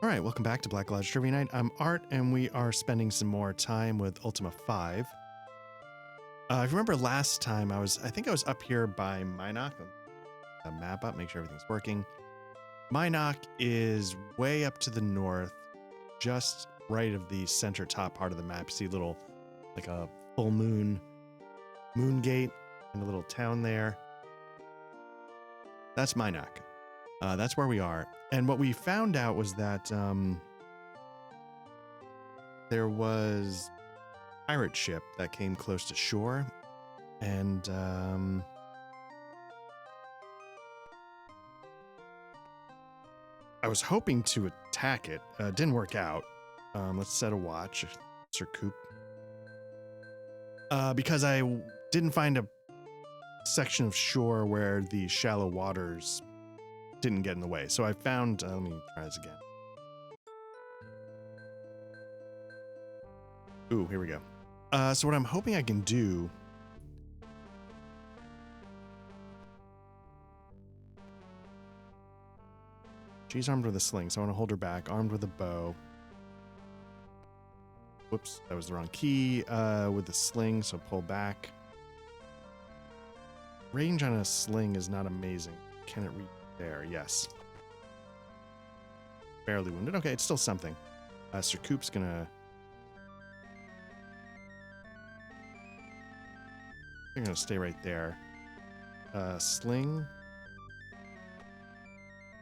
All right, welcome back to Black Lodge Trivia Night. I'm Art, and we are spending some more time with Ultima 5. If you remember last time, I think I was up here by Minok. A map up, make sure everything's working. Minok is way up to the north, just right of the center top part of the map. You see a little, like a full moon gate and a little town there. That's Minok. That's where we are. And what we found out was that there was a pirate ship that came close to shore, and I was hoping to attack it. Didn't work out. Let's set a watch, Sir Coop. Because I didn't find a section of shore where the shallow waters didn't get in the way. So I found, let me try this again. Ooh, here we go. So what I'm hoping I can do she's armed with a sling, so I want to hold her back, armed with a bow. Whoops, that was the wrong key. With the sling, so pull back. Range on a sling is not amazing. Can it reach there? Yes. Barely wounded. Okay, it's still something. Sir Coop's gonna... They're gonna stay right there. Sling.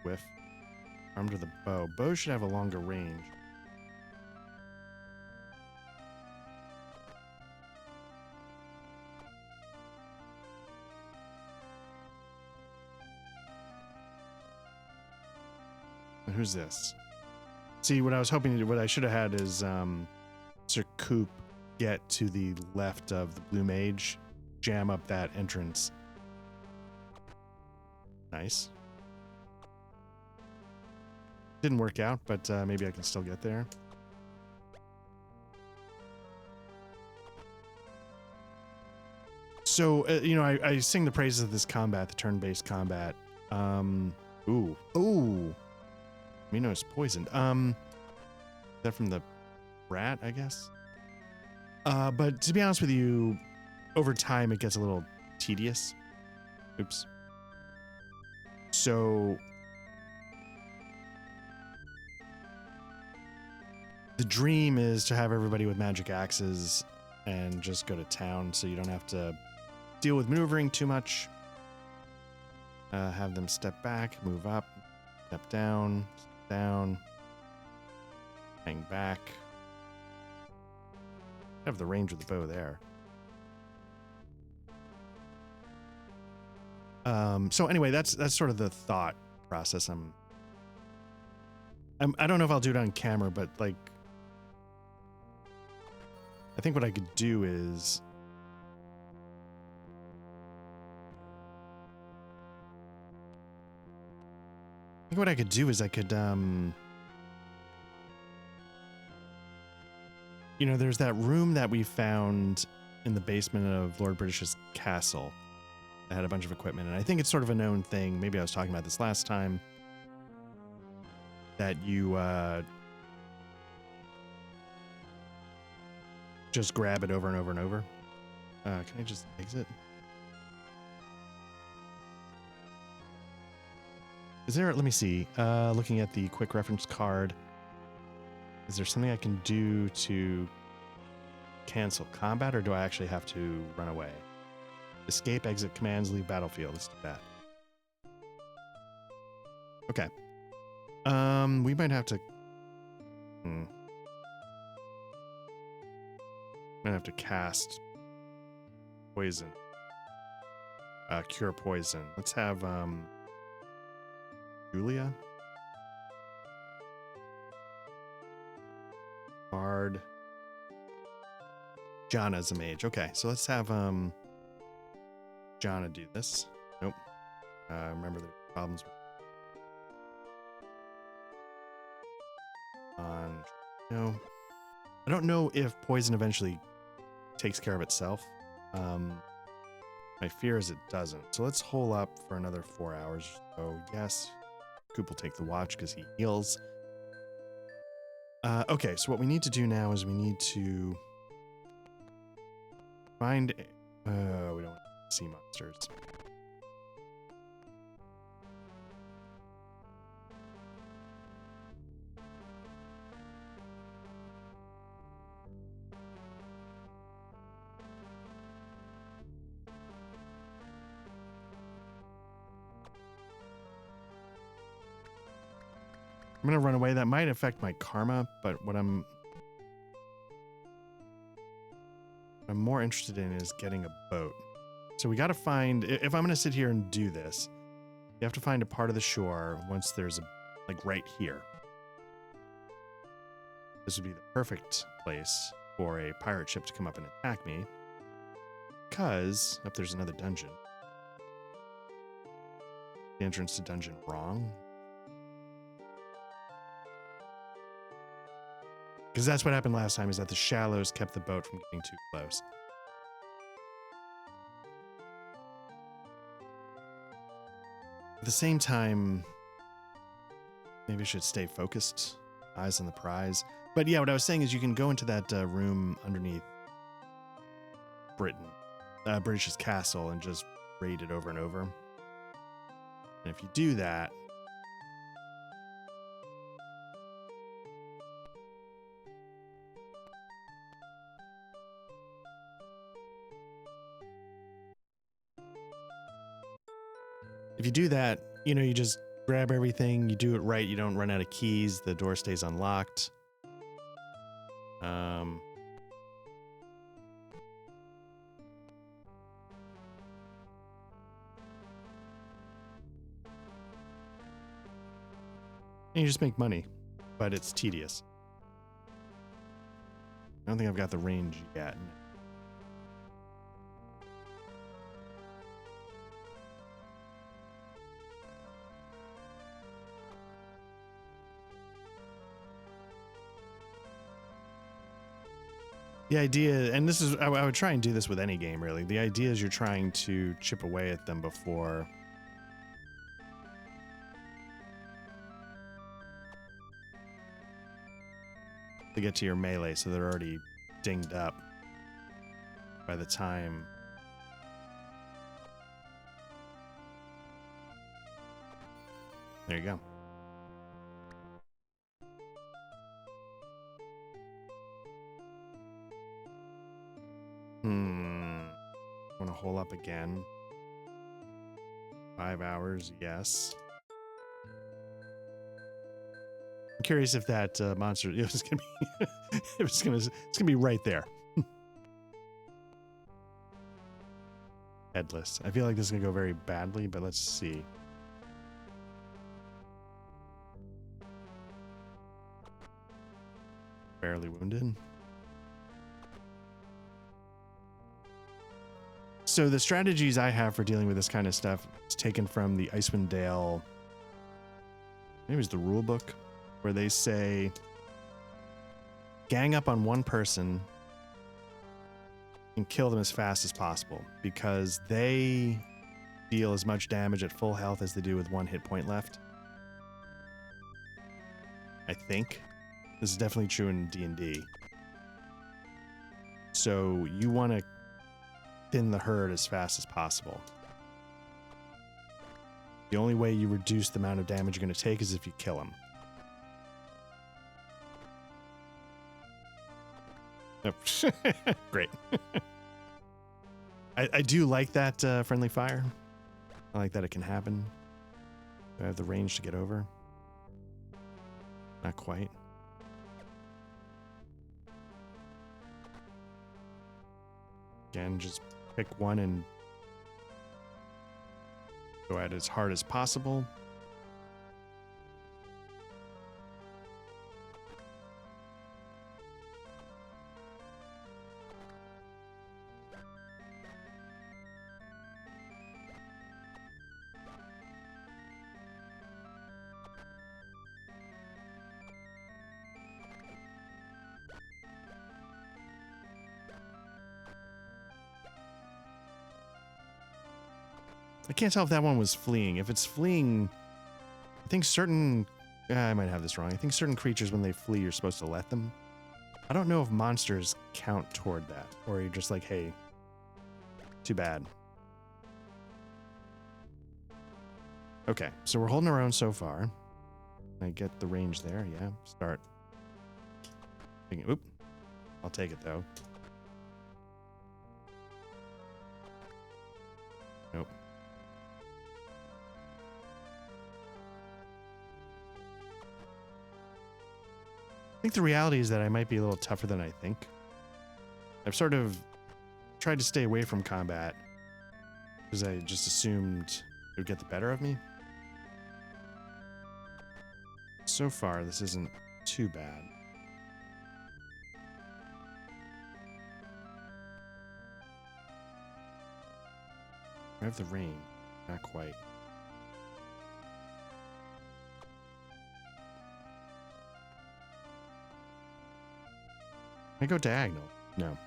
Whiff. Armed with a bow. Bow should have a longer range. Who's this? See, what I was hoping to do, what I should have had is Sir Coop get to the left of the Blue Mage, jam up that entrance. Nice. Didn't work out, but maybe I can still get there. So, you know, I sing the praises of this combat, the turn-based combat. Ooh. Mino's poisoned. Is that from the rat, I guess? But to be honest with you, over time it gets a little tedious. Oops. So the dream is to have everybody with magic axes and just go to town so you don't have to deal with maneuvering too much. Have them step back, move up, step down, hang back. Have the range of the bow there. So anyway, that's sort of the thought process. I don't know if I'll do it on camera, but like, I think what I could do is I could, you know, there's that room that we found in the basement of Lord British's castle that had a bunch of equipment, and I think it's sort of a known thing. Maybe I was talking about this last time, that you just grab it over and over and over. Can I just exit? Is there, let me see, looking at the quick reference card, is there something I can do to cancel combat, or do I actually have to run away? Escape, exit commands, leave battlefield. Let's do that. Okay. We might have to... Might have to cast poison. Cure poison. Let's have, Julia. Bard. Jana's a mage. Okay, so let's have Jana do this. Nope. Remember the problems with no. I don't know if poison eventually takes care of itself. My fear is it doesn't. So let's hole up for another 4 hours. So yes, Coop will take the watch because he heals. Okay, so what we need to do now is we need to find... we don't want sea monsters. I'm gonna run away. That might affect my karma, but what I'm more interested in is getting a boat. So we got to find, if I'm gonna sit here and do this, you have to find a part of the shore once there's a, like right here. This would be the perfect place for a pirate ship to come up and attack me. Because, up there's another dungeon. The entrance to dungeon wrong. Because that's what happened last time, is that the shallows kept the boat from getting too close. At the same time, maybe I should stay focused. Eyes on the prize. But yeah, what I was saying is you can go into that room underneath British's castle, and just raid it over and over. And if you do that, you know, you just grab everything, you do it right, you don't run out of keys, the door stays unlocked. And you just make money, but it's tedious. I don't think I've got the range yet. The idea, and this is, I would try and do this with any game, really. The idea is you're trying to chip away at them before they get to your melee, so they're already dinged up by the time. There you go. Want to hole up again? 5 hours, yes. I'm curious if that monster is gonna be it's gonna be right there. Headless. I feel like this is gonna go very badly, but let's see. Barely wounded. So the strategies I have for dealing with this kind of stuff is taken from the Icewind Dale, maybe it's the rule book, where they say gang up on one person and kill them as fast as possible, because they deal as much damage at full health as they do with 1 hit point left. I think. This is definitely true in D&D. So you want to thin the herd as fast as possible. The only way you reduce the amount of damage you're going to take is if you kill them. Oh. Great. I do like that friendly fire. I like that it can happen. Do I have the range to get over? Not quite. Again, just pick one and go at it as hard as possible. I can't tell if that one was fleeing. If it's fleeing, I think certain I might have this wrong. I think certain creatures, when they flee, you're supposed to let them. I don't know if monsters count toward that, or you're just like, hey, too bad. Okay, so we're holding our own so far. I get the range there, yeah. Start. Oop. I'll take it, though. Nope. I think the reality is that I might be a little tougher than I think. I've sort of tried to stay away from combat because I just assumed it would get the better of me. So far, this isn't too bad. I have the rain. Not quite. Can I go diagonal? No.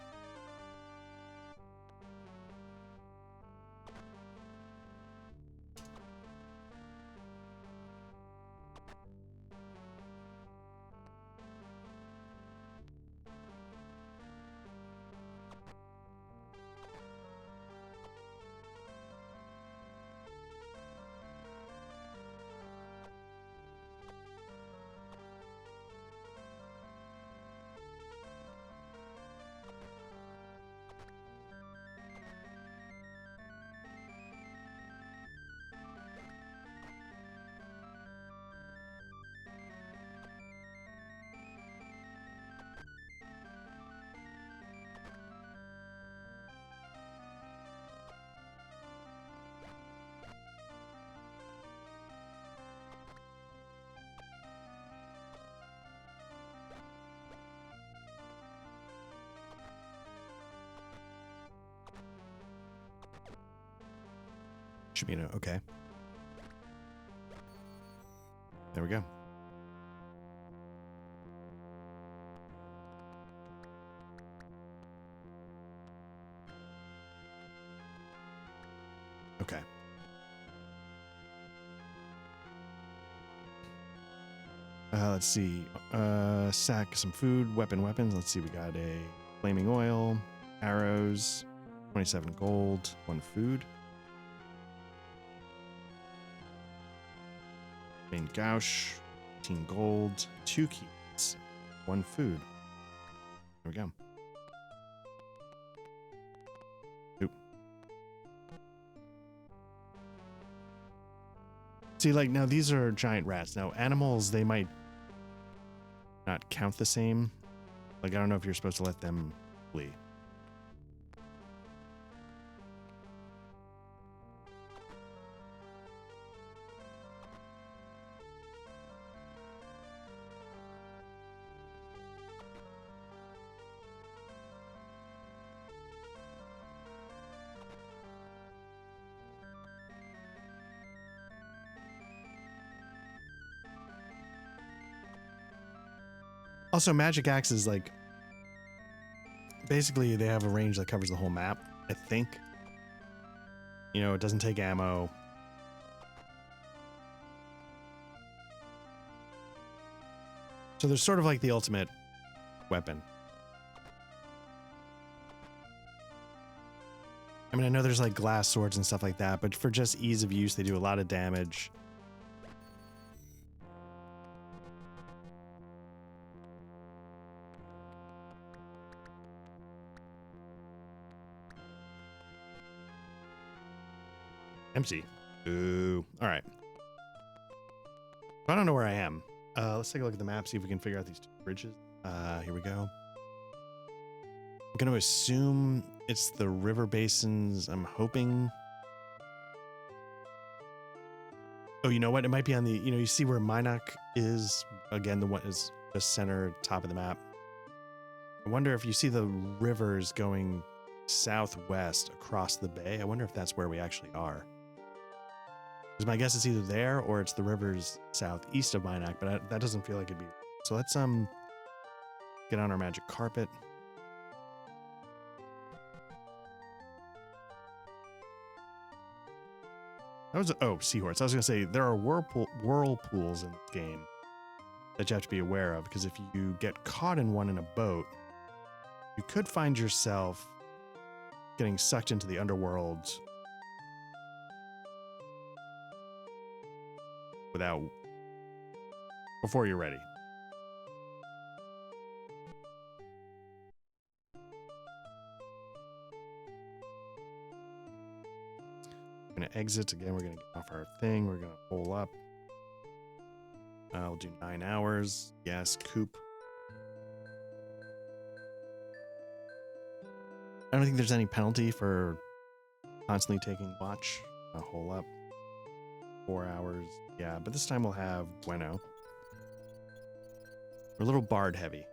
Should be okay. There we go. Okay. Let's see. Sack some food, weapons. Let's see. We got a flaming oil, arrows, 27 gold, 1 food. Main gouge, 18 gold, 2 keys, 1 food. There we go. Oop. See, like, now these are giant rats. Now, animals, they might not count the same. Like, I don't know if you're supposed to let them flee. Also, magic axes, like, basically they have a range that covers the whole map, I think. You know, it doesn't take ammo. So they're sort of like the ultimate weapon. I mean, I know there's like glass swords and stuff like that, but for just ease of use, they do a lot of damage. Empty. Ooh. All right. I don't know where I am. Let's take a look at the map, see if we can figure out these 2 bridges. Here we go. I'm going to assume it's the river basins. I'm hoping. Oh, you know what? It might be on the, you see where Minok is? Again, the one is just center, top of the map. I wonder if you see the rivers going southwest across the bay. I wonder if that's where we actually are. Because my guess is either there or it's the rivers southeast of Minok, but that doesn't feel like it'd be. So let's get on our magic carpet. That was seahorse. I was gonna say there are whirlpools in this game. that you have to be aware of, because if you get caught in one in a boat, you could find yourself getting sucked into the underworld before you're ready. We're going to exit again. We're going to get off our thing. We're going to pull up. We'll do 9 hours. Yes, coop. I don't think there's any penalty for constantly taking watch. Hole up. 4 hours. Yeah, but this time we'll have Bueno. We're a little bard heavy.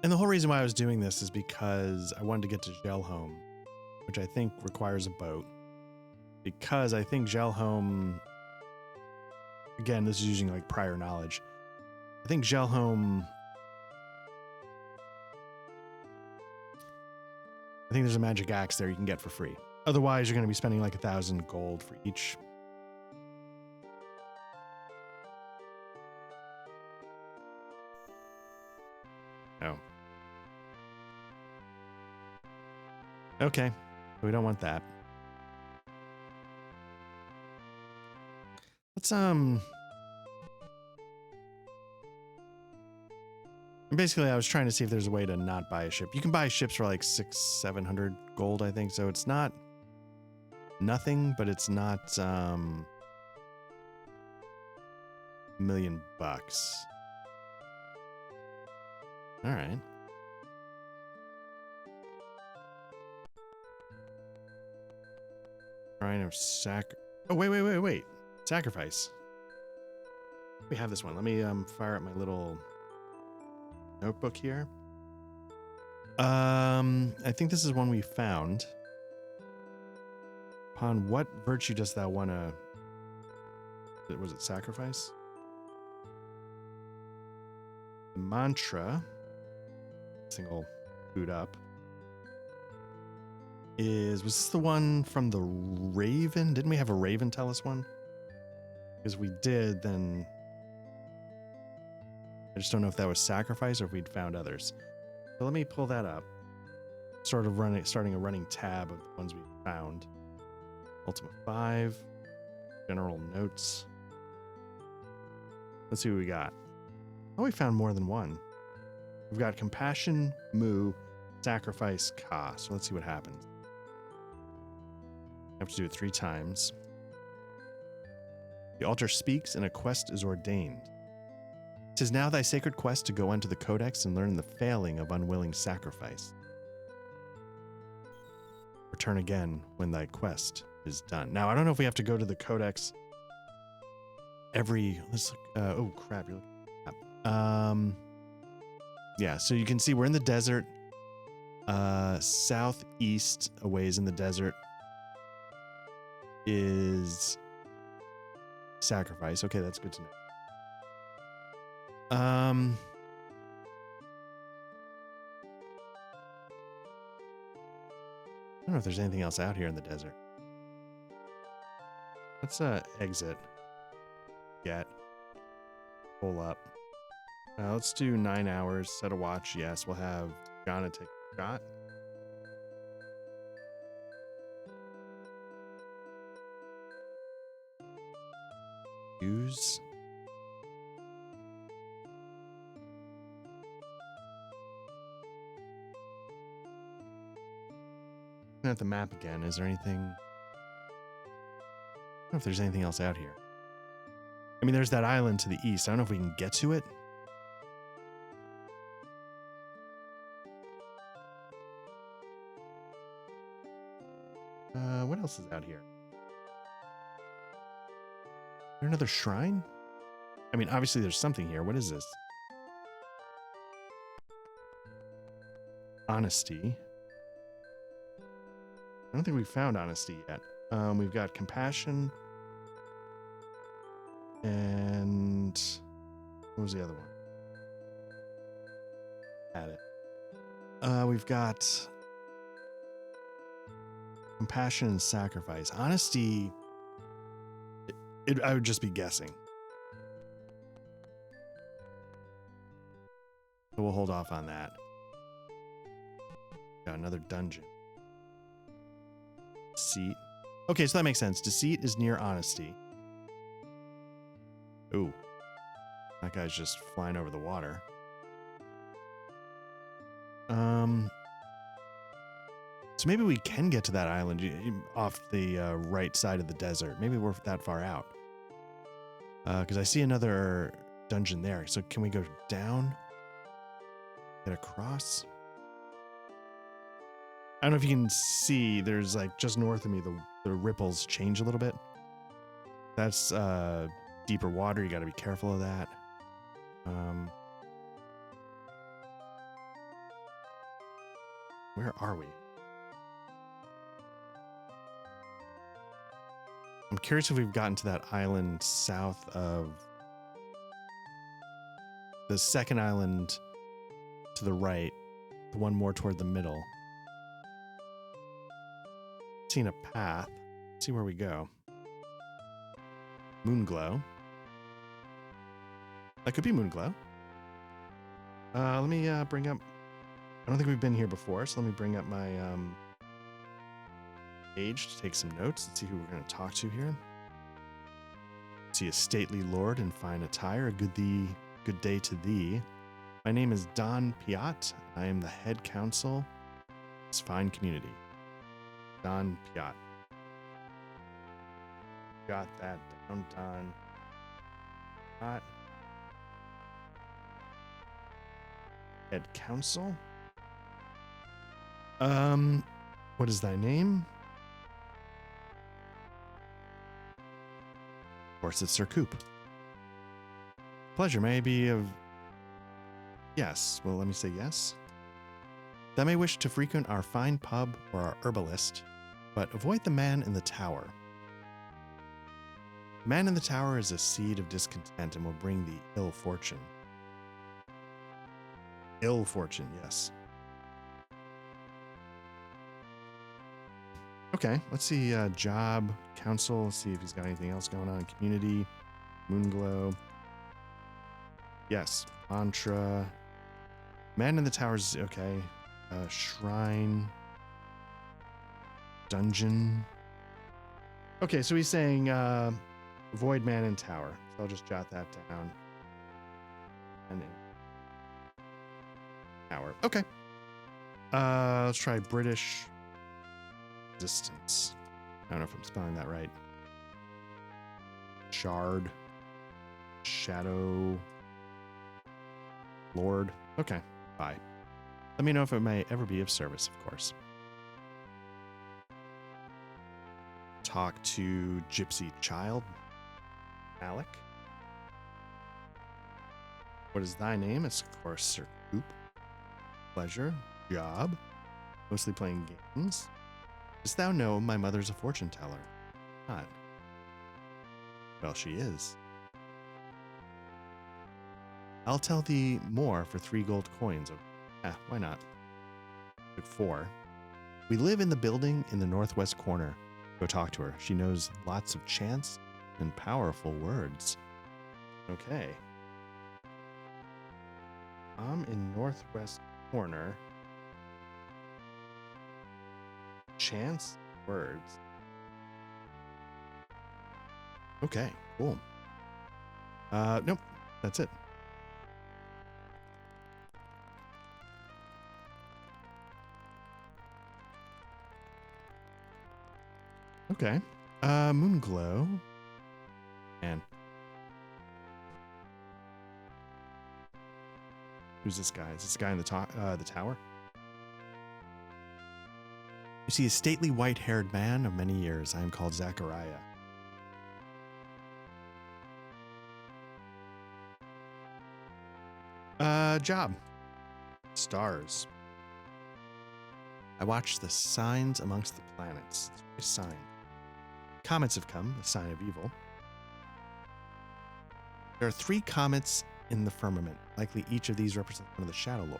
And the whole reason why I was doing this is because I wanted to get to Gelhome, which I think requires a boat. Because I think Gelhome, again, this is using like prior knowledge. I think Gelhome, I think there's a magic axe there you can get for free. Otherwise, you're going to be spending like 1,000 gold for each. Oh. Okay. We don't want that. Let's, basically, I was trying to see if there's a way to not buy a ship. You can buy ships for like 600-700 gold, I think. So it's not nothing, but it's not $1 million bucks. All right. Shrine of Oh, wait. Sacrifice. We have this one. Let me fire up my little notebook here. I think this is one we found. Upon what virtue dost thou want to... Was it sacrifice? The mantra... This thing will boot up. Was this the one from the Raven? Didn't we have a Raven tell us one? Because we did, then... I just don't know if that was sacrifice or if we'd found others. So let me pull that up. Starting a running tab of the ones we found. Ultima 5. General notes. Let's see what we got. Oh, we found more than one. We've got compassion, Mu, sacrifice, Ka. So let's see what happens. I have to do it 3 times. The altar speaks and a quest is ordained. 'Tis now thy sacred quest to go unto the codex and learn the failing of unwilling sacrifice. Return again when thy quest is done. Now, I don't know if we have to go to the codex every... Let's look... oh, crap. You're looking at... Yeah, so you can see we're in the desert. Southeast a ways in the desert is sacrifice. Okay, that's good to know. I don't know if there's anything else out here in the desert. Let's exit. Get. Pull up. Let's do 9 hours. Set a watch. Yes, we'll have Jana take a shot. Use. Looking at the map again, is there anything? I don't know if there's anything else out here. I mean, there's that island to the east. I don't know if we can get to it. What else is out here? Is there another shrine? I mean, obviously there's something here. What is this? Honesty. I don't think we've found honesty yet. We've got compassion. And what was the other one? Had it. We've got Compassion and sacrifice. Honesty, I would just be guessing. So we'll hold off on that. Got another dungeon. Deceit. Okay, so that makes sense. Deceit is near honesty. Ooh. That guy's just flying over the water. So maybe we can get to that island off the right side of the desert. Maybe we're that far out. Because I see another dungeon there. So can we go down? Get across? I don't know if you can see, there's like just north of me, the ripples change a little bit. That's deeper water. You got to be careful of that. Where are we? I'm curious if we've gotten to that island south of the second island to the right, the one more toward the middle. Seen a path. Let's see where we go. Moonglow. That could be Moonglow. Let me bring up. I don't think we've been here before, so let me bring up my page to take some notes and see who we're going to talk to here. See a stately lord in fine attire. Good day to thee. My name is Don Piat. I am the head counsel of this fine community. Don Piat. Got that down, Don Piat. Head counsel. What is thy name? Of course, it's Sir Coop. Pleasure may be of... Yes. Well, let me say yes. Thou may wish to frequent our fine pub or our herbalist, but avoid the man in the tower. The man in the tower is a seed of discontent and will bring thee ill fortune. Ill fortune, yes. Okay, let's see. Job, council. Let's see if he's got anything else going on. Community, Moonglow. Yes, mantra. Man in the towers. Okay. Shrine. Dungeon. Okay, so he's saying avoid man in tower. So I'll just jot that down. And in tower. Okay. Let's try British distance. I don't know if I'm spelling that right. Shard. Shadow. Lord. Okay. Bye. Let me know if it may ever be of service, of course. Talk to Gypsy Child. Alec. What is thy name? It's, of course, Sir Coop. Pleasure. Job. Mostly playing games. Dost thou know my mother's a fortune teller? Not. Well, she is. I'll tell thee more for 3 gold coins. Why not? Took 4. We live in the building in the northwest corner. Go talk to her. She knows lots of chants and powerful words. Okay. I'm in northwest corner. Chants, words. Okay, cool. Nope, that's it. Okay. Moonglow. And who's this guy? Is this guy in the tower? You see a stately white-haired man of many years. I am called Zachariah. Job. Stars. I watch the signs amongst the planets. It's a sign. Comets have come, a sign of evil. There are 3 comets in the firmament. Likely each of these represents one of the Shadowlords.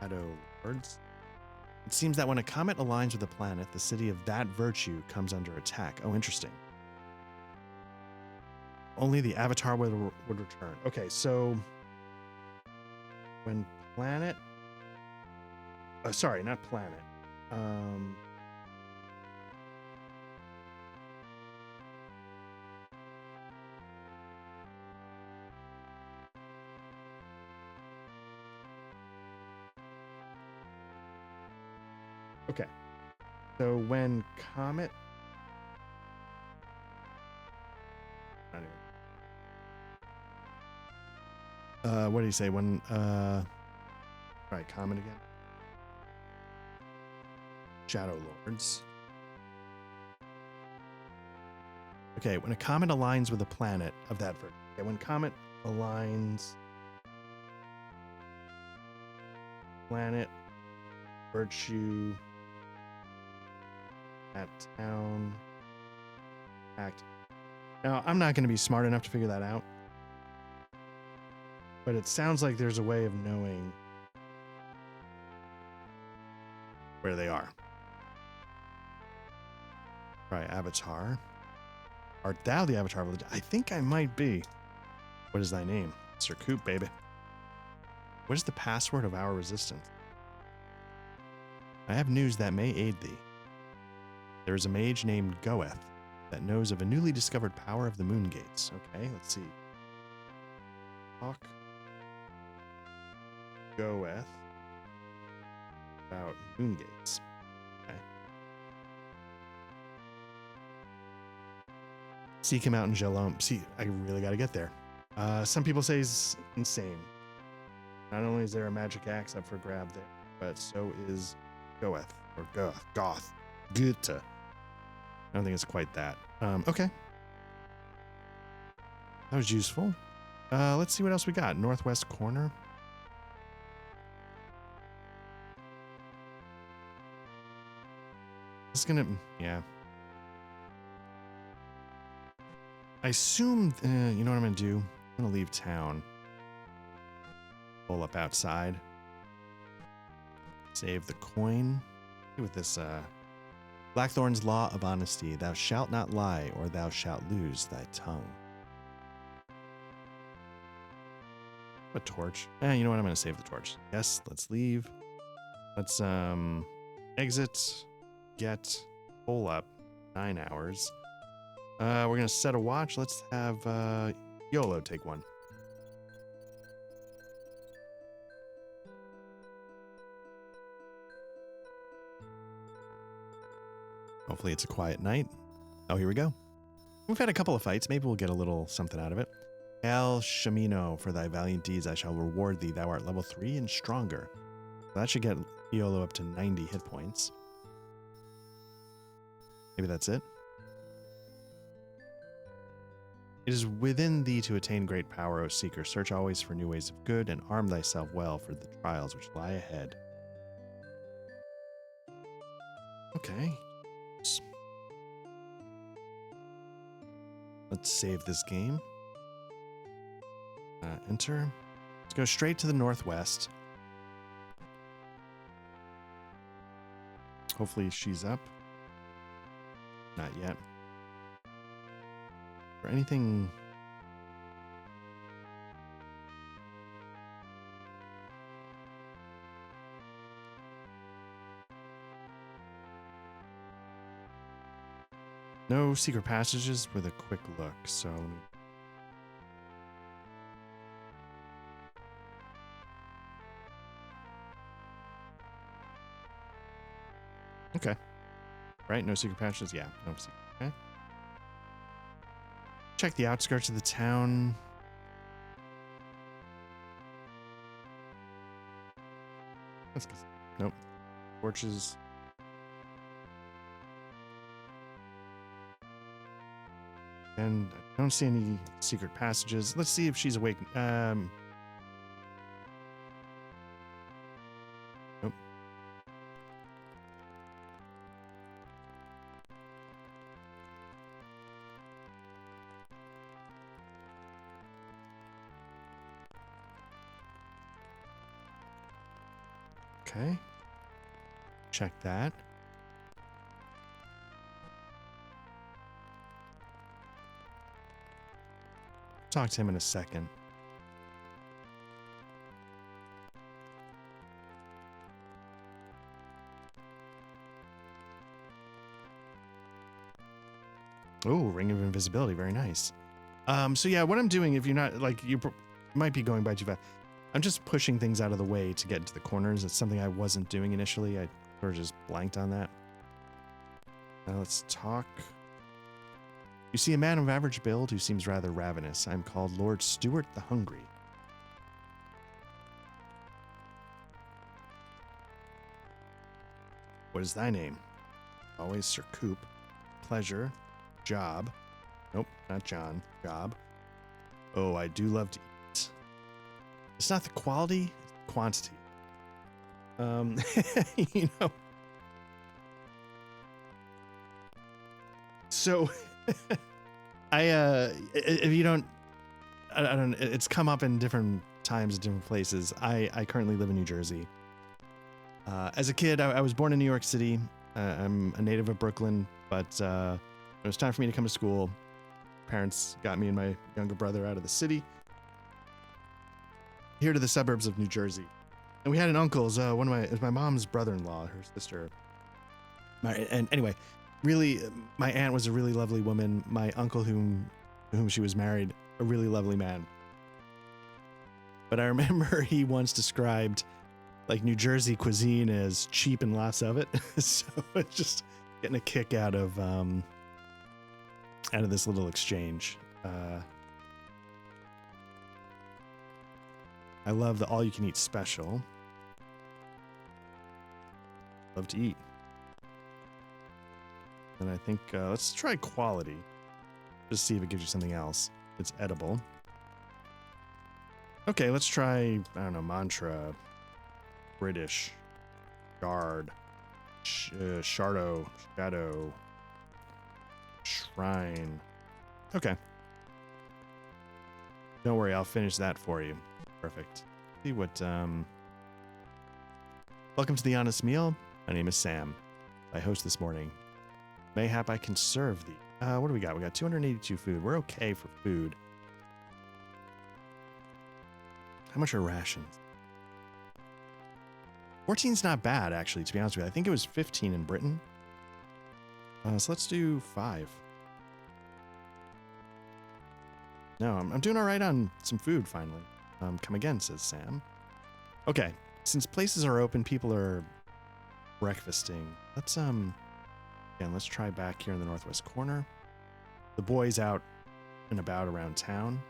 Shadowlords. It seems that when a comet aligns with a planet, the city of that virtue comes under attack. Oh, interesting. Only the avatar would return. Okay, so when planet... sorry, not planet. Okay. So when comet... what do you say? When... Right, comet again. Shadowlords. Okay, when a comet aligns with a planet of that virtue. Okay, when comet aligns... Planet, virtue, at town, act. Now, I'm not going to be smart enough to figure that out, but it sounds like there's a way of knowing where they are. Right, avatar. Art thou the avatar of the... I think I might be. What is thy name? Sir Coop, baby. What is the password of our resistance? I have news that may aid thee. There is a mage named Goeth that knows of a newly discovered power of the moon gates. Okay, let's see. Talk Goeth about moon gates. Okay. Seek him out in Jalom. See, I really got to get there. Some people say he's insane. Not only is there a magic axe up for grab there, but so is Goeth or Goth. Goethe. I don't think it's quite that. Okay. That was useful. Let's see what else we got. Northwest corner. This is gonna, yeah. I assume, you know what I'm gonna do? I'm gonna leave town. Pull up outside. Save the coin. With this, Blackthorn's law of honesty. Thou shalt not lie, or thou shalt lose thy tongue. A torch. You know what? I'm going to save the torch. Yes, let's leave. Let's, exit. Get. Pull up. 9 hours. We're going to set a watch. Let's have, YOLO take one. Hopefully it's a quiet night. Oh, here we go. We've had a couple of fights. Maybe we'll get a little something out of it. El Shamino, for thy valiant deeds I shall reward thee. Thou art level 3 and stronger. So that should get Iolo up to 90 hit points. Maybe that's it. It is within thee to attain great power, O Seeker. Search always for new ways of good and arm thyself well for the trials which lie ahead. Okay. Let's save this game. Enter. Let's go straight to the northwest. Hopefully she's up. Not yet. Or anything... No secret passages with a quick look, so... Okay. Right, no secret passages? Yeah, no secret. Okay. Check the outskirts of the town. That's good. Nope. Torches. And I don't see any secret passages. Let's see if she's awake. Nope. Okay. check that. Talk to him in a second. Oh, Ring of Invisibility. Very nice. So yeah, what I'm doing, if you're not, like, you might be going by too fast. I'm just pushing things out of the way to get into the corners. It's something I wasn't doing initially. I sort of just blanked on that. Now let's talk. You see a man of average build who seems rather ravenous. I'm called Lord Stuart the Hungry. What is thy name? Always Sir Coop. Pleasure. Job. Nope, not John. Job. Oh, I do love to eat. It's not the quality, it's the quantity. You know. So, if you don't, I don't, it's come up in different times, different places. I currently live in New Jersey. As a kid, I was born in New York City. I'm a native of Brooklyn, but it was time for me to come to school. Parents got me and my younger brother out of the city, here to the suburbs of New Jersey. And we had an uncle, it was my mom's brother-in-law, her sister. And anyway, really, my aunt was a really lovely woman. My uncle, whom she was married, a really lovely man. But I remember he once described like New Jersey cuisine as cheap and lots of it. So it's just getting a kick out of this little exchange. I love the all-you-can-eat special. Love to eat. And I think let's try quality. Just see if it gives you something else. It's edible. Okay, let's try, I don't know, mantra, British, guard, shadow, shrine. Okay. Don't worry, I'll finish that for you. Perfect. See what, Welcome to the Honest Meal. My name is Sam. I host this morning. Mayhap I can serve thee. What do we got? We got 282 food. We're okay for food. How much are rations? 14's not bad, actually, to be honest with you. I think it was 15 in Britain. So let's do 5. No, I'm doing all right on some food, finally. Come again, says Sam. Okay, since places are open, people are breakfasting. Let's try back here in the northwest corner. The boys out and about around town.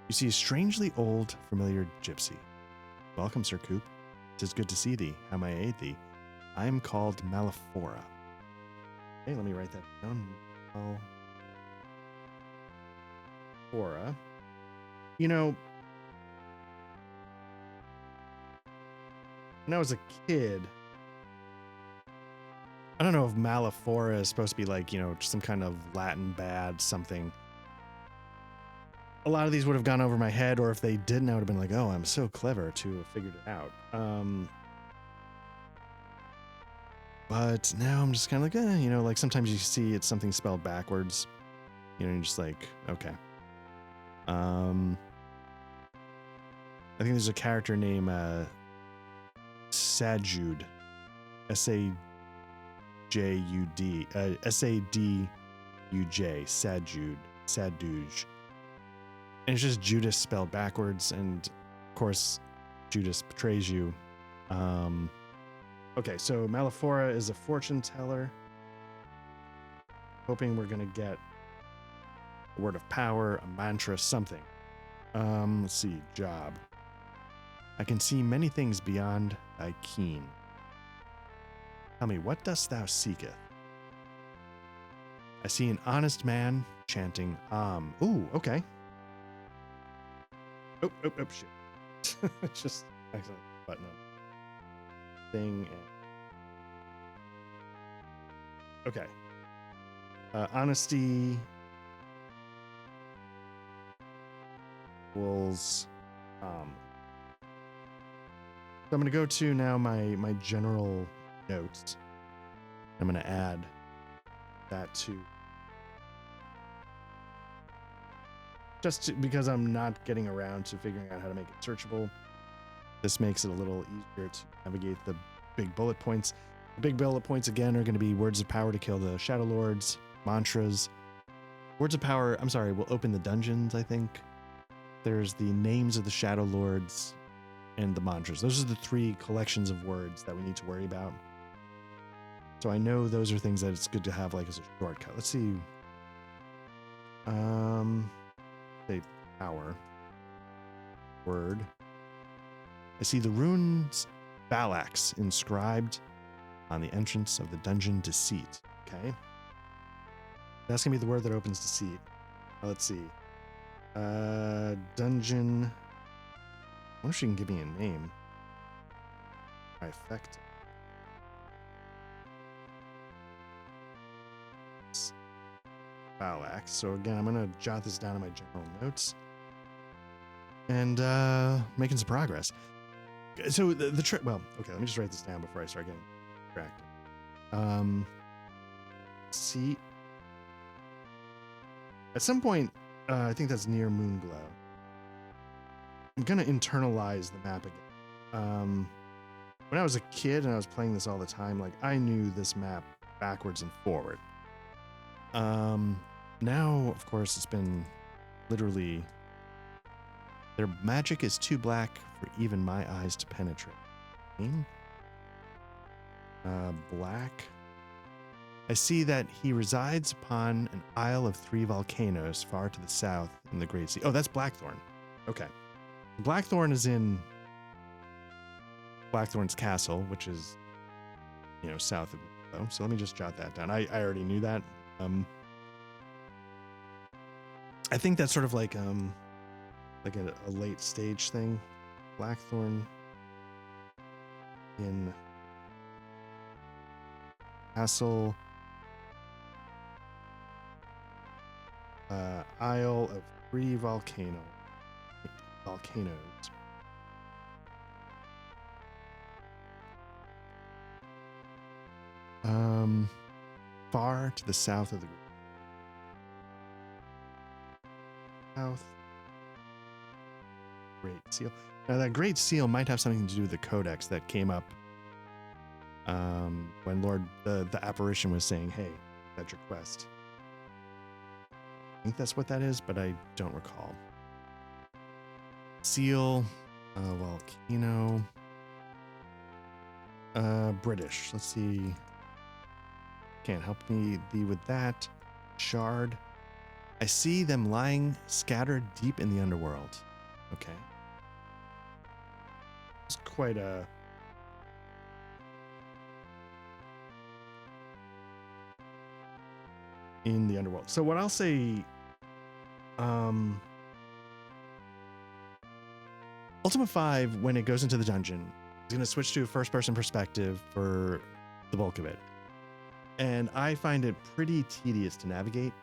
You see a strangely old, familiar gypsy. Welcome, Sir Coop. 'Tis good to see thee. How may I aid thee? I am called Malafora. Okay, let me write that down. Malafora. You know, when I was a kid, I don't know if Malafora is supposed to be like, you know, some kind of Latin bad something. A lot of these would have gone over my head, or if they didn't, I would have been like, oh, I'm so clever to have figured it out. But now I'm just kind of like, you know, like sometimes you see it's something spelled backwards, you know, you're just like, okay. I think there's a character named Sajud, Sajud, Sadjuj, Saduj. And it's just Judas spelled backwards, and of course, Judas betrays you. Okay, so Malafora is a fortune teller. Hoping we're gonna get a word of power, a mantra, something. Let's see, job. I can see many things beyond thy keen. Tell me, what dost thou seeketh? I see an honest man chanting Ooh, okay. Oh, shit. Just accident button up. Thing. Okay. Honesty. Equals So I'm going to go to now my general notes. I'm going to add that to because I'm not getting around to figuring out how to make it searchable. This makes it a little easier to navigate the big bullet points. The big bullet points again are going to be words of power to kill the Shadowlords, mantras. Words of power, I'm sorry, will open the dungeons, I think. There's the names of the Shadowlords and the mantras. Those are the 3 collections of words that we need to worry about. So I know those are things that it's good to have like as a shortcut. Let's see. Say power. Word. I see the runes Balax inscribed on the entrance of the dungeon Deceit. Okay. That's going to be the word that opens Deceit. Let's see. Dungeon. I wonder if she can give me a name. Trifecta. Balax. So again, I'm going to jot this down in my general notes. And making some progress. So the trick, well, okay, let me just write this down before I start getting distracted. See, at some point, I think that's near Moonglow. I'm gonna internalize the map again. When I was a kid and I was playing this all the time, like I knew this map backwards and forward. Now, of course, it's been literally, their magic is too black for even my eyes to penetrate. Black. I see that he resides upon an isle of 3 volcanoes far to the south in the Great Sea. Oh, that's Blackthorn. Okay. Blackthorn is in Blackthorn's castle, which is, south of Moonglow. So let me just jot that down. I already knew that. I think that's sort of like a late stage thing. Blackthorn in castle, Isle of 3 volcanoes. Far to the south of the south. Great Seal. Now that Great Seal might have something to do with the codex that came up when the apparition was saying, "Hey, that's your quest." I think that's what that is, but I don't recall. Seal, volcano, British. Let's see. Can't help me with that. Shard. I see them lying scattered deep in the underworld. Okay. It's quite a in the underworld. So what I'll say, Ultima 5, when it goes into the dungeon, is going to switch to a first-person perspective for the bulk of it. And I find it pretty tedious to navigate.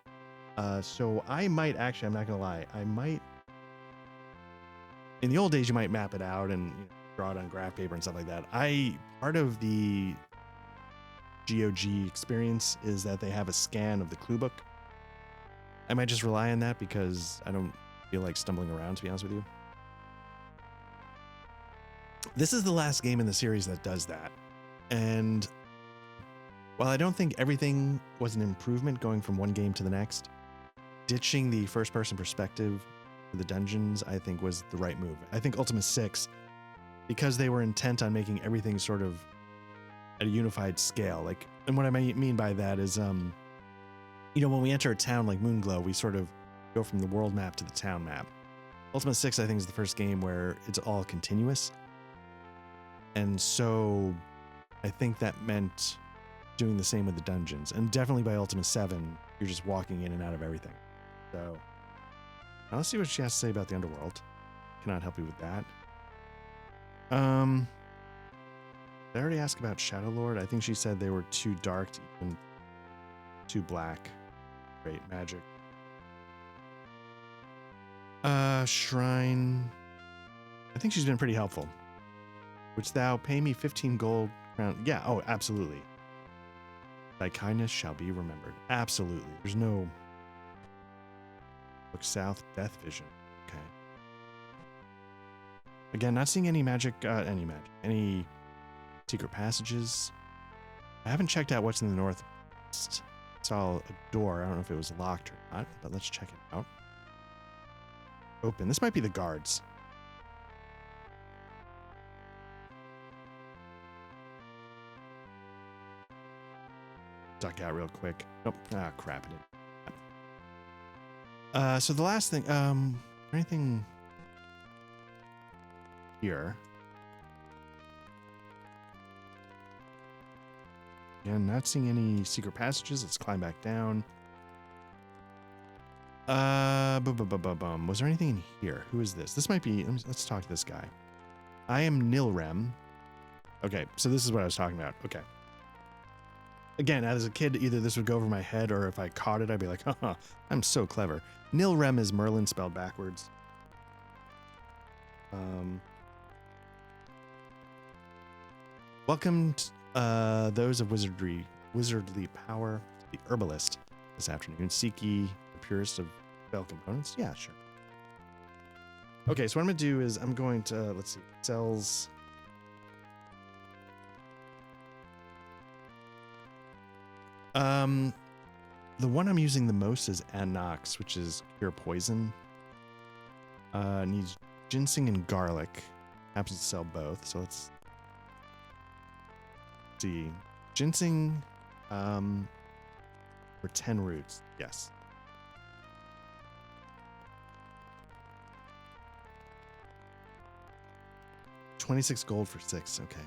So I might actually, I'm not going to lie, in the old days, you might map it out and draw it on graph paper and stuff like that. Part of the GOG experience is that they have a scan of the clue book. I might just rely on that because I don't feel like stumbling around, to be honest with you. This is the last game in the series that does that. And while I don't think everything was an improvement going from one game to the next, ditching the first-person perspective for the dungeons, I think, was the right move. I think Ultima 6, because they were intent on making everything sort of at a unified scale, and what I mean by that is, when we enter a town like Moonglow, we sort of go from the world map to the town map. Ultima 6, I think, is the first game where it's all continuous. And so I think that meant doing the same with the dungeons. And definitely by Ultima 7, you're just walking in and out of everything. So now let's see what she has to say about the underworld. Cannot help you with that. Did I already ask about Shadowlord? I think she said they were too dark to even too black. Great magic. Shrine. I think she's been pretty helpful. Wouldst thou pay me 15 gold crown? Yeah, oh, absolutely. Thy kindness shall be remembered. Absolutely. There's no... Look south, death vision. Okay. Again, not seeing any magic, any secret passages. I haven't checked out what's in the northwest. Saw a door. I don't know if it was locked or not, but let's check it out. Open. This might be the guards. Duck out real quick. Nope. Ah, crap. It didn't. So the last thing, anything here? Again, not seeing any secret passages. Let's climb back down. Was there anything in here? Who is this? This might be, let's talk to this guy. I am Nilrem. Okay, so this is what I was talking about. Okay. Again, as a kid, either this would go over my head, or if I caught it, I'd be like, haha, I'm so clever. Nilrem is Merlin spelled backwards. Welcome to, those of wizardly power, the herbalist this afternoon. Seek ye the purest of spell components? Yeah, sure. Okay, so what I'm going to do is I'm going to, let's see, cells. The one I'm using the most is Anox, which is cure poison. Needs ginseng and garlic. Happens to sell both, so let's see. Ginseng, for 10 roots. Yes. $26 gold for 6. Okay.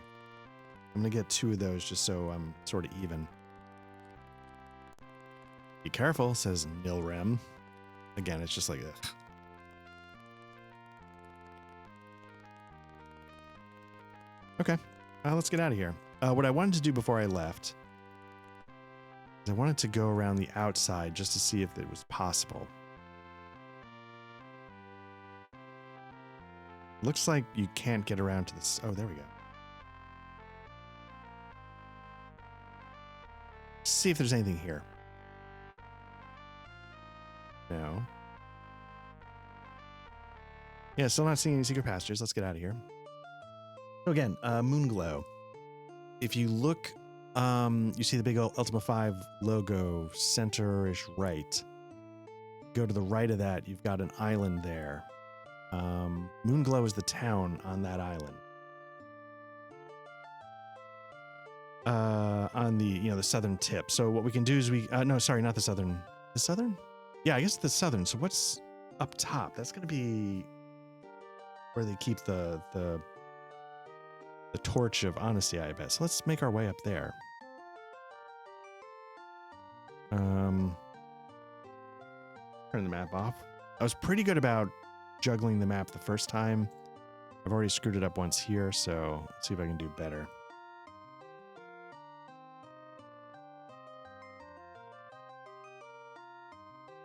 I'm gonna get 2 of those just so I'm sort of even. Be careful, says Nilrem. Again, it's just like ugh. Okay, let's get out of here. What I wanted to do before I left is I wanted to go around the outside just to see if it was possible. Looks like you can't get around to this. Oh, there we go. See if there's anything here. No. Yeah, still not seeing any secret passages. Let's get out of here. So again, Moonglow. If you look, you see the big Ultima 5 logo, center-ish right. Go to the right of that, you've got an island there. Moonglow is the town on that island. On the, the southern tip. So what we can do is no, sorry, not the southern. The southern? Yeah, I guess the southern. So what's up top? That's going to be where they keep the torch of honesty, I bet. So let's make our way up there. Turn the map off. I was pretty good about juggling the map the first time. I've already screwed it up once here, so let's see if I can do better.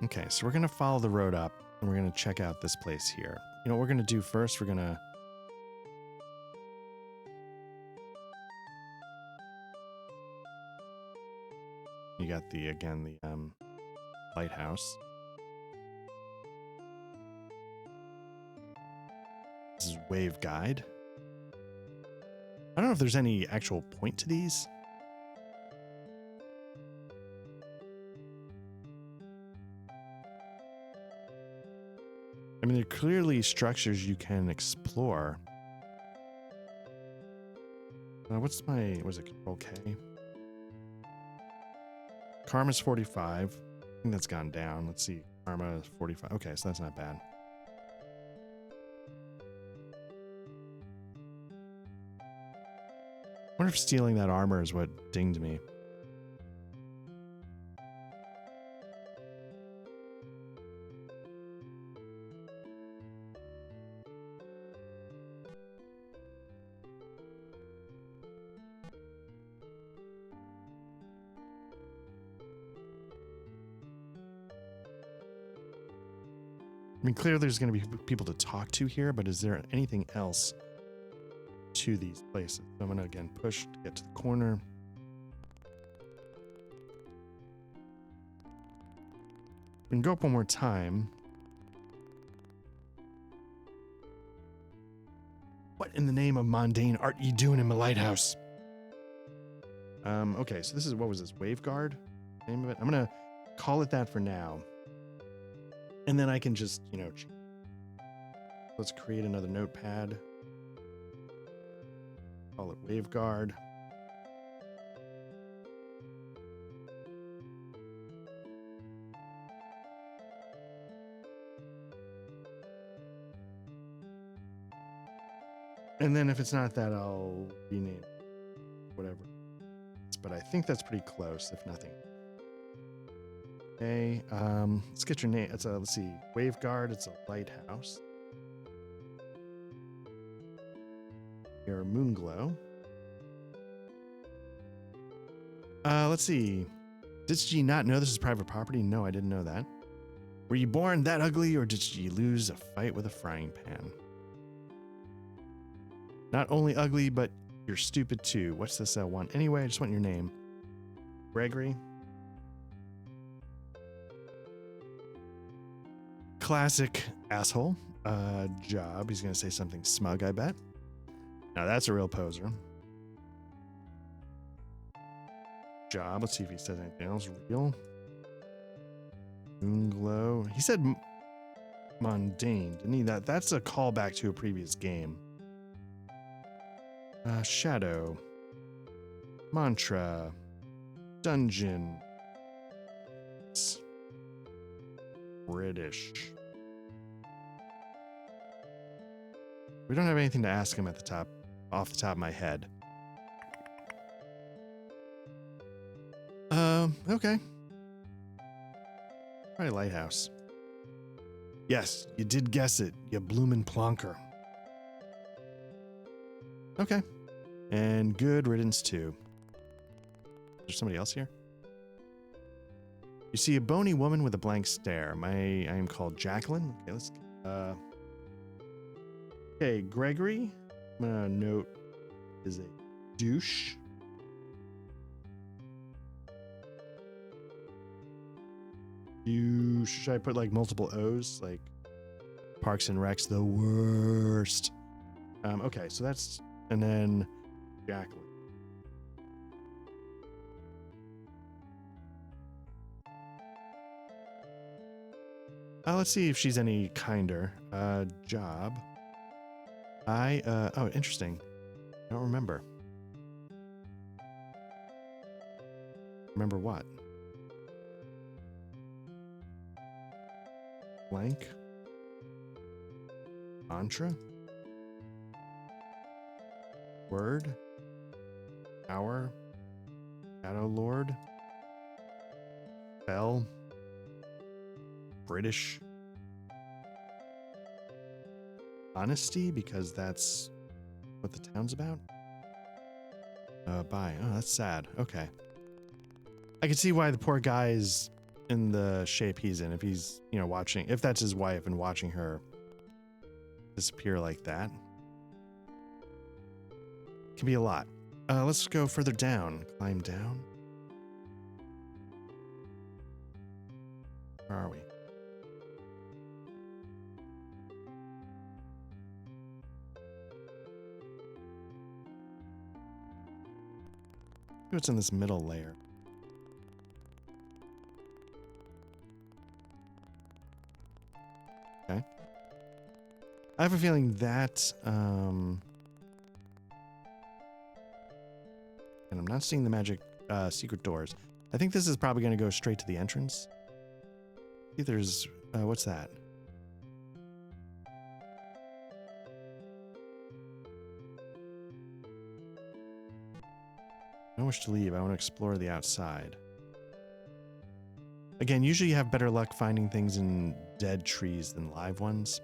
Okay, so we're going to follow the road up, and we're going to check out this place here. You know what we're going to do first? We're going to... You got the lighthouse. This is wave guide. I don't know if there's any actual point to these. I mean, they're clearly structures you can explore. Was it Control K? Karma's 45. I think that's gone down. Let's see. Karma is 45. Okay, so that's not bad. I wonder if stealing that armor is what dinged me. I mean, clearly there's going to be people to talk to here, but is there anything else to these places. So I'm gonna again push to get to the corner. We can go up one more time. What in the name of mundane art you doing in my lighthouse? Okay, so this is, what was this, Waveguard? Name of it? I'm gonna call it that for now. And then I can just, you know, let's create another notepad. Call it Waveguard. And then if it's not that, I'll rename it, whatever. But I think that's pretty close, if nothing. Okay, let's get your name. It's a, let's see, Waveguard. It's a lighthouse. Your Moonglow. Let's see. Did you not know this is private property? No, I didn't know that. Were you born that ugly, or did you lose a fight with a frying pan? Not only ugly, but you're stupid too. What's this one? Anyway, I just want your name. Gregory. Classic asshole. Job. He's going to say something smug, I bet. Now that's a real poser. Job. Let's see if he says anything else real. Moonglow. He said mundane, didn't he? That's a callback to a previous game. Shadow. Mantra. Dungeon. British. We don't have anything to ask him at the top, off the top of my head. Okay. Probably lighthouse. Yes, you did guess it, you bloomin' plonker. Okay. And good riddance too. Is there somebody else here? You see a bony woman with a blank stare. I am called Jacqueline. Okay, let's okay, Gregory. I'm gonna note is a douche. Douche. Should I put like multiple O's? Like Parks and Recs, the worst. Okay, so that's, and then Jacqueline. Let's see if she's any kinder. Job. Oh, interesting. I don't remember. Remember what? Blank. Mantra. Word. Hour. Shadowlord. Bell. British. Honesty, because that's what the town's about. Bye. Oh, that's sad. Okay. I can see why the poor guy is in the shape he's in. If he's, you know, watching, if that's his wife and watching her disappear like that. Can be a lot. Let's go further down. Climb down. Where are we? What's in this middle layer? Okay. I have a feeling that, and I'm not seeing the magic secret doors. I think this is probably going to go straight to the entrance. See, there's, what's that? I don't wish to leave. I want to explore the outside. Again, usually you have better luck finding things in dead trees than live ones.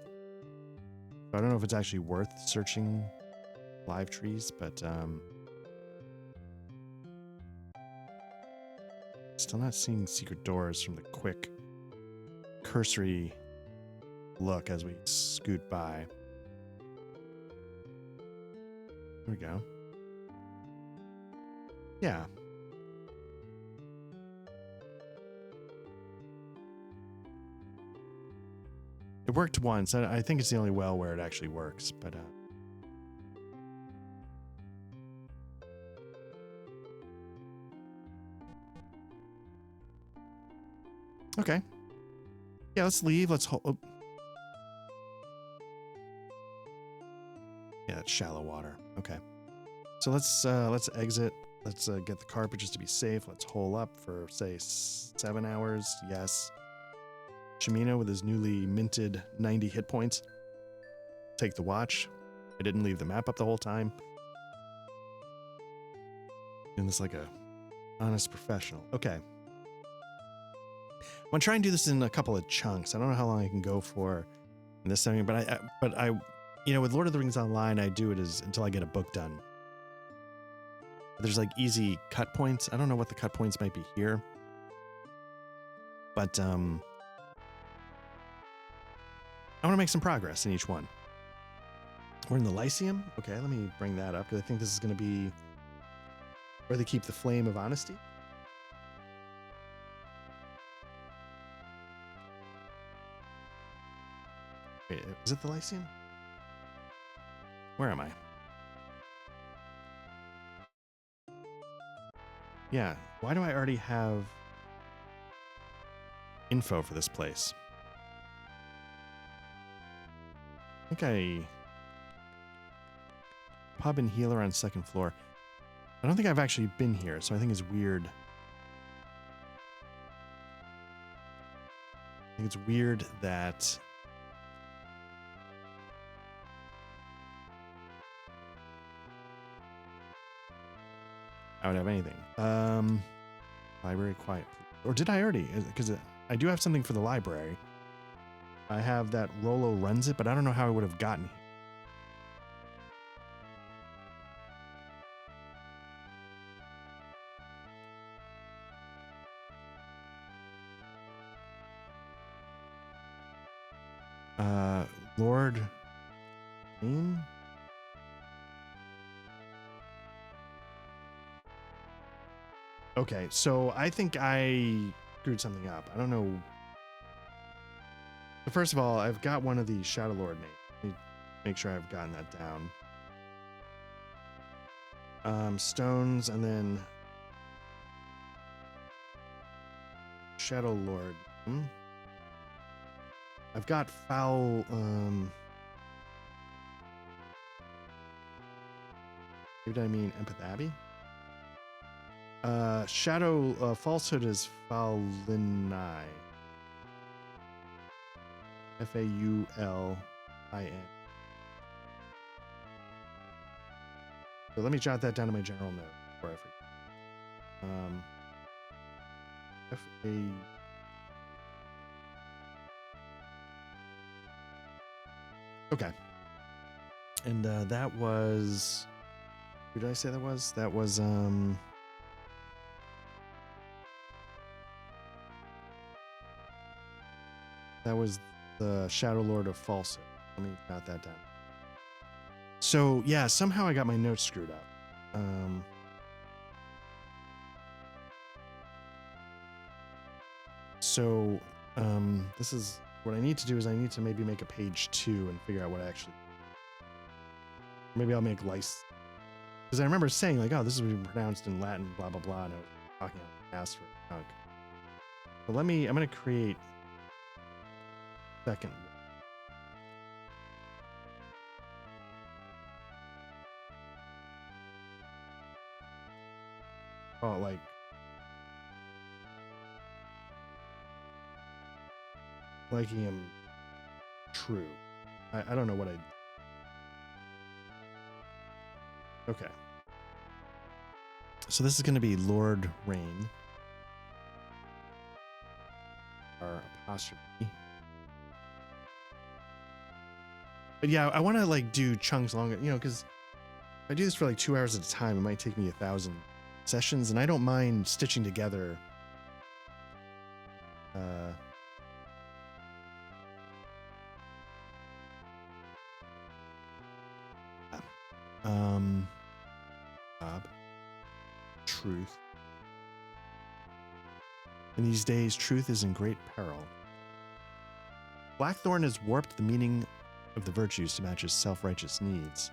So I don't know if it's actually worth searching live trees, but still not seeing secret doors from the quick cursory look as we scoot by. There we go. Yeah. It worked once. I think it's the only well where it actually works, but okay. Yeah, let's leave. Let's hold. Oh. Yeah, that's shallow water. Okay. So let's exit. Let's get the carpet just to be safe. Let's hole up for say 7 hours. Yes. Shimino with his newly minted 90 hit points. Take the watch. I didn't leave the map up the whole time. Doing this like a honest professional. Okay. I'm gonna try and do this in a couple of chunks. I don't know how long I can go for in this segment, but I you know, with Lord of the Rings Online, I do it until I get a book done. There's like easy cut points. I don't know what the cut points might be here, but I want to make some progress in each one. We're in the Lyceum. Okay, let me bring that up because I think this is going to be where they keep the Flame of Honesty. Wait, is it the Lyceum? Where am I? Yeah, why do I already have info for this place? I think pub and healer on 2nd floor. I don't think I've actually been here, so I think it's weird. I think it's weird that I would have anything. Library quiet. Or did I already? Because I do have something for the library. I have that Rollo runs it, but I don't know how I would have gotten here. Lord Rain? Okay, so I think I screwed something up. I don't know. So first of all, I've got one of the Shadowlord names. Let me make sure I've gotten that down. Stones, and then Shadowlord. I've got foul. What did I mean? Empath Abbey? Shadow falsehood is Faulini. Faulin. So let me jot that down to my general note before I forget. Okay. And that was. Who did I say that was? That was that was the Shadowlord of Falsehood. Let me jot that down. So yeah, somehow I got my notes screwed up. This is what I need to do is I need to maybe make a page 2 and figure out what I actually. Maybe I'll make lice. Because I remember saying like, oh, this is pronounced in Latin, blah blah blah, and I was talking ass for a chunk. But I'm gonna create second. Oh, like liking him true. I don't know what I. Okay. So this is going to be Lord Rain. Or apostrophe. But yeah, I want to like do chunks longer, you know, because if I do this for like 2 hours at a time, it might take me 1,000 sessions, and I don't mind stitching together. Truth. In these days, truth is in great peril. Blackthorn has warped the meaning of the virtues to match his self-righteous needs.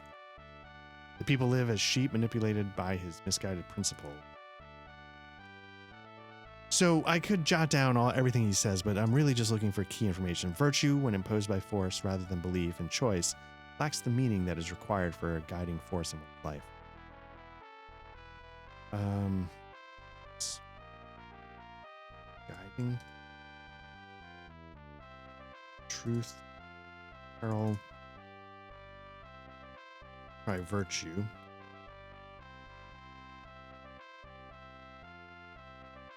The people live as sheep manipulated by his misguided principle. So I could jot down everything he says, but I'm really just looking for key information. Virtue, when imposed by force rather than belief and choice, lacks the meaning that is required for a guiding force in life. Guiding. Truth. Peril. Try virtue.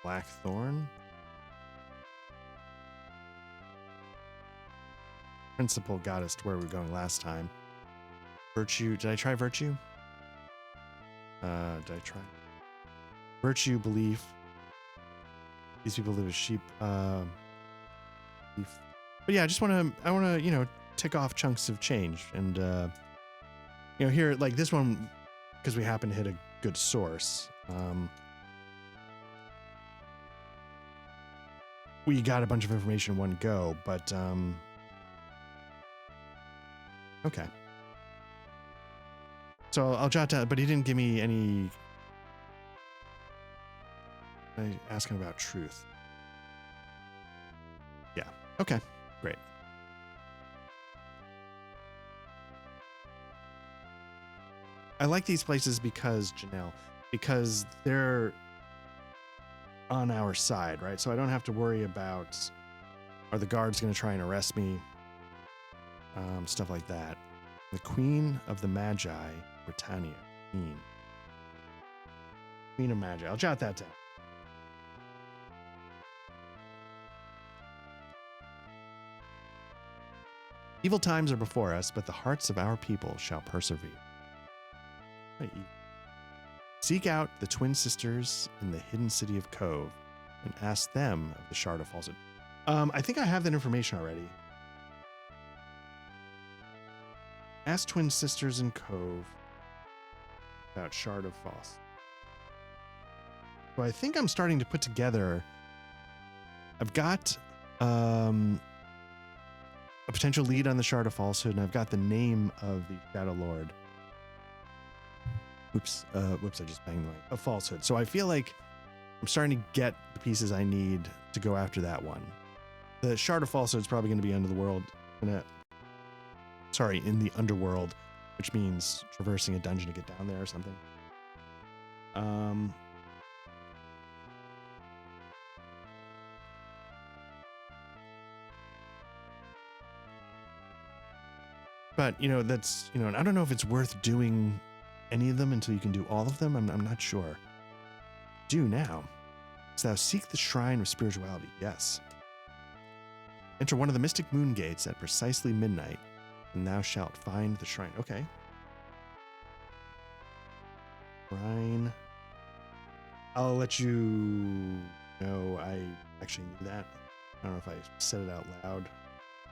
Blackthorn. Principle got us to where we were going last time. Virtue. Did I try virtue? Did I try? Virtue, belief. These people live as sheep. Belief. But yeah, I want to, tick off chunks of change. And, here, like this one, because we happen to hit a good source. We got a bunch of information in one go, but, okay. So I'll jot down, but he didn't give me any. I ask him about truth. Yeah. Okay. Great. I like these places because, Janelle, because they're on our side, right? So I don't have to worry about, are the guards going to try and arrest me? Stuff like that. The Queen of the Magi, Britannia. Queen of Magi. I'll jot that down. Evil times are before us, but the hearts of our people shall persevere. Seek out the twin sisters in the hidden city of Cove and ask them of the Shard of Falsehood. I think I have that information already. Ask twin sisters in Cove about Shard of Falsehood. So I think I'm starting to put together. I've got a potential lead on the Shard of Falsehood, and I've got the name of the Shadowlord. Whoops, I just banged the mic. Of Falsehood. So I feel like I'm starting to get the pieces I need to go after that one. The Shard of Falsehood is probably going to be in the underworld, which means traversing a dungeon to get down there or something. But, that's, and I don't know if it's worth doing any of them until you can do all of them. I'm not sure. Do now. So thou seek the shrine of spirituality. Yes. Enter one of the mystic moon gates at precisely midnight, and thou shalt find the shrine. Okay. Shrine. I'll let you know I actually knew that. I don't know if I said it out loud,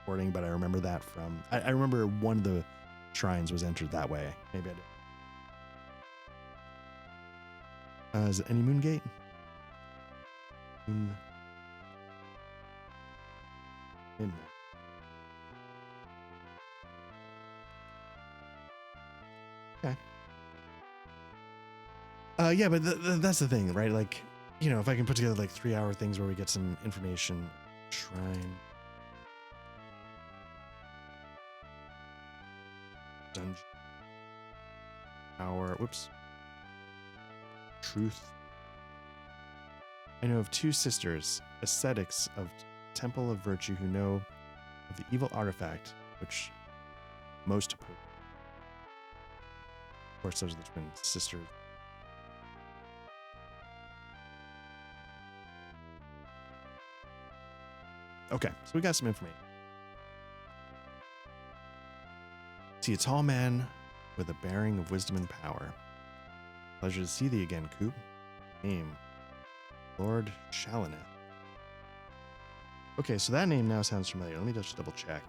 but I remember that from. I remember one of the shrines was entered that way. Maybe I did. Is it any moon gate? Midnight. Okay. Yeah, but that's the thing, right? Like, if I can put together like 3-hour things where we get some information. Shrine. Dungeon. Hour. Whoops. Truth. I know of 2 sisters, ascetics of Temple of Virtue, who know of the evil artifact which most oppose. Of course, those are the twin sisters. Okay, so we got some information. See, a tall man with a bearing of wisdom and power. Pleasure to see thee again, Coop. Name, Lord Shalineth. Okay, so that name now sounds familiar. Let me just double check.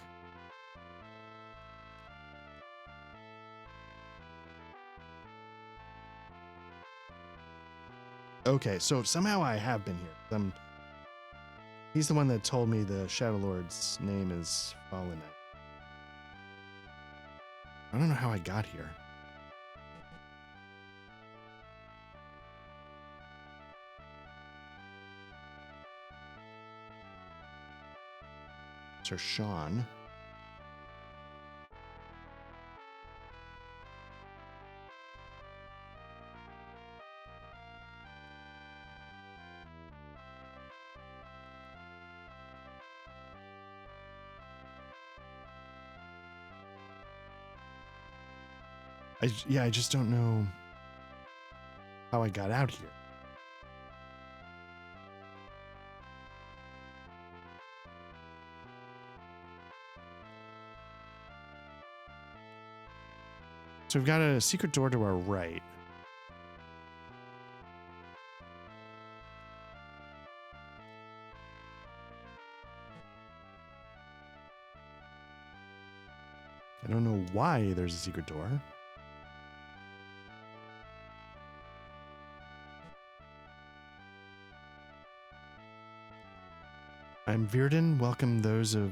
Okay, so somehow I have been here. He's the one that told me the Shadowlord's name is Fallen Knight. I don't know how I got here. Sir Sean. I just don't know how I got out here. So we've got a secret door to our right. I don't know why there's a secret door. I'm Virden. Welcome those of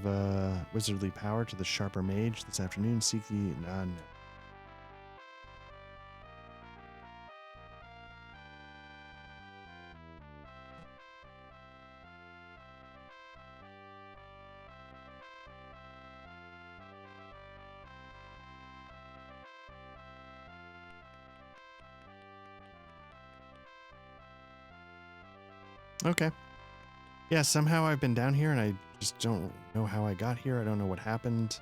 wizardly power to the Sharper Mage this afternoon. Seek the... no. Okay. Yeah, somehow I've been down here and I just don't know how I got here. I don't know what happened.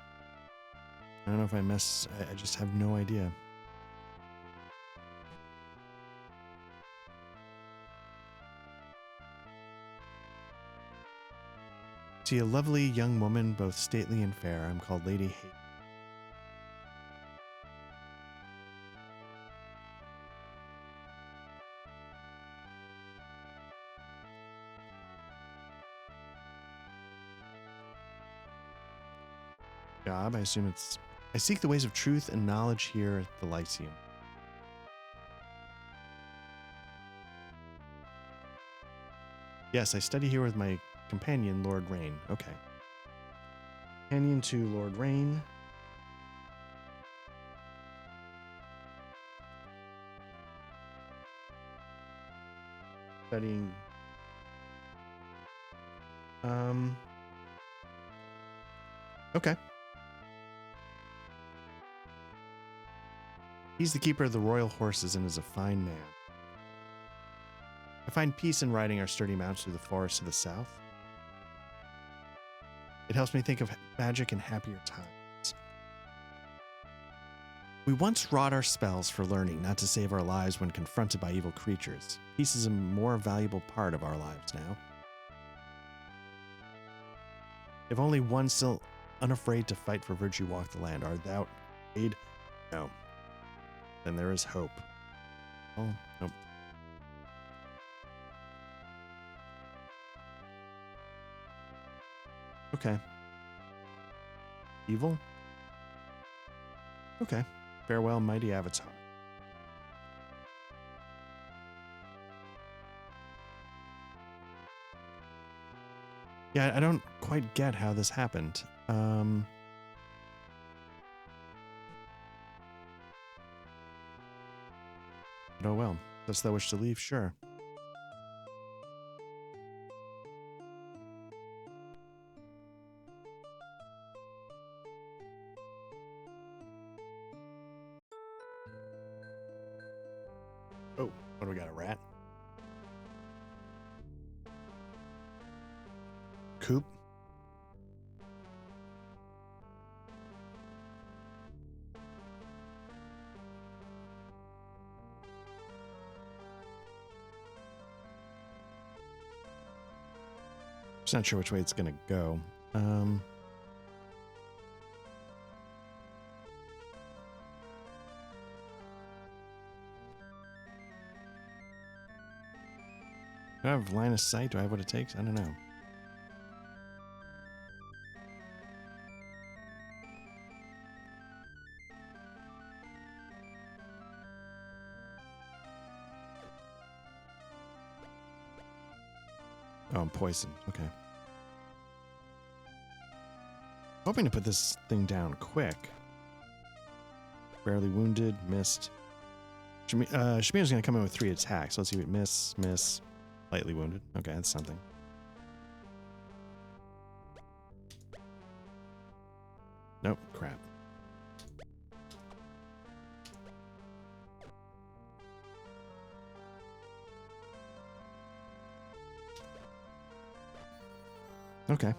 I don't know if I messed... I just have no idea. See, a lovely young woman, both stately and fair. I'm called Lady Hate. Job, I assume it's... I seek the ways of truth and knowledge here at the Lyceum. Yes, I study here with my companion, Lord Rain. Okay. Companion to Lord Rain. Studying... Okay. He's the keeper of the royal horses and is a fine man. I find peace in riding our sturdy mounts through the forest to the south. It helps me think of magic and happier times. We once wrought our spells for learning, not to save our lives when confronted by evil creatures. Peace is a more valuable part of our lives now. If only one still unafraid to fight for virtue walk the land. Art thou aid? No. Then there is hope. Oh, nope. Okay. Evil? Okay. Farewell, mighty avatar. Yeah, I don't quite get how this happened. But oh well. Dost thou wish to leave? Sure. Oh, what do we got? A rat? Coop? Just not sure which way it's gonna go. Do I have line of sight? Do I have what it takes? I don't know. Oh, I'm poisoned. Okay. Hoping to put this thing down quick. Barely wounded, missed. Shamina's going to come in with 3 attacks. Let's see what miss, lightly wounded. Okay, that's something. Nope, crap. Okay.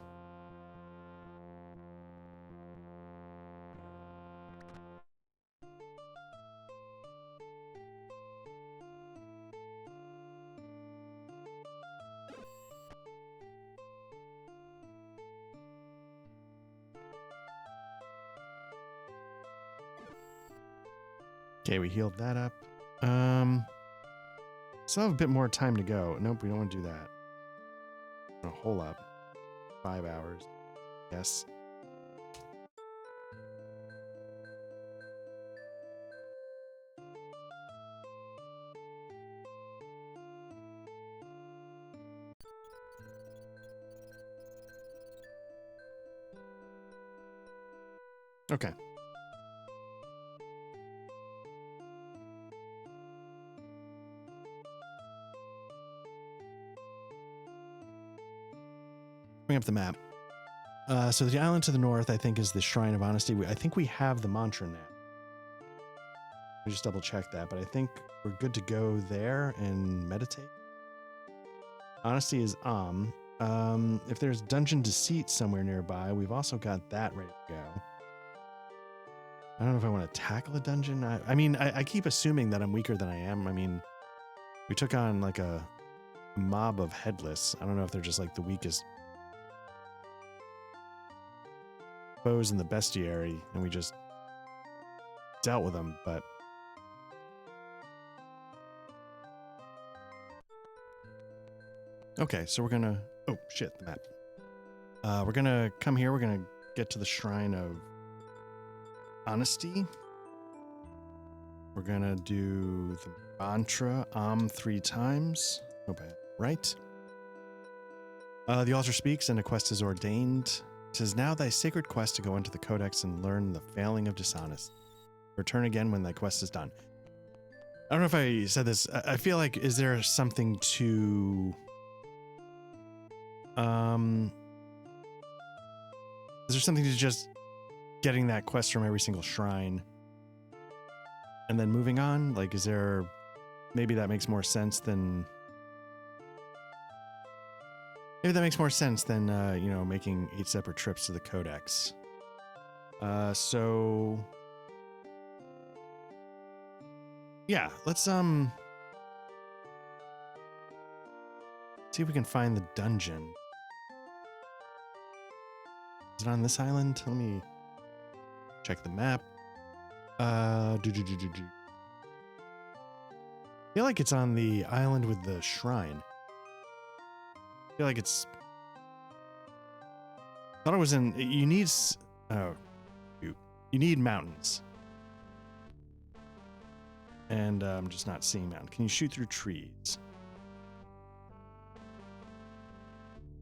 Okay, we healed that up. Still have a bit more time to go. Nope, we don't want to do that. A hole up. 5 hours. Yes. Okay. Bring up the map. So the island to the north, I think, is the Shrine of Honesty. I think we have the mantra now. We just double check that, but I think we're good to go there and meditate. Honesty is if there's Dungeon Deceit somewhere nearby, we've also got that ready to go. I don't know if I want to tackle a dungeon. I mean, I keep assuming that I'm weaker than I am. I mean, we took on like a mob of headless. I don't know if they're just like the weakest foes in the bestiary, and we just dealt with them, but okay, so we're gonna oh shit, the map. We're gonna come here, we're gonna get to the Shrine of Honesty. We're gonna do the mantra 3 times. Hope I right. The altar speaks, and a quest is ordained. It is now thy sacred quest to go into the codex and learn the failing of dishonest. Return again when thy quest is done. I don't know if I said this. I feel like, is there something to... is there something to just getting that quest from every single shrine and then moving on? Like, is there... Maybe that makes more sense than... Maybe that makes more sense than, you know, making 8 separate trips to the codex. So... Yeah, let's, see if we can find the dungeon. Is it on this island? Let me check the map. I feel like it's on the island with the shrine. I feel like it's... I thought it was in... You need... Oh, you need mountains. And I'm just not seeing mountains. Can you shoot through trees?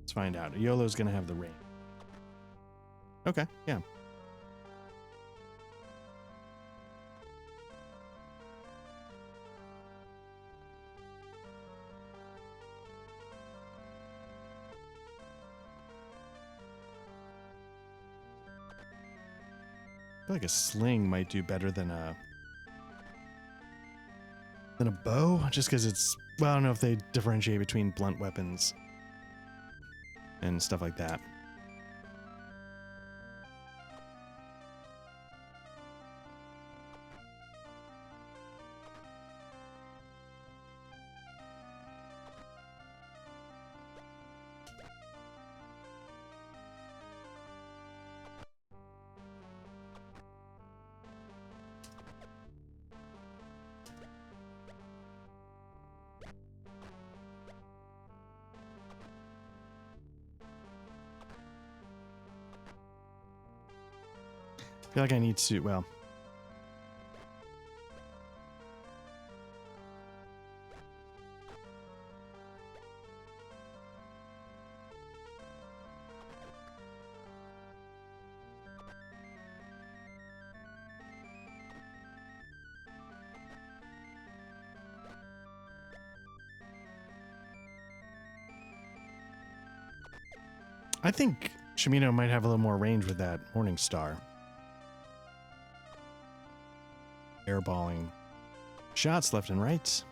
Let's find out. YOLO's gonna have the rain. Okay, yeah. I feel like a sling might do better than a bow, just because it's... Well, I don't know if they differentiate between blunt weapons and stuff like that. I feel like I need to, well... I think Shimino might have a little more range with that Morning Star. Airballing shots left and right.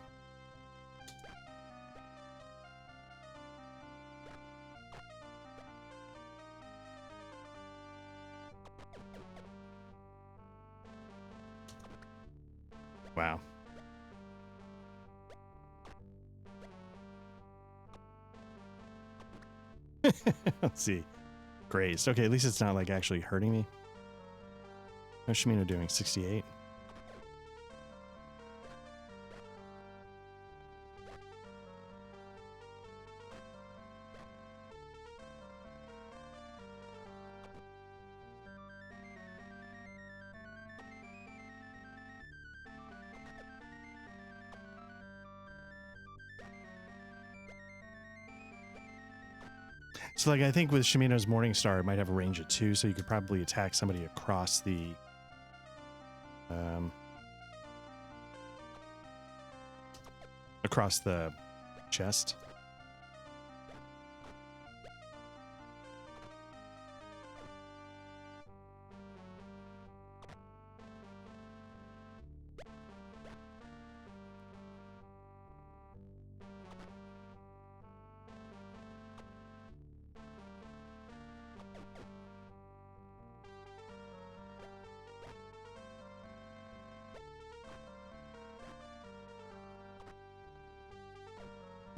Wow. Let's see. Grazed. Okay, at least it's not like actually hurting me. How's Shimino doing? 68. So, like, I think with Shimino's Morning Star, it might have a range of 2, so you could probably attack somebody across the... across the chest.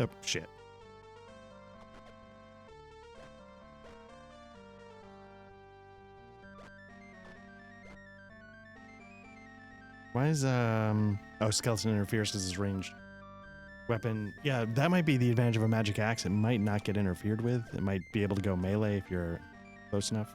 Oh, shit. Why is, oh, skeleton interferes because it's ranged weapon. Yeah, that might be the advantage of a magic axe. It might not get interfered with. It might be able to go melee if you're close enough.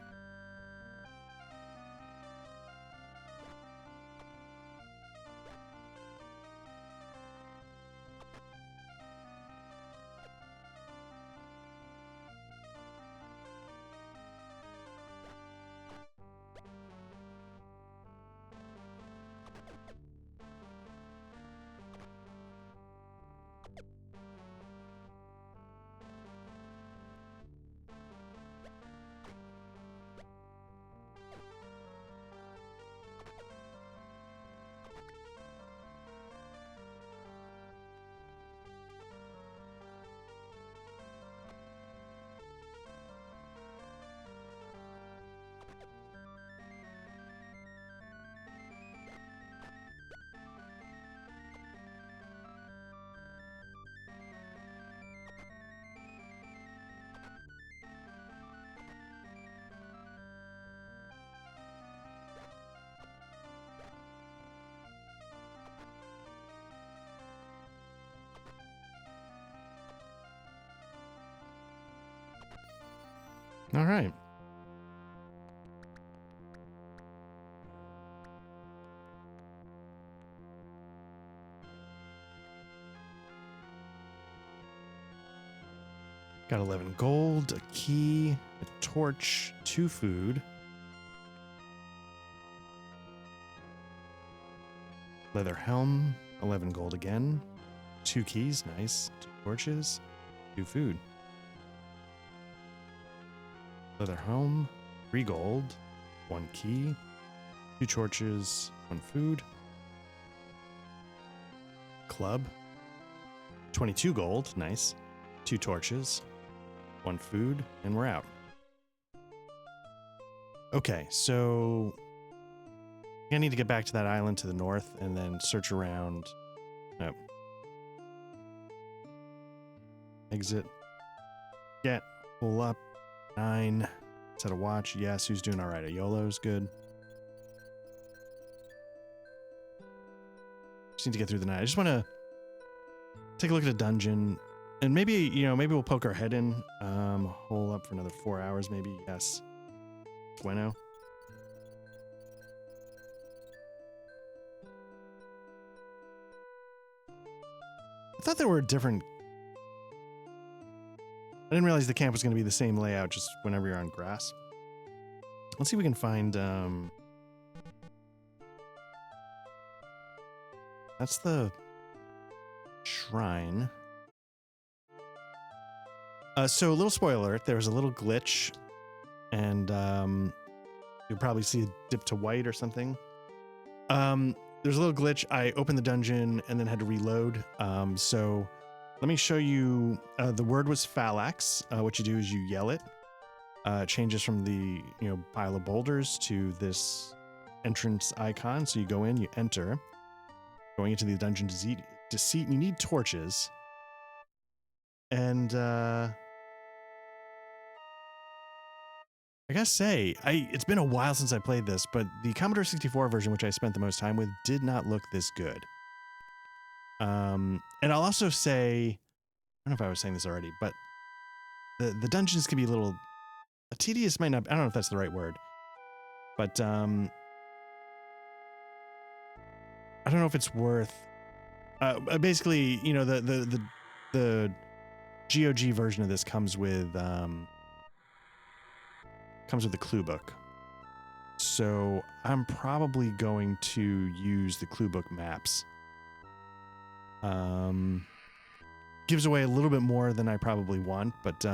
All right. Got 11 gold, a key, a torch, 2 food. Leather helm, 11 gold again. 2 keys, nice. 2 torches, 2 food. Leather helm, 3 gold, 1 key, 2 torches, 1 food. Club, 22 gold, nice. 2 torches, 1 food, and we're out. Okay, so I need to get back to that island to the north and then search around. Nope. Exit. Get. Pull up. 9. Set a watch. Yes, who's doing all right? A YOLO's good. Just need to get through the night. I just want to take a look at a dungeon. And maybe, you know, maybe we'll poke our head in. Hole up for another 4 hours, maybe. Yes. Bueno. I thought there were different... I didn't realize the camp was going to be the same layout just whenever you're on grass. Let's see if we can find... That's the shrine. So a little spoiler alert, there was a little glitch, and you'll probably see a dip to white or something. There's a little glitch. I opened the dungeon and then had to reload. So let me show you. The word was phalanx. What you do is you yell it. It changes from the pile of boulders to this entrance icon. So you go in, you enter. Going into the dungeon deceit. You need torches. And I gotta say, it's been a while since I played this, but the Commodore 64 version, which I spent the most time with, did not look this good. And I'll also say, I don't know if I was saying this already, but the dungeons can be a little tedious. Might not. I don't know if that's the right word, but I don't know if it's worth. Basically, the GOG version of this comes with the clue book. So I'm probably going to use the clue book maps. Gives away a little bit more than I probably want, but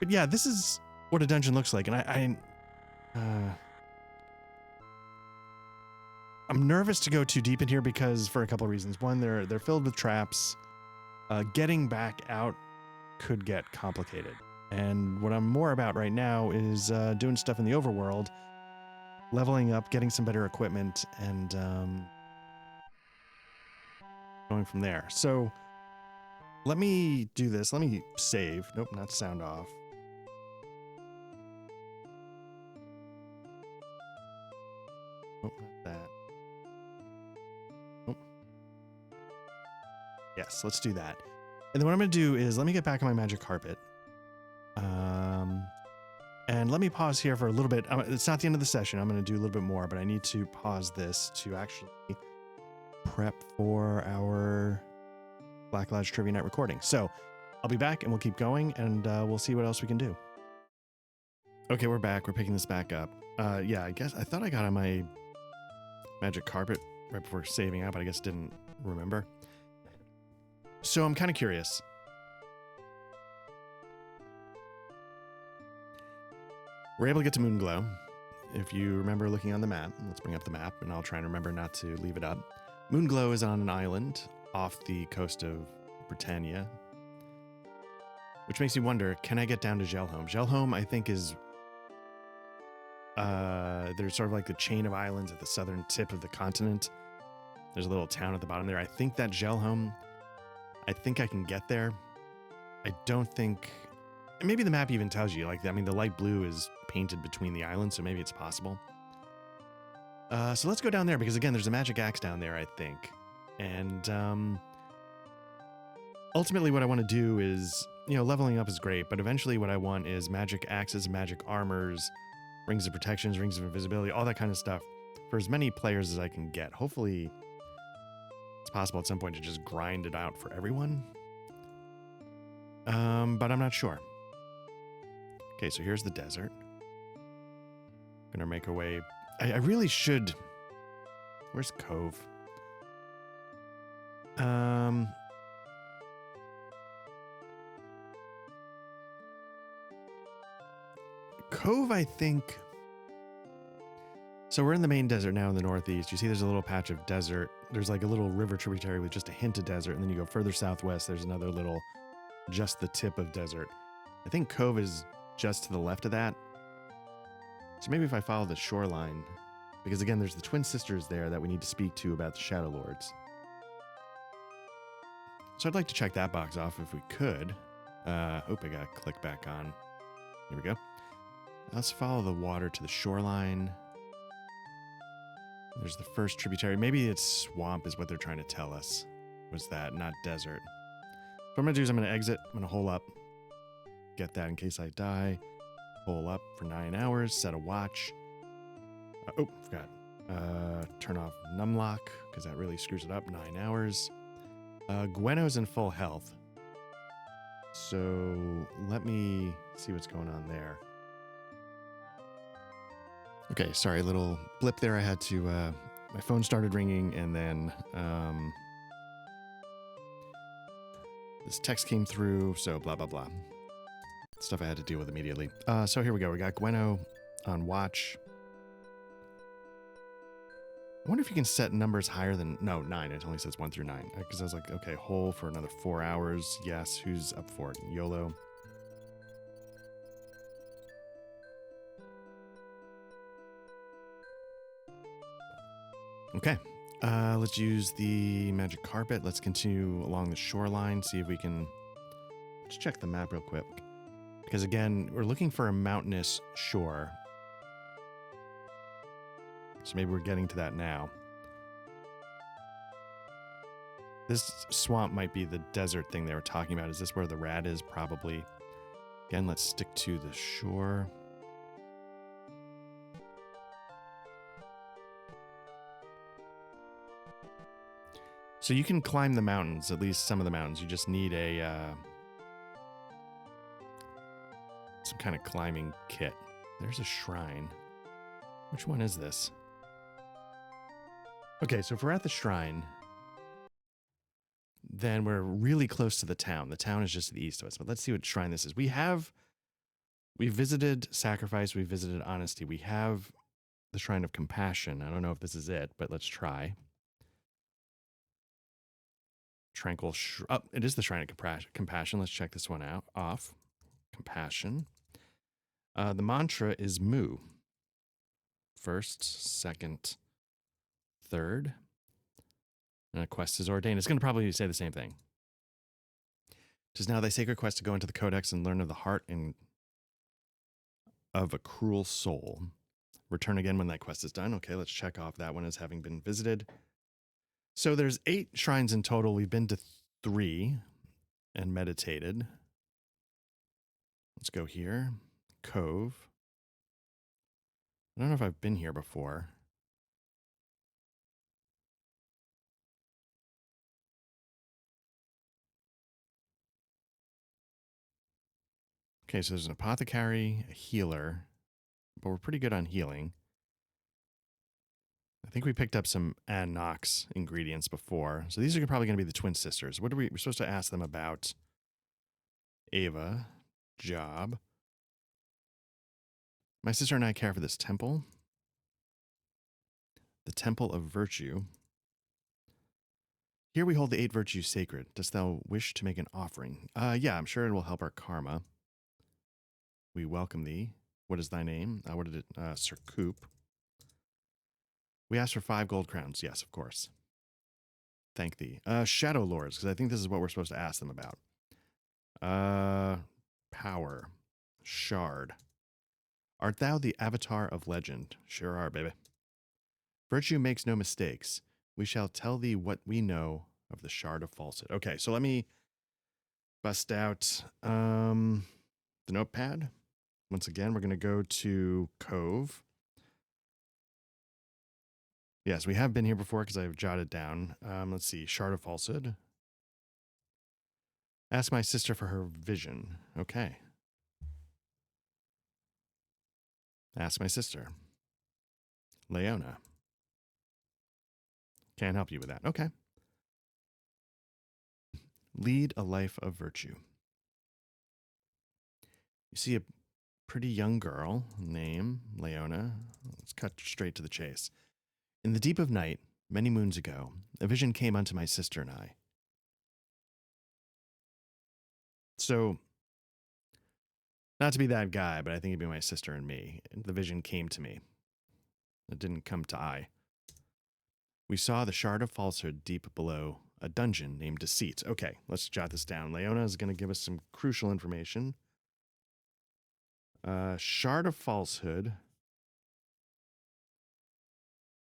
yeah, this is what a dungeon looks like, and I'm nervous to go too deep in here because for a couple of reasons. One, they're filled with traps. Getting back out could get complicated. And what I'm more about right now is doing stuff in the overworld, leveling up, getting some better equipment, and going from there. So let me do this. Let me save. Nope, not sound off. Oh, not that. Oh. Yes, let's do that. And then what I'm going to do is let me get back on my magic carpet. And let me pause here for a little bit. It's not the end of the session. I'm going to do a little bit more, but I need to pause this to actually prep for our Black Lodge Trivia Night recording. So I'll be back and we'll keep going and we'll see what else we can do. Okay, we're back. We're picking this back up. Yeah, I thought I got on my magic carpet right before saving out, but I guess didn't remember. So I'm kind of curious. We're able to get to Moonglow. If you remember looking on the map, let's bring up the map and I'll try and remember not to leave it up. Moonglow is on an island off the coast of Britannia, which makes me wonder, can I get down to Gelholm? Gelholm, I think, is there's sort of like the chain of islands at the southern tip of the continent. There's a little town at the bottom there. I think that's Gelholm. I think I can get there. I don't think... Maybe the map even tells you, the light blue is painted between the islands, so maybe it's possible. So let's go down there, because again, there's a magic axe down there, I think. And ultimately what I want to do is, leveling up is great, but eventually what I want is magic axes, magic armors, rings of protections, rings of invisibility, all that kind of stuff for as many players as I can get. Hopefully it's possible at some point to just grind it out for everyone. But I'm not sure. Okay, so here's the desert. Gonna make our way. I really should. Where's Cove? Cove, I think. So we're in the main desert now in the northeast. You see there's a little patch of desert. There's like a little river tributary with just a hint of desert. And then you go further southwest, there's another little, just the tip of desert. I think Cove is just to the left of that. So maybe if I follow the shoreline, because again, there's the twin sisters there that we need to speak to about the Shadowlords. So I'd like to check that box off if we could. Hope I got click back on. Here we go. Let's follow the water to the shoreline. There's the first tributary. Maybe it's swamp is what they're trying to tell us. Was that, not desert. What I'm going to do is I'm going to exit. I'm going to hole up. Get that in case I die. Hole up for 9 hours. Set a watch. Oh, forgot. Turn off numlock because that really screws it up. 9 hours. Gweno's in full health. So let me see what's going on there. Okay, sorry, little blip there. I had to, my phone started ringing and then This text came through, so blah, blah, blah. Stuff I had to deal with immediately. So here we go. We got Gweno on watch. I wonder if you can set numbers higher than... No, 9. It only says 1 through 9. Because I was like, okay, hole for another 4 hours. Yes, who's up for it? YOLO. Okay. Let's use the magic carpet. Let's continue along the shoreline. See if we can... Let's check the map real quick. Because again, we're looking for a mountainous shore. So maybe we're getting to that now. This swamp might be the desert thing they were talking about. Is this where the rat is? Probably. Again, let's stick to the shore. So you can climb the mountains, at least some of the mountains. You just need a some kind of climbing kit. There's a shrine. Which one is this? Okay, so if we're at the shrine, then we're really close to the town. The town is just to the east of us. But let's see what shrine this is. We visited Sacrifice. We visited Honesty. We have the Shrine of Compassion. I don't know if this is it, but let's try. Tranquil. Oh, it is the Shrine of Compassion. Let's check this one out. Off. Compassion. The mantra is Mu. First, second, third. And a quest is ordained. It's going to probably say the same thing. It is now thy sacred quest to go into the Codex and learn of the heart and of a cruel soul. Return again when that quest is done. Okay, let's check off that one as having been visited. So there's 8 shrines in total. We've been to 3 and meditated. Let's go here. Cove. I don't know if I've been here before. Okay, so there's an apothecary, a healer, but we're pretty good on healing. I think we picked up some Nox ingredients before. So these are probably going to be the twin sisters. What are we're supposed to ask them about? Ava, job. My sister and I care for this temple. The Temple of Virtue. Here we hold the 8 virtues sacred. Dost thou wish to make an offering? Yeah, I'm sure it will help our karma. We welcome thee. What is thy name? What did it? Sir Coop. We asked for 5 gold crowns. Yes, of course. Thank thee. Shadowlords, because I think this is what we're supposed to ask them about. Power. Shard. Art thou the avatar of legend? Sure are, baby. Virtue makes no mistakes. We shall tell thee what we know of the shard of falsehood. Okay, so let me bust out the notepad. Once again, we're going to go to Cove. Yes, we have been here before because I've jotted down. Let's see. Shard of falsehood. Ask my sister for her vision. Okay. Ask my sister. Leona. Can't help you with that. Okay. Lead a life of virtue. You see a pretty young girl, name Leona. Let's cut straight to the chase. In the deep of night, many moons ago, a vision came unto my sister and I. So, not to be that guy, but I think it'd be my sister and me. The vision came to me. It didn't come to I. We saw the shard of falsehood deep below a dungeon named Deceit. Okay, let's jot this down. Leona is going to give us some crucial information. Shard of falsehood.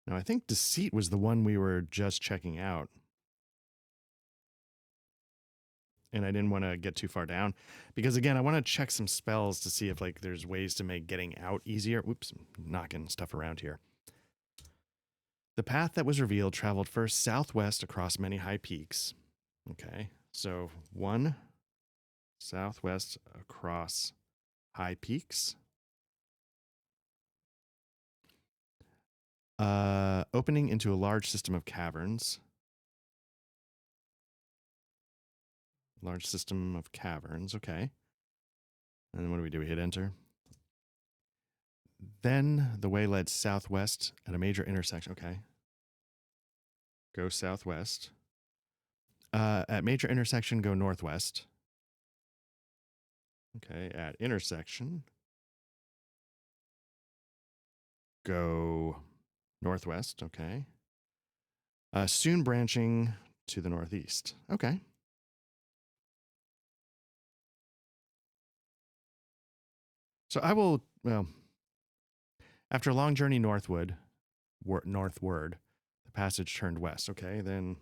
Now, I think Deceit was the one we were just checking out. And I didn't want to get too far down. Because, again, I want to check some spells to see if, like, there's ways to make getting out easier. Whoops, I'm knocking stuff around here. The path that was revealed traveled first southwest across many high peaks. Okay, so 1 southwest across high peaks. Opening into a large system of caverns. Large system of caverns. Okay. And then what do? We hit enter. Then the way led southwest at a major intersection. Okay. Go southwest. At major intersection, go northwest. Okay. At intersection, go northwest. Okay. Soon branching to the northeast. Okay. So I will, well, after a long journey northward, the passage turned west. Okay, then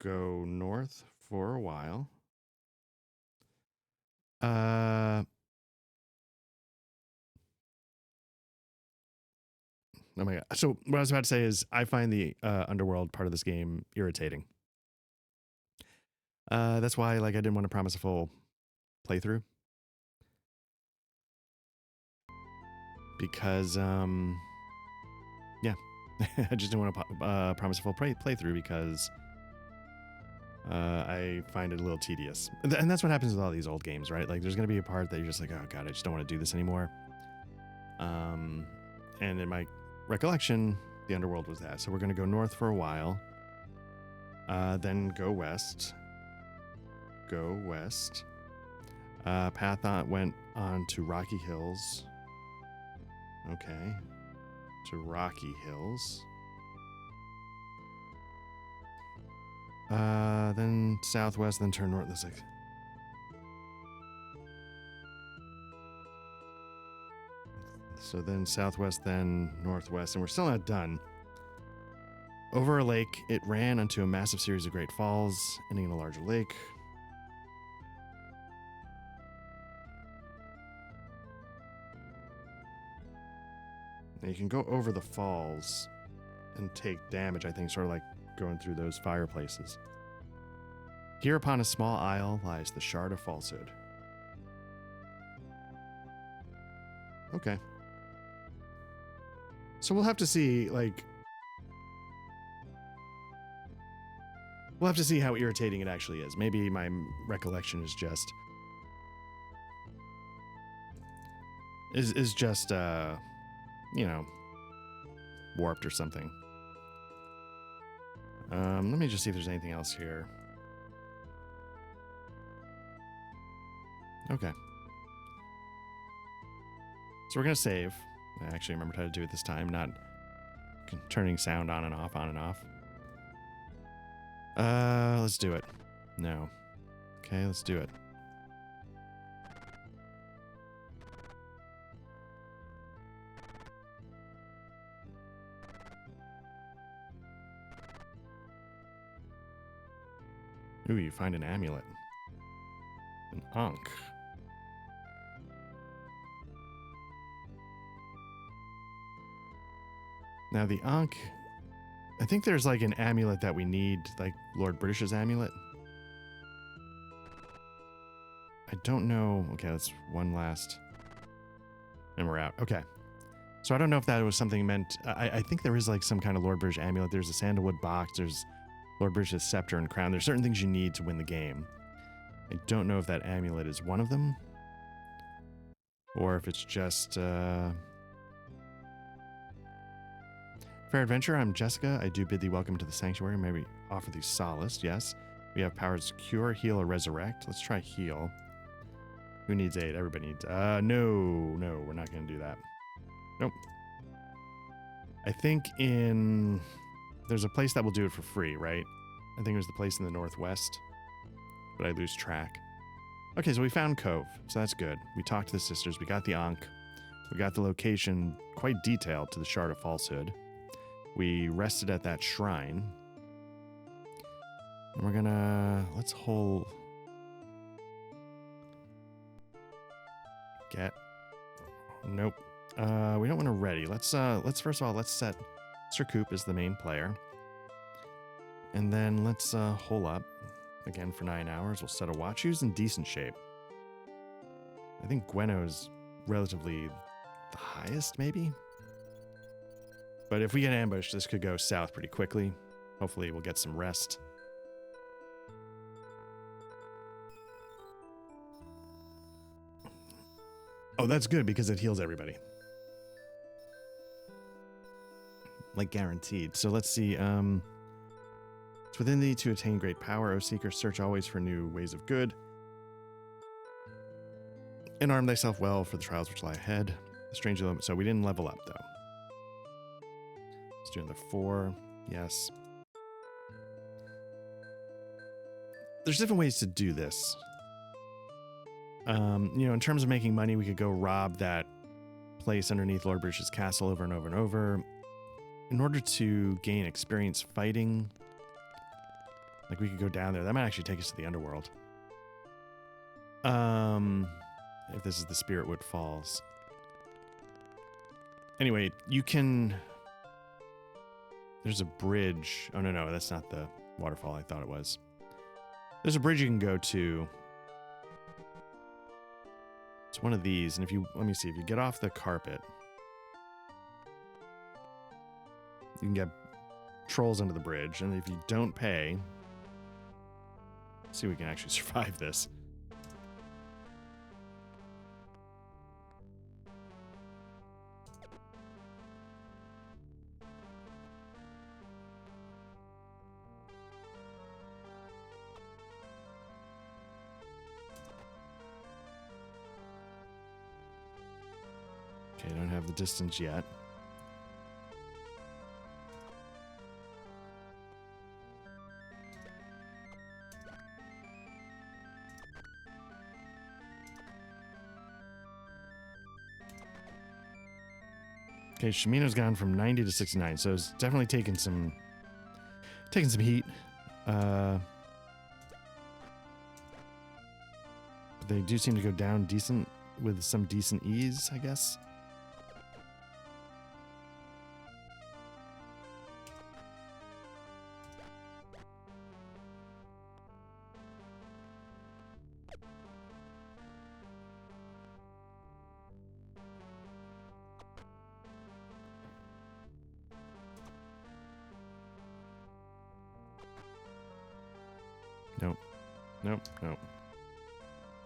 go north for a while. Oh my god. So what I was about to say is I find the underworld part of this game irritating. That's why like I didn't want to promise a full playthrough. Because yeah. I just didn't want to promise a full playthrough because I find it a little tedious. And that's what happens with all these old games, right? Like there's going to be a part that you're just like, oh god, I just don't want to do this anymore. And in my recollection, the underworld was that. So we're going to go north for a while. Then go west. Go west. Path went on to Rocky Hills. Okay. To Rocky Hills. Then southwest, then turn north. That's like... So then southwest, then northwest, and we're still not done. Over a lake, it ran onto a massive series of great falls, ending in a larger lake. Now you can go over the falls and take damage, I think, sort of like going through those fireplaces. Here upon a small isle lies the Shard of Falsehood. Okay. So we'll have to see, like... We'll have to see how irritating it actually is. Maybe my recollection is just... Is just, you know, warped or something. Let me just see if there's anything else here. Okay. So we're going to save. I actually remembered how to do it this time, not turning sound on and off, on and off. Let's do it. No. Okay, let's do it. Ooh, you find an amulet. An Ankh. Now the Ankh, I think there's like an amulet that we need, like Lord British's amulet. I don't know. Okay, that's one last. And we're out. Okay. So I don't know if that was something meant. I think there is like some kind of Lord British amulet. There's a sandalwood box. There's Lord British's scepter and crown. There's certain things you need to win the game. I don't know if that amulet is one of them. Or if it's just... Fair adventure, I'm Jessica. I do bid thee welcome to the sanctuary. Maybe offer thee solace. Yes. We have powers cure, heal, or resurrect. Let's try heal. Who needs aid? Everybody needs... No, we're not going to do that. Nope. I think in... There's a place that will do it for free, right? I think it was the place in the northwest. But I lose track. Okay, so we found Cove. So that's good. We talked to the sisters. We got the Ankh. We got the location quite detailed to the Shard of Falsehood. We rested at that shrine. And we're gonna... Let's hold... Get... Nope. We don't want to ready. Let's first of all, let's set Sir Coop as the main player. And then let's hole up. Again for 9 hours. We'll set a watch. Who's in decent shape? I think Gweno is relatively the highest, maybe? But if we get ambushed, this could go south pretty quickly. Hopefully we'll get some rest. Oh, that's good because it heals everybody. Like guaranteed. So let's see. It's within thee to attain great power, O Seeker. Search always for new ways of good. And arm thyself well for the trials which lie ahead. The strange element. So we didn't level up though. Let's do another 4. Yes. There's different ways to do this. You know, in terms of making money, we could go rob that place underneath Lord Bruce's castle over and over and over. In order to gain experience fighting, like we could go down there. That might actually take us to the underworld. If this is the Spiritwood Falls. Anyway, you can... There's a bridge. Oh, no, that's not the waterfall I thought it was. There's a bridge you can go to. It's one of these, and if you... Let me see. If you get off the carpet, you can get trolls under the bridge, and if you don't pay... Let's see if we can actually survive this. Okay, don't have the distance yet. Okay, Shimino's gone from 90 to 69, so it's definitely taking some heat. But they do seem to go down decent with some decent ease, I guess.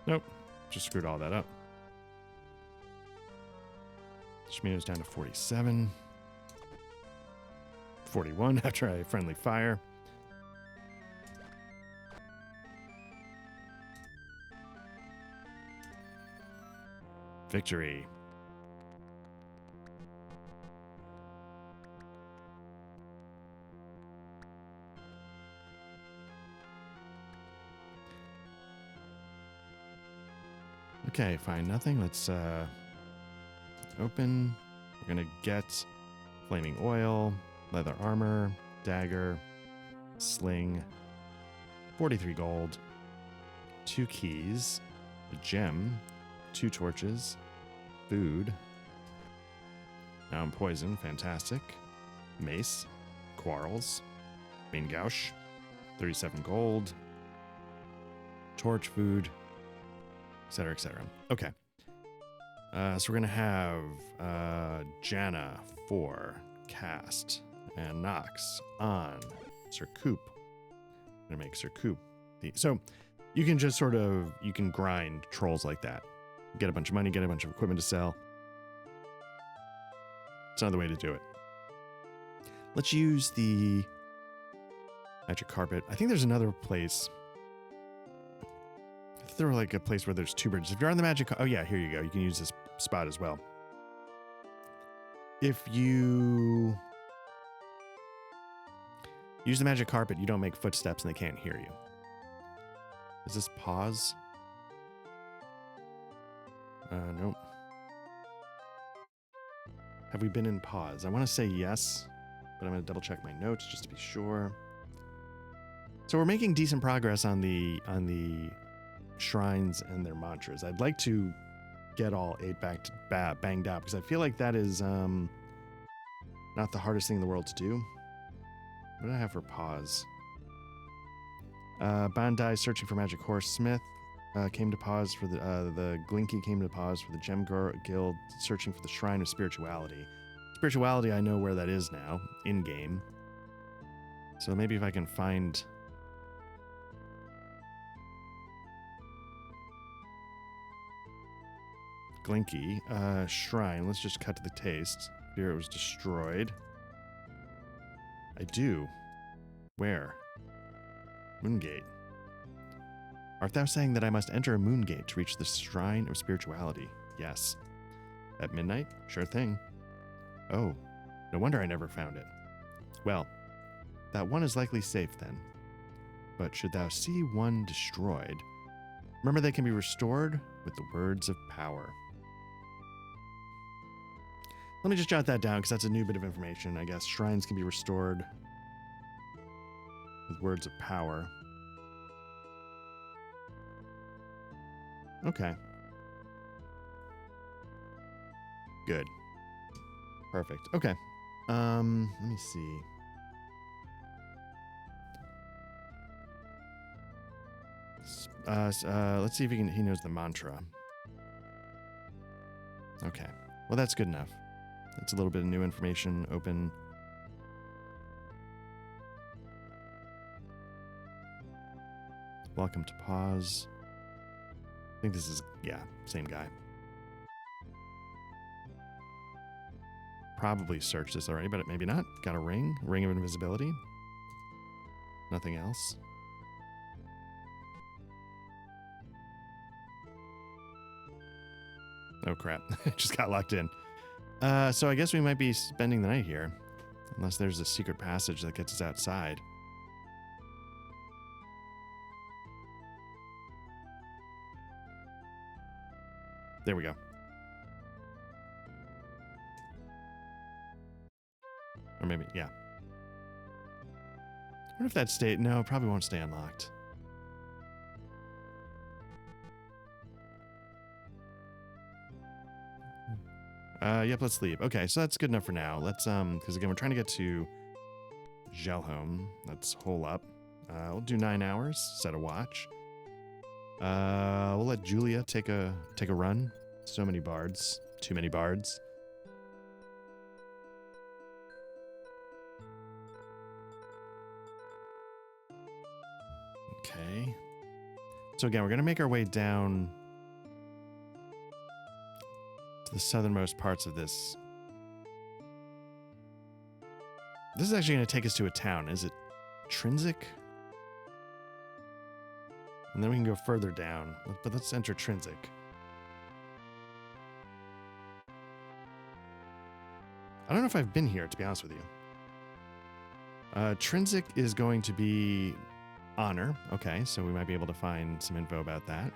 Nope. Just screwed all that up. Shimino's down to 47. 41 after a friendly fire. Victory. Okay, fine, nothing. Let's open. We're gonna get flaming oil, leather armor, dagger, sling, 43 gold, 2 keys, a gem, 2 torches, food. Now I'm poisoned, fantastic. Mace, quarrels, main gouge, 37 gold, torch, food, etc., etc. Okay. So we're going to have Janna 4, cast, and Nox on Sir Coop. I'm going to make Sir Coop. So you can just sort of, you can grind trolls like that. Get a bunch of money, get a bunch of equipment to sell. It's another way to do it. Let's use the magic carpet. I think there's another place. If there were like a place where there's 2 bridges. If you're on the magic... Oh, yeah, here you go. You can use this spot as well. If you use the magic carpet, you don't make footsteps and they can't hear you. Is this pause? Nope. Have we been in pause? I want to say yes, but I'm going to double check my notes just to be sure. So we're making decent progress on the shrines and their mantras. I'd like to get all 8 banged out because I feel like that is not the hardest thing in the world to do. What do I have for pause? Bandai searching for magic horse smith came to pause for the Glinky came to pause for the Gem Guild searching for the Shrine of Spirituality. Spirituality, I know where that is now in game. So maybe if I can find. Glinky. Shrine. Let's just cut to the taste. Here it was destroyed. I do. Where? Moongate. Art thou saying that I must enter a moongate to reach the shrine of spirituality? Yes. At midnight? Sure thing. Oh, no wonder I never found it. Well, that one is likely safe then. But should thou see one destroyed, remember they can be restored with the words of power. Let me just jot that down because that's a new bit of information, I guess. Shrines can be restored with words of power. Okay. Good. Perfect. Okay. Let me see. Let's see if he knows the mantra. Okay. Well, that's good enough. That's a little bit of new information. Open. Welcome to pause. I think this is, yeah, same guy. Probably searched this already, but maybe not. Got a ring. Ring of invisibility. Nothing else. Oh, crap. Just got locked in. So I guess we might be spending the night here. Unless there's a secret passage that gets us outside. There we go. Or maybe, yeah. I wonder if that stayed. No, it probably won't stay unlocked. Yep, let's leave. Okay, so that's good enough for now. Let's, because again, we're trying to get to Gelhome. Let's hole up. We'll do 9 hours, set a watch. We'll let Julia take a run. So many bards. Too many bards. Okay. So again, we're going to make our way down to the southernmost parts of this. This is actually going to take us to a town. Is it Trinsic? And then we can go further down. But let's enter Trinsic. I don't know if I've been here, to be honest with you. Trinsic is going to be honor. Okay, so we might be able to find some info about that.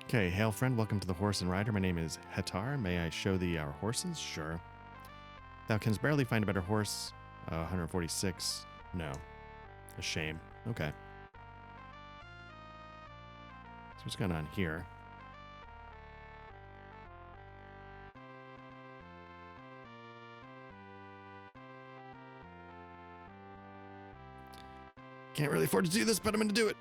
Okay, hail friend, welcome to the Horse and Rider. My name is Hetar. May I show thee our horses? Sure. Thou canst barely find a better horse. 146. No. A shame. Okay. So what's going on here? Can't really afford to do this, but I'm going to do it.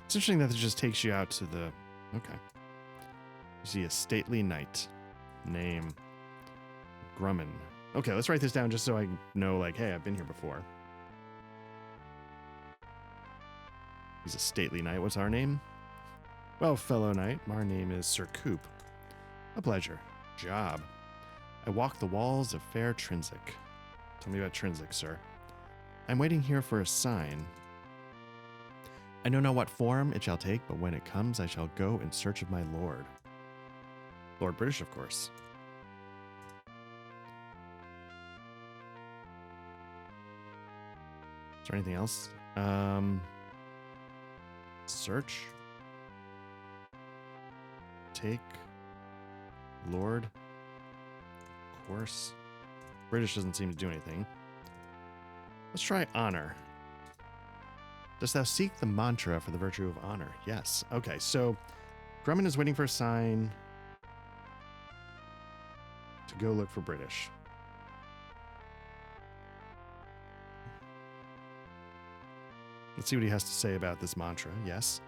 It's interesting that it just takes you out to the... Okay. You see a stately knight. Name. Grumman. Okay, let's write this down just so I know, like, hey, I've been here before. He's a stately knight. What's our name? Well, fellow knight, our name is Sir Coop. A pleasure. Job. I walk the walls of fair Trinsic. Tell me about Trinsic, sir. I'm waiting here for a sign. I know not what form it shall take, but when it comes, I shall go in search of my lord. Lord British, of course. Is there anything else? Search. Take. Lord. Of course. British doesn't seem to do anything. Let's try honor. Dost thou seek the mantra for the virtue of honor? Yes. Okay, so Grumman is waiting for a sign to go look for British. Let's see what he has to say about this mantra. Yes.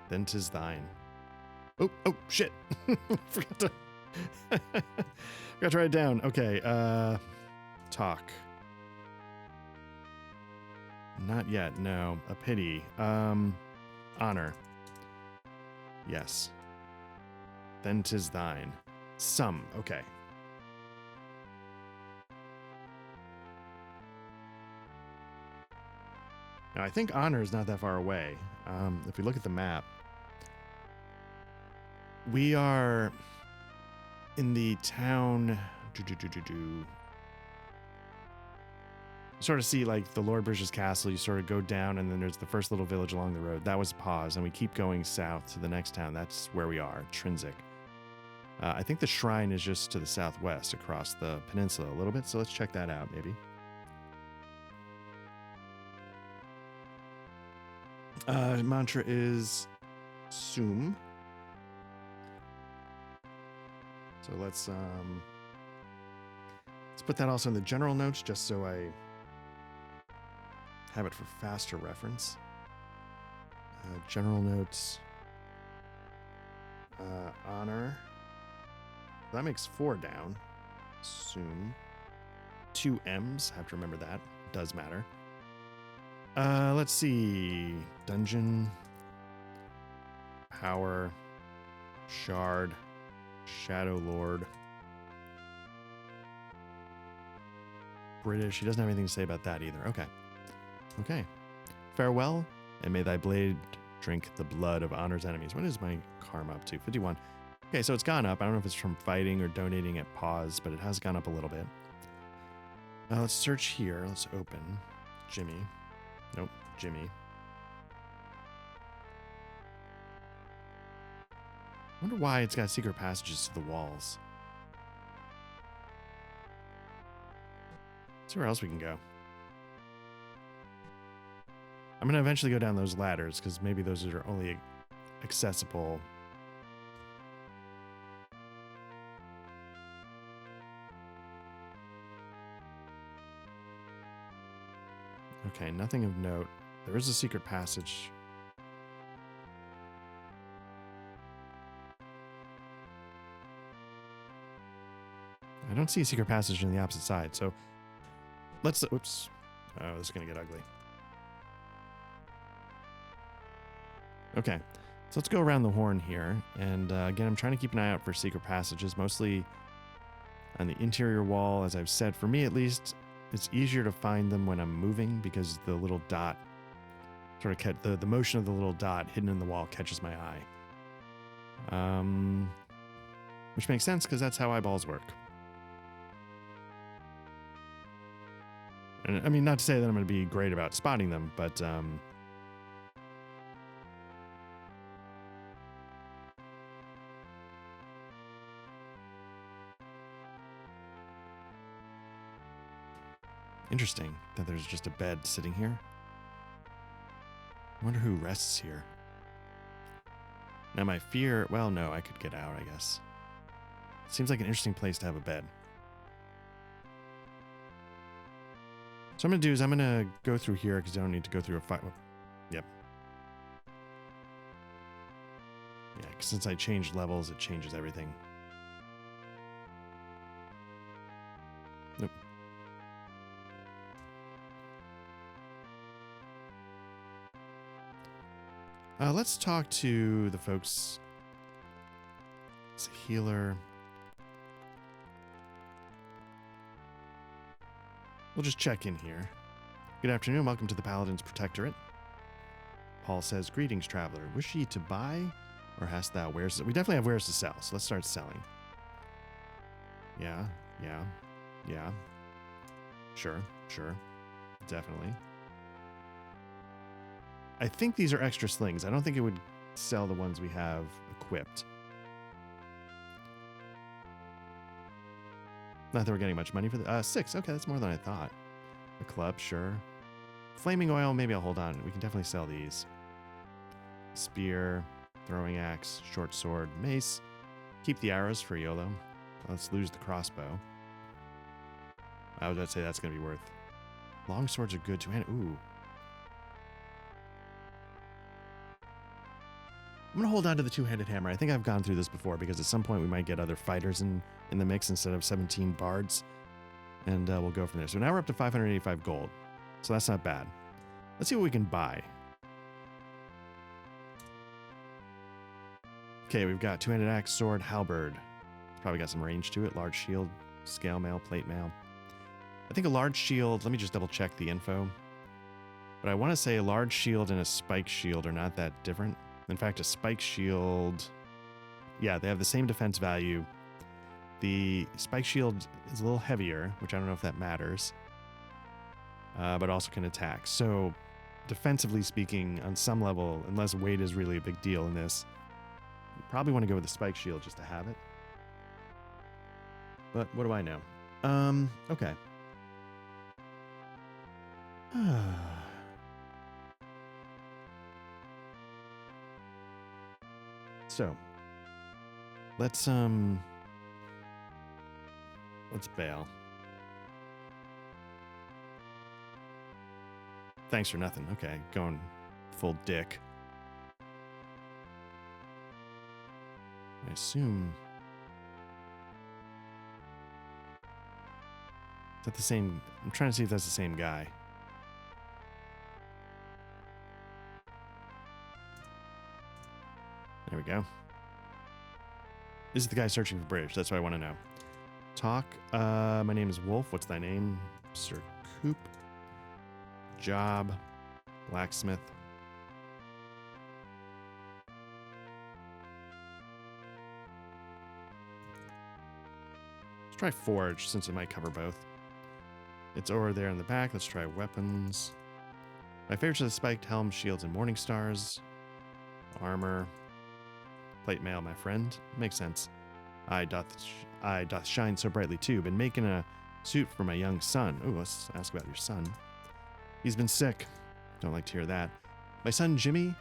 Then 'tis thine. Oh, shit. Forgot to forgot to write it down. Okay, talk. Not yet, no. A pity. Honor. Yes. Then 'tis thine. Some. Okay. Now, I think honor is not that far away. If we look at the map, we are in the town. You sort of see like the Lord Bridges Castle. You sort of go down, and then there's the first little village along the road. That was Pause, and we keep going south to the next town. That's where we are, Trinsic. I think the shrine is just to the southwest across the peninsula a little bit, so let's check that out maybe. Mantra is Sum. So let's put that also in the general notes just so I have it for faster reference. General notes. Honor. That makes 4 down. Sum. 2 M's. Have to remember that. Does matter. Let's see. Dungeon. Power. Shard. Shadowlord. British. He doesn't have anything to say about that either. Okay. Okay. Farewell, and may thy blade drink the blood of honor's enemies. What is my karma up to? 51. Okay, so it's gone up. I don't know if it's from fighting or donating at Pause, but it has gone up a little bit. Let's search here. Let's open. Jimmy. Nope, Jimmy. I wonder why it's got secret passages to the walls. Let's see where else we can go. I'm going to eventually go down those ladders, because maybe those are only accessible. Okay, nothing of note. There is a secret passage. I don't see a secret passage on the opposite side, so let's... Oops. Oh, this is going to get ugly. Okay, so let's go around the horn here. And again, I'm trying to keep an eye out for secret passages, mostly on the interior wall. As I've said, for me at least, it's easier to find them when I'm moving because the little dot, sort of the motion of the little dot hidden in the wall catches my eye. Which makes sense because that's how eyeballs work. And I mean, not to say that I'm going to be great about spotting them, but interesting that there's just a bed sitting here. I wonder who rests here. Now my fear... Well, no, I could get out, I guess. Seems like an interesting place to have a bed. So I'm going to do is I'm going to go through here because I don't need to go through a fight. Yep. Yeah, since I changed levels, it changes everything. Nope. Let's talk to the folks. It's a healer. We'll just check in here. Good afternoon. Welcome to the Paladin's Protectorate. Paul says, greetings, traveler. Wish ye to buy, or hast thou wares? We definitely have wares to sell, so let's start selling. Yeah. Sure. Definitely. I think these are extra slings. I don't think it would sell the ones we have equipped. Not that we're getting much money for the 6. Okay, that's more than I thought. A club, sure. Flaming oil, maybe I'll hold on. We can definitely sell these. Spear, throwing axe, short sword, mace. Keep the arrows for YOLO. Let's lose the crossbow. I was about to say that's going to be worth. Long swords are good to hand. Ooh. I'm going to hold on to the two-handed hammer. I think I've gone through this before because at some point we might get other fighters in the mix instead of 17 bards. And we'll go from there. So now we're up to 585 gold. So that's not bad. Let's see what we can buy. Okay, we've got two-handed axe, sword, halberd. It's probably got some range to it. Large shield, scale mail, plate mail. I think a large shield, let me just double check the info. But I want to say a large shield and a spike shield are not that different. In fact, a spike shield, yeah, they have the same defense value. The spike shield is a little heavier, which I don't know if that matters, but also can attack. So defensively speaking, on some level, unless weight is really a big deal in this, you probably want to go with the spike shield just to have it. But what do I know? Okay. So, let's bail. Thanks for nothing. Okay, going full dick. I assume... Is that the same? I'm trying to see if that's the same guy. There we go. This is the guy searching for British. That's what I want to know. Talk. My name is Wolf. What's thy name? Sir Coop. Job. Blacksmith. Let's try Forge, since it might cover both. It's over there in the back. Let's try weapons. My favorites are the spiked helm, shields, and morning stars. Armor. Plate mail, my friend. Makes sense. I doth shine so brightly too. Been making a suit for my young son. Ooh, let's ask about your son. He's been sick. Don't like to hear that. My son Jimmy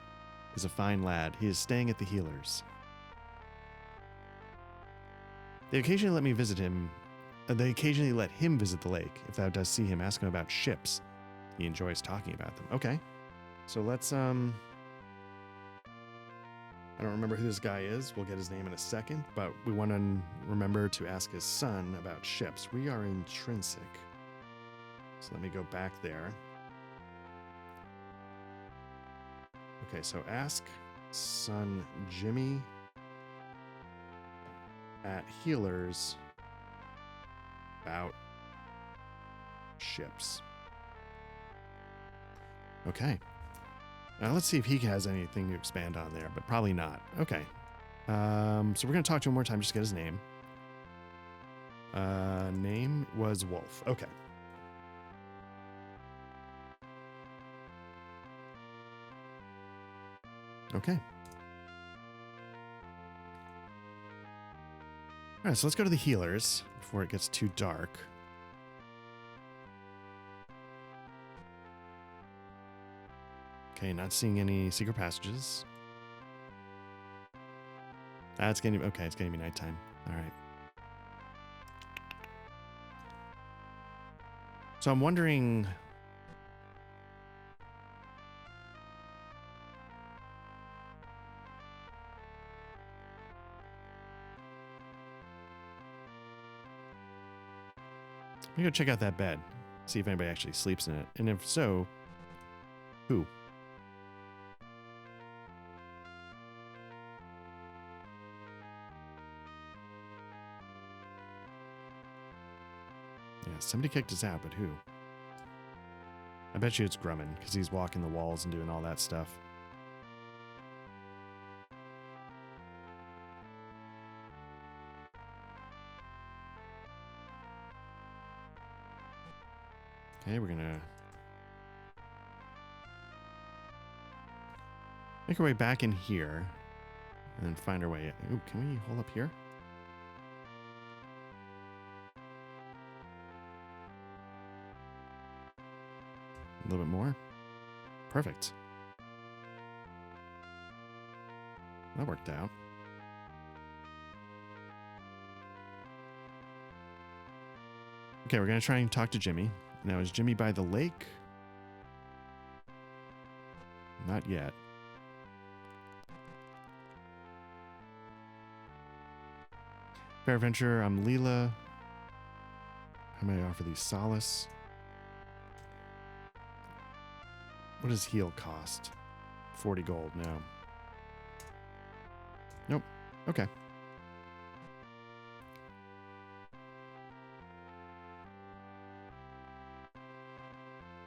is a fine lad. He is staying at the healers. They occasionally let me visit him. They occasionally let him visit the lake. If thou dost see him, ask him about ships. He enjoys talking about them. Okay. So let's, I don't remember who this guy is. We'll get his name in a second, but we want to remember to ask his son about ships. We are intrinsic. So let me go back there. Okay, so ask son Jimmy at healers about ships. Okay. Now let's see if he has anything to expand on there, but probably not. Okay. So we're going to talk to him one more time just to get his name. Name was Wolf. Okay. Okay. All right, so let's go to the healers before it gets too dark. Okay, not seeing any secret passages. It's getting okay. It's getting to be nighttime. All right. So I'm wondering. I'm gonna go check out that bed, see if anybody actually sleeps in it, and if so, who? Yeah, somebody kicked us out, but who? I bet you it's Grumman, because he's walking the walls and doing all that stuff. Okay, we're gonna make our way back in here and then find our way. Ooh, can we hold up here? A little bit more. Perfect. That worked out. Okay, we're gonna try and talk to Jimmy. Now, is Jimmy by the lake? Not yet. Fair Adventure, I'm Leela. How may I offer thee solace? What does heal cost? 40 gold, no. Nope. Okay.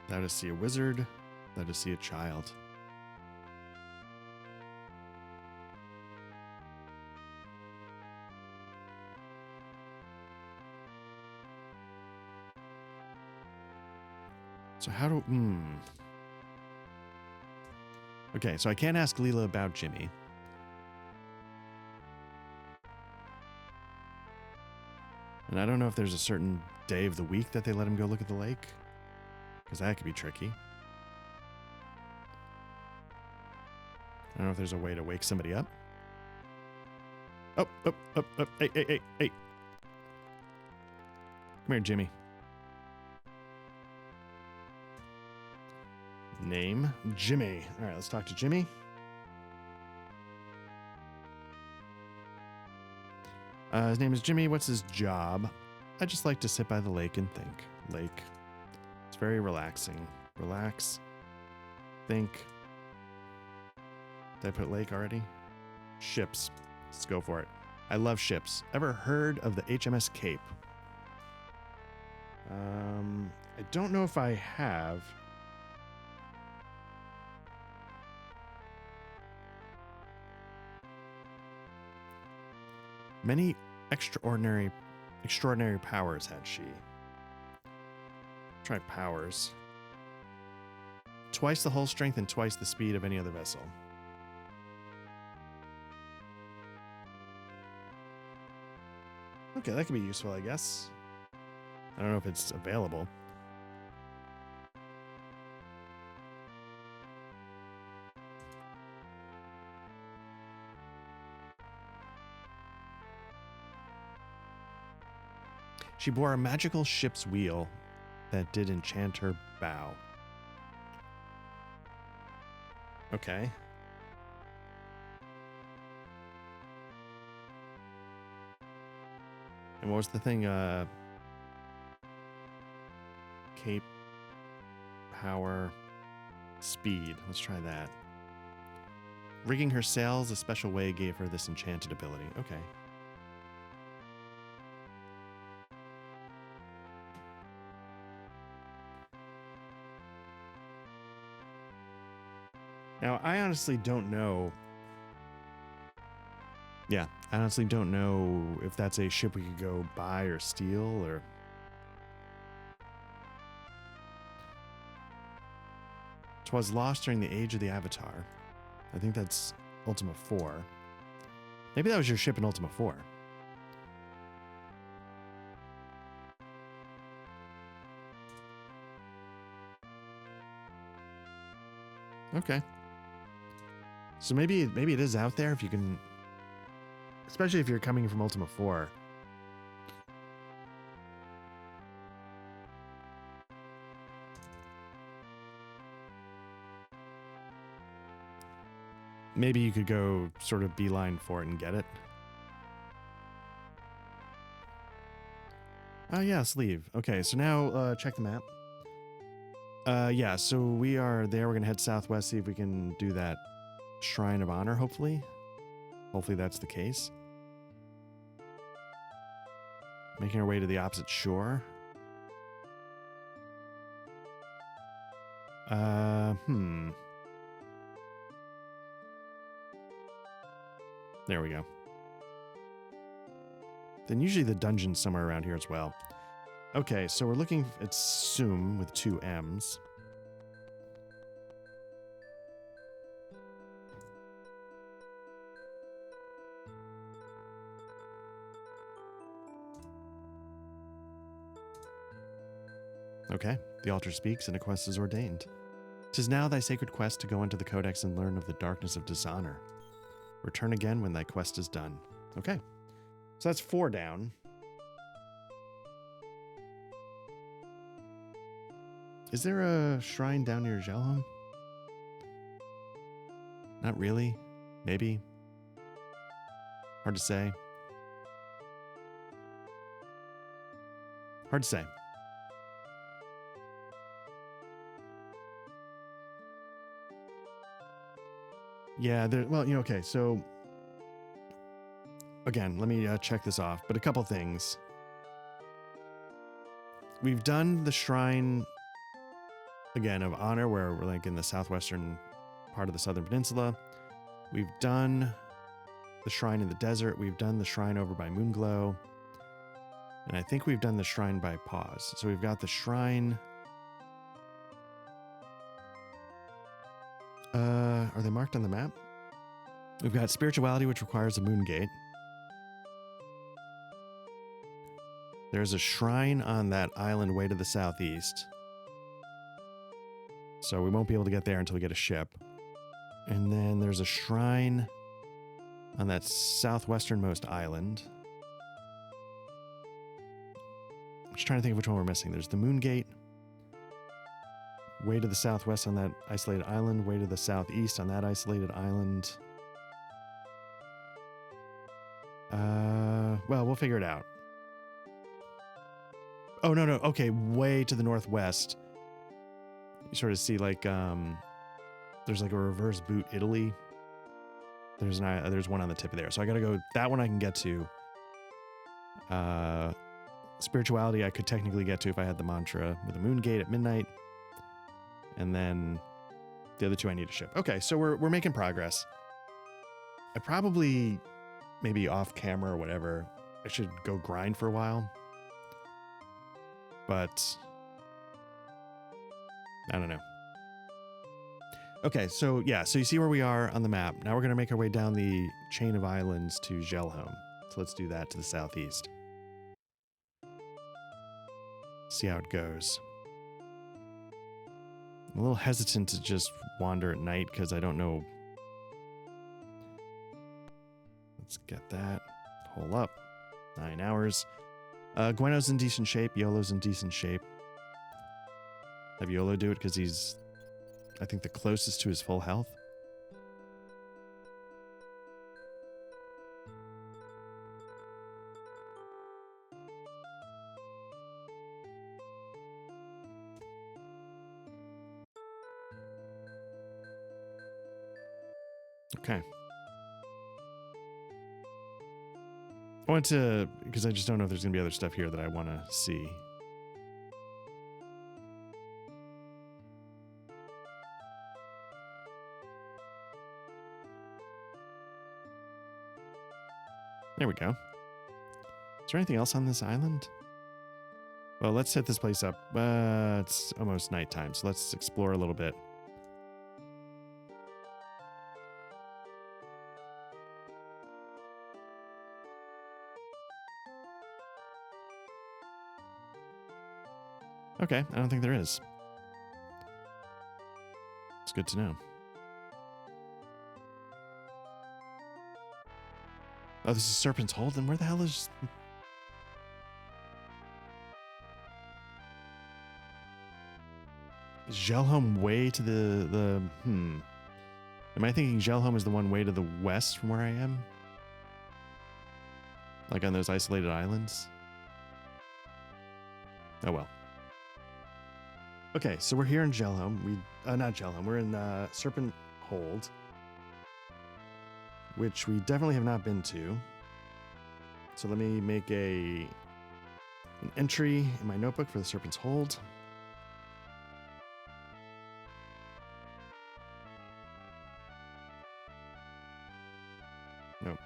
Thou dost see a wizard, thou dost see a child. So how do... Okay, so I can't ask Leela about Jimmy. And I don't know if there's a certain day of the week that they let him go look at the lake. Because that could be tricky. I don't know if there's a way to wake somebody up. Up. Hey. Come here, Jimmy. Name, Jimmy. All right, let's talk to Jimmy. His name is Jimmy. What's his job? I just like to sit by the lake and think. Lake. It's very relaxing. Relax. Think. Did I put lake already? Ships. Let's go for it. I love ships. Ever heard of the HMS Cape? I don't know if I have. Many extraordinary powers had she. Try powers. Twice the hull strength and twice the speed of any other vessel. Okay, that could be useful, I guess. I don't know if it's available. She bore a magical ship's wheel that did enchant her bow. Okay. And what was the thing? Cape, power, speed. Let's try that. Rigging her sails a special way gave her this enchanted ability. Okay. Now, I honestly don't know. Yeah, I honestly don't know if that's a ship we could go buy or steal or... "'Twas lost during the age of the Avatar." I think that's Ultima 4. Maybe that was your ship in Ultima 4. Okay. So maybe it is out there if you can... Especially if you're coming from Ultima 4. Maybe you could go sort of beeline for it and get it. Oh, yeah, sleeve. Okay, so now check the map. Yeah, so we are there. We're going to head southwest, see if we can do that Shrine of Honor, hopefully. Hopefully that's the case. Making our way to the opposite shore. There we go. Then usually the dungeon's somewhere around here as well. Okay, so we're looking at Sum with 2 M's. Okay, the altar speaks and a quest is ordained. 'Tis now thy sacred quest to go into the codex and learn of the darkness of dishonor. Return again when thy quest is done. Okay, so that's 4 down. Is there a shrine down near Gelhelm? Not really. Maybe. Hard to say. Hard to say. Yeah, well, okay, so again, let me check this off, but a couple things. We've done the Shrine, again, of Honor, where we're like in the southwestern part of the Southern Peninsula. We've done the Shrine in the desert. We've done the Shrine over by Moonglow. And I think we've done the Shrine by Pause. So we've got the Shrine. Are they marked on the map? We've got Spirituality, which requires a moon gate. There's a shrine on that island way to the southeast. So we won't be able to get there until we get a ship. And then there's a shrine on that southwesternmost island. I'm just trying to think of which one we're missing. There's the moon gate. Way to the southwest on that isolated island. Way to the southeast on that isolated island. Well, we'll figure it out. Oh, no. Okay, way to the northwest. You sort of see like, there's like a reverse boot Italy. There's one on the tip of there. So I got to go, that one I can get to. Spirituality I could technically get to if I had the mantra with the moon gate at midnight. And then the other two I need to ship. Okay, so we're making progress. I probably, maybe off camera or whatever, I should go grind for a while. But I don't know. Okay, so yeah, so you see where we are on the map. Now we're going to make our way down the chain of islands to Gelholm. So let's do that to the southeast. See how it goes. I'm a little hesitant to just wander at night because I don't know. Let's get that. Hold up. 9 hours. Gweno's in decent shape. YOLO's in decent shape. Have YOLO do it because he's, I think, the closest to his full health. Okay. I want to, because I just don't know if there's going to be other stuff here that I want to see. There we go. Is there anything else on this island? Well, let's set this place up. It's almost nighttime, so let's explore a little bit. Okay, I don't think there is. It's good to know. Oh, this is Serpent's Hold? Then where the hell is... Is Gelholm way to the... Am I thinking Gelholm is the one way to the west from where I am? Like on those isolated islands? Oh well. Okay, so we're here in Gelholm. Not Gelholm, we're in Serpent Hold, which we definitely have not been to. So let me make an entry in my notebook for the Serpent's Hold. Nope.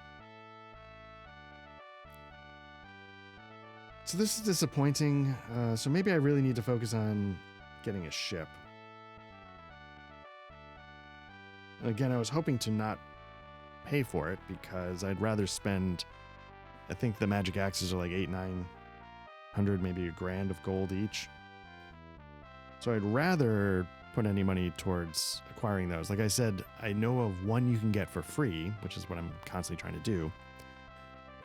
So this is disappointing. So maybe I really need to focus on getting a ship. And again, I was hoping to not pay for it because I'd rather spend, I think the magic axes are like 800-900, maybe $1,000 of gold each. So I'd rather put any money towards acquiring those. Like I said, I know of one you can get for free, which is what I'm constantly trying to do.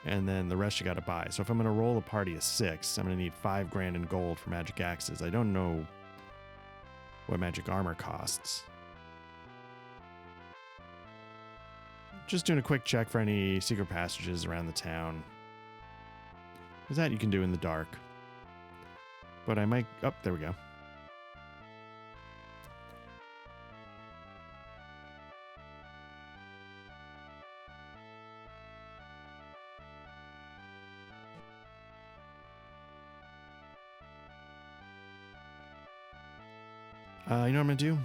And then the rest you got to buy. So if I'm going to roll a party of 6, I'm going to need $5,000 in gold for magic axes. I don't know what magic armor costs. Just doing a quick check for any secret passages around the town. Because that you can do in the dark. But I might... Oh, there we go. You know what I'm gonna do?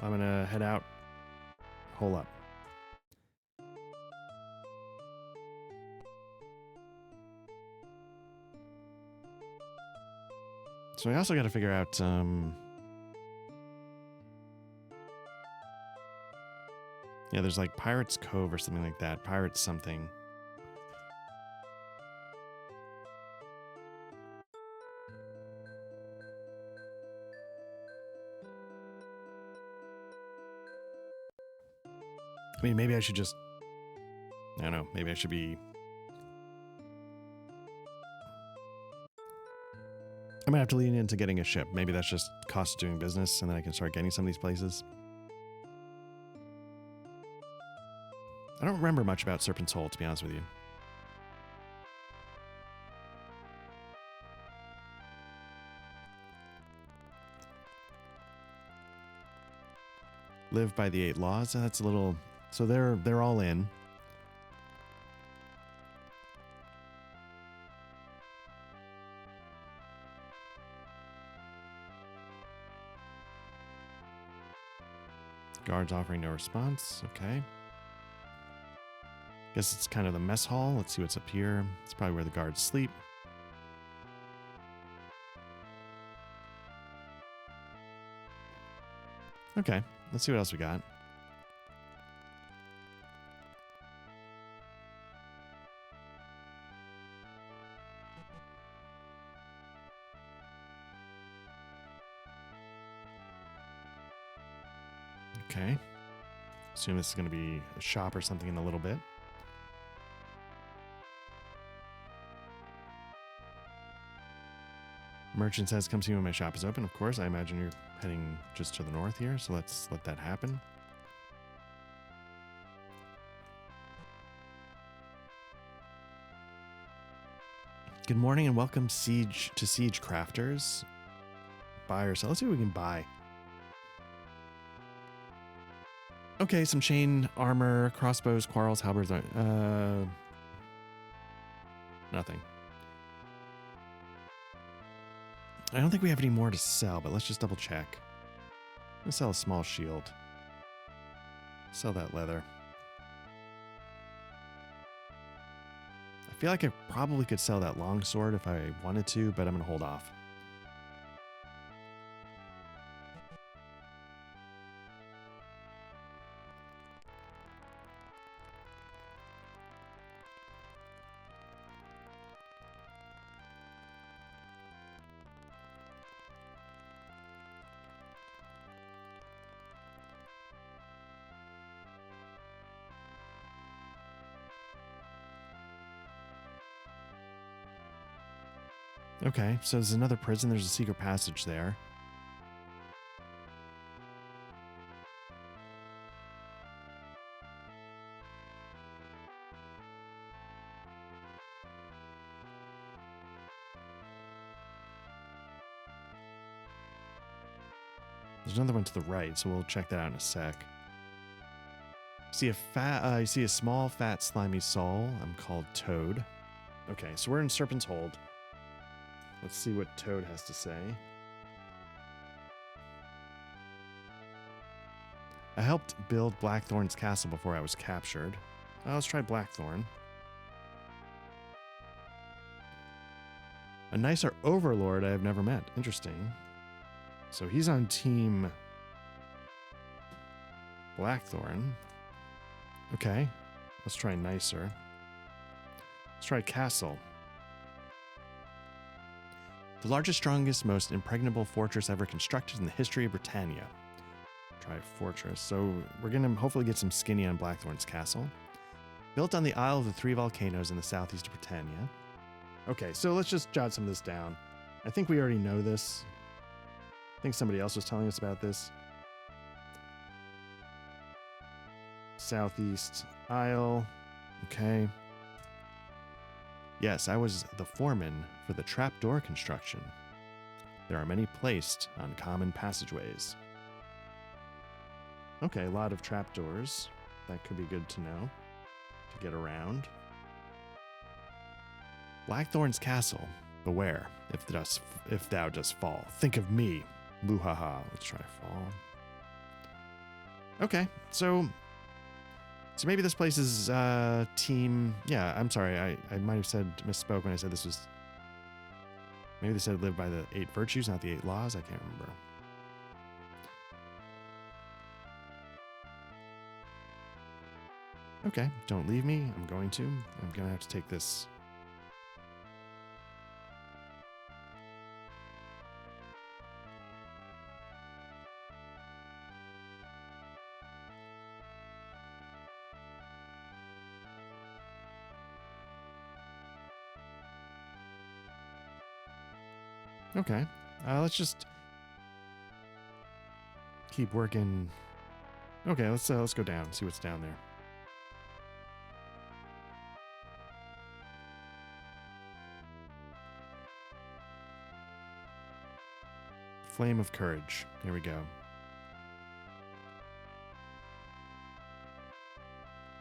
I'm gonna head out. Hole up. So I also got to figure out. Yeah, there's like Pirates Cove or something like that. Pirates something. I mean, maybe I should just... I don't know. Maybe I should be... I might have to lean into getting a ship. Maybe that's just cost of doing business, and then I can start getting some of these places. I don't remember much about Serpent's Hole, to be honest with you. Live by the 8 laws. That's a little... So they're all in. Guards offering no response. Okay. Guess it's kind of the mess hall. Let's see what's up here. It's probably where the guards sleep. Okay. Let's see what else we got. Okay. Assume this is going to be a shop or something in a little bit. Merchant says, come see me when my shop is open. Of course, I imagine you're heading just to the north here, so let's let that happen. Good morning and welcome to Siege Crafters. Buy or sell. Let's see what we can buy. Okay, some chain armor, crossbows, quarrels, halberds. Nothing. I don't think we have any more to sell, but let's just double check. I'm gonna sell a small shield. Sell that leather. I feel like I probably could sell that longsword if I wanted to, but I'm gonna hold off. Okay, so there's another prison. There's a secret passage there. There's another one to the right, so we'll check that out in a sec. You see a small, fat, slimy soul. I'm called Toad. Okay, so we're in Serpent's Hold. Let's see what Toad has to say. I helped build Blackthorn's castle before I was captured. Let's try Blackthorn. A nicer overlord I have never met. Interesting. So he's on team Blackthorn. Okay. Let's try nicer. Let's try castle. The largest, strongest, most impregnable fortress ever constructed in the history of Britannia. Try fortress. So we're going to hopefully get some skinny on Blackthorn's castle. Built on the Isle of the Three Volcanoes in the southeast of Britannia. Okay, so let's just jot some of this down. I think we already know this. I think somebody else was telling us about this. Southeast Isle. Okay. Yes, I was the foreman for the trapdoor construction. There are many placed on common passageways. Okay, a lot of trapdoors. That could be good to know, to get around. Blackthorn's castle. Beware, if thou dost fall. Think of me. Muhaha. Let's try fall. Okay, so maybe this place is team. Yeah, I'm sorry. I might have misspoke when I said this was. Maybe they said it lived by the 8 virtues, not the 8 laws. I can't remember. Okay, don't leave me. I'm going to have to take this. Okay, let's just keep working. Okay, let's go down, see what's down there. Flame of Courage. Here we go.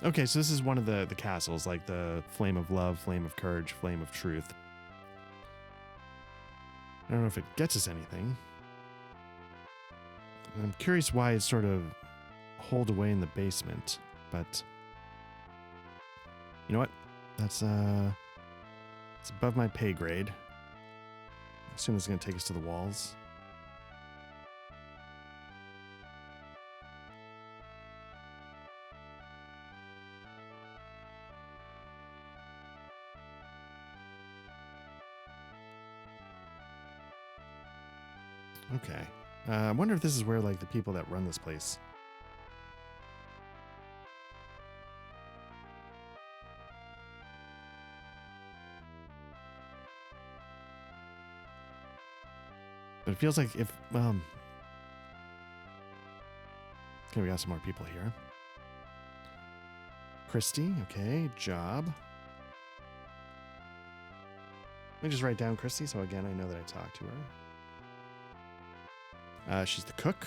Okay, so this is one of the castles, like the Flame of Love, Flame of Courage, Flame of Truth. I don't know if it gets us anything. I'm curious why it's sort of holed away in the basement, but you know what? That's it's above my pay grade. I assume it's going to take us to the walls. Okay. I wonder if this is where, like, the people that run this place. But it feels like if, okay, we got some more people here. Christy, okay, job. Let me just write down Christy, so again, I know that I talked to her. She's the cook.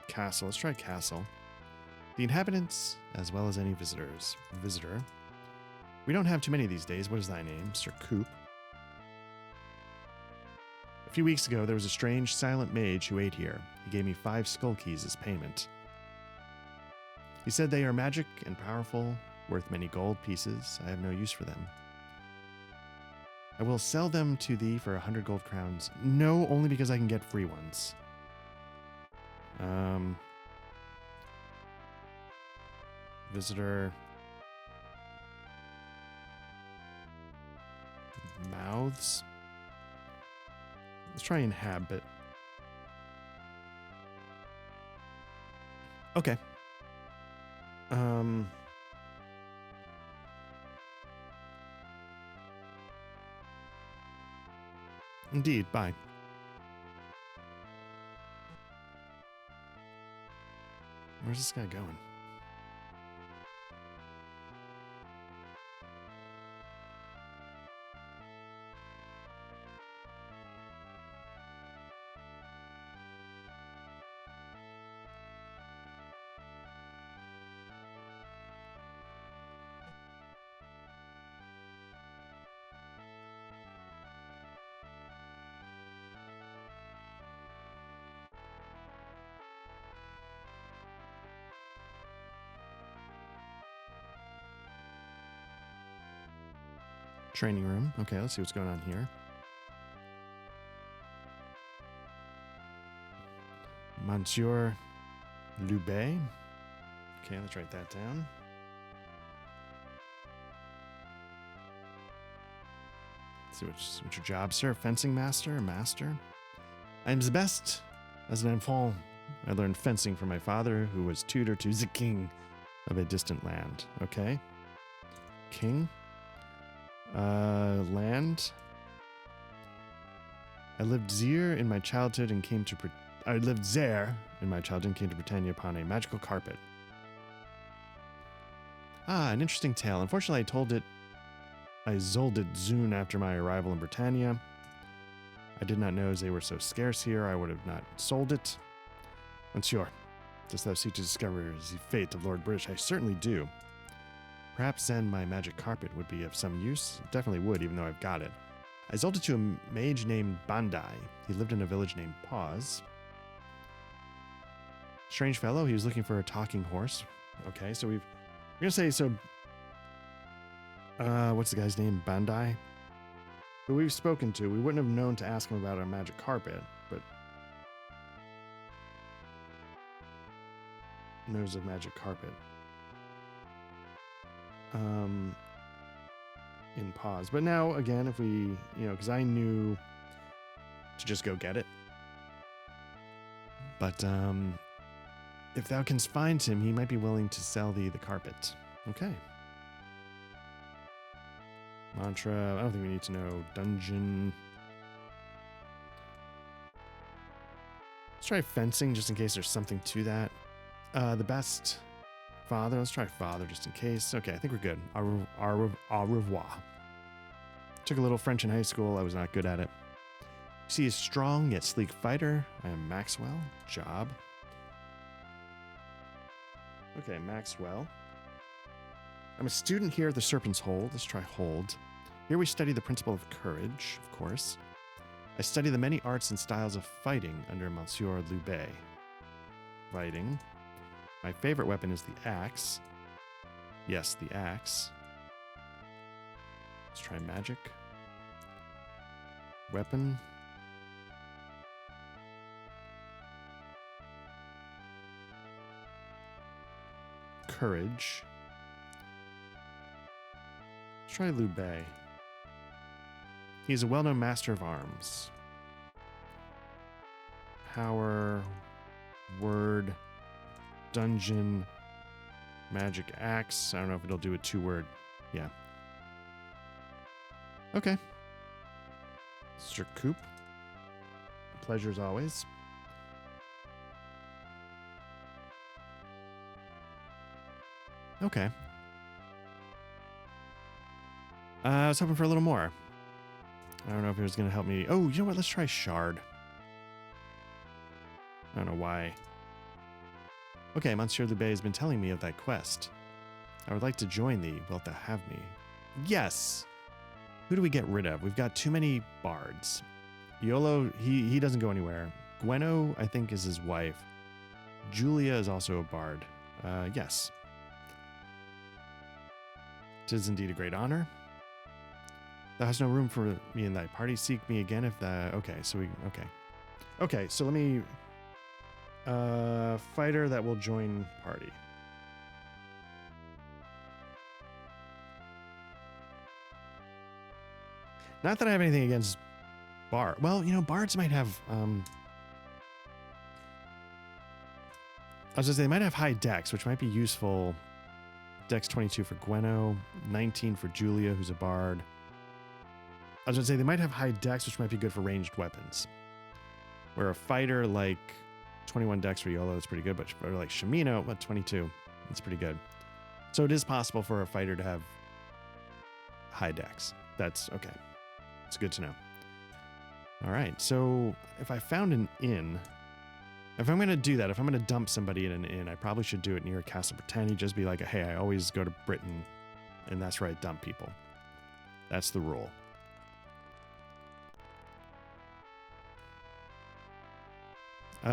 Castle. Let's try castle. The inhabitants, as well as any visitors. Visitor. We don't have too many these days. What is thy name? Sir Coop. A few weeks ago, there was a strange, silent mage who ate here. He gave me 5 skull keys as payment. He said they are magic and powerful, worth many gold pieces. I have no use for them. I will sell them to thee for 100 gold crowns. No, only because I can get free ones. Visitor. Mouths. Let's try inhabit. Okay. Indeed, bye. Where's this guy going? Training room. Okay, let's see what's going on here. Monsieur Loubet. Okay, let's write that down. Let's see what's your job, sir? Fencing master or master? I am the best. As an enfant, I learned fencing from my father, who was tutor to the king of a distant land. Okay. King. Land. I lived there in my childhood and came to Britannia upon a magical carpet. Ah, an interesting tale. Unfortunately, I told it I zolded Zune after my arrival in Britannia. I did not know as they were so scarce here, I would have not sold it. Monsieur, dost thou seek to discover the fate of Lord British? I certainly do. Perhaps then my magic carpet would be of some use. It definitely would, even though I've got it. I sold it to a mage named Bandai. He lived in a village named Pause. Strange fellow, he was looking for a talking horse. Okay, so we're gonna say, so, what's the guy's name? Bandai? Who we've spoken to. We wouldn't have known to ask him about our magic carpet, but knows of magic carpet. In Pause. But now, again, if we, because I knew to just go get it. But, if thou canst find him, he might be willing to sell thee the carpet. Okay. Mantra. I don't think we need to know. Dungeon. Let's try fencing just in case there's something to that. The best father. Let's try father just in case. Okay, I think we're good. Au revoir. Took a little French in high school. I was not good at it. See, he's strong yet sleek fighter. I am Maxwell. Job. Okay, Maxwell. I'm a student here at the Serpent's Hold. Let's try Hold. Here we study the principle of courage, of course. I study the many arts and styles of fighting under Monsieur Loubet. Fighting. My favorite weapon is the axe. Yes, the axe. Let's try magic. Weapon. Courage. Let's try Loubet. He's a well-known master of arms. Power. Word. Dungeon. Magic axe. I don't know if it'll do a 2-word. Yeah. Okay. Mr. Coop. Pleasure as always. Okay. I was hoping for a little more. I don't know if it was going to help me. Oh, you know what? Let's try Shard. I don't know why. Okay, Monsieur Loubet has been telling me of thy quest. I would like to join thee. Wilt thou have me? Yes! Who do we get rid of? We've got too many bards. Iolo, he doesn't go anywhere. Gweno, I think, is his wife. Julia is also a bard. Yes. 'Tis indeed a great honor. Thou hast no room for me in thy party. Seek me again if thou... Okay, so Okay, so let me... fighter that will join party. Not that I have anything against bard. Well, bards might have... I was going to say, they might have high dex, which might be useful. Dex 22 for Gweno, 19 for Julia, who's a bard. I was going to say, they might have high dex, which might be good for ranged weapons. Where a fighter like 21 dex for Iolo, that's pretty good, but for like Shamino, 22? That's pretty good. So it is possible for a fighter to have high dex. That's okay. It's good to know. All right, so if I found an inn, if I'm going to do that, if I'm going to dump somebody in an inn, I probably should do it near Castle Britannia. Just be like, hey, I always go to Britain, and that's where I dump people. That's the rule.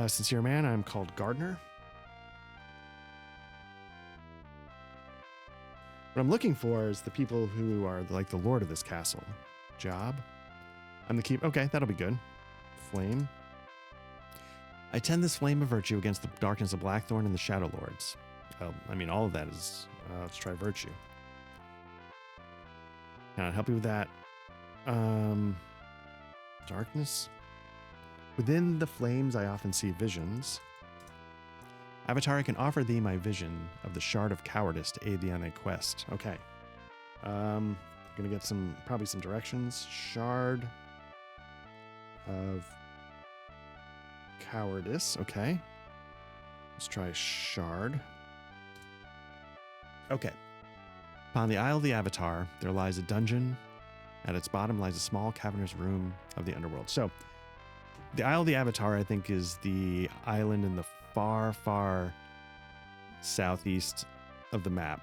Sincere man, I'm called Gardner. What I'm looking for is the people who are like the lord of this castle. Job. I'm the keep. Okay, that'll be good. Flame. I tend this flame of virtue against the darkness of Blackthorn and the Shadowlords. I mean, all of that is... let's try virtue. Can I help you with that? Darkness. Within the flames, I often see visions. Avatar, I can offer thee my vision of the Shard of Cowardice to aid thee on thy quest. Okay. Gonna get probably some directions. Shard of Cowardice. Okay. Let's try Shard. Okay. Upon the Isle of the Avatar, there lies a dungeon. At its bottom lies a small cavernous room of the underworld. So, the Isle of the Avatar, I think, is the island in the far, far southeast of the map,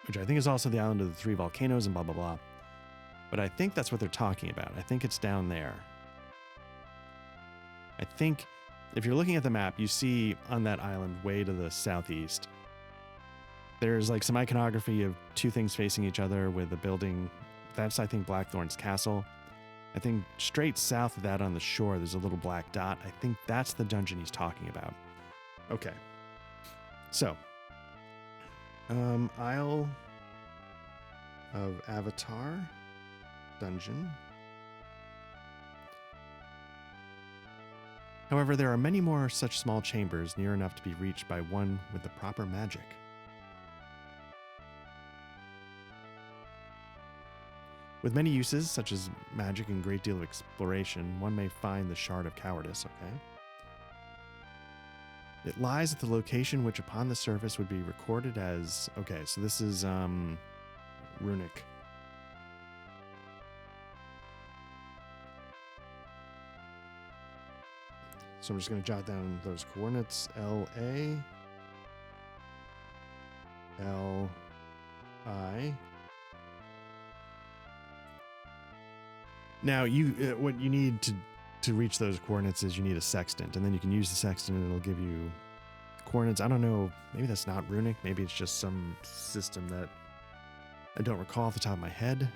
which I think is also the island of the 3 volcanoes and blah, blah, blah. But I think that's what they're talking about. I think it's down there. I think if you're looking at the map, you see on that island way to the southeast, there's like some iconography of 2 things facing each other with a building. That's, I think, Blackthorn's castle. I think straight south of that on the shore, there's a little black dot. I think that's the dungeon he's talking about. Okay. So, Isle of Avatar dungeon. However, there are many more such small chambers near enough to be reached by one with the proper magic. With many uses, such as magic and a great deal of exploration, one may find the Shard of Cowardice, okay? It lies at the location which upon the surface would be recorded as... Okay, so this is, runic. So I'm just going to jot down those coordinates. LA, LI. Now, what you need to reach those coordinates is you need a sextant, and then you can use the sextant and it'll give you coordinates. I don't know, maybe that's not runic. Maybe it's just some system that I don't recall off the top of my head.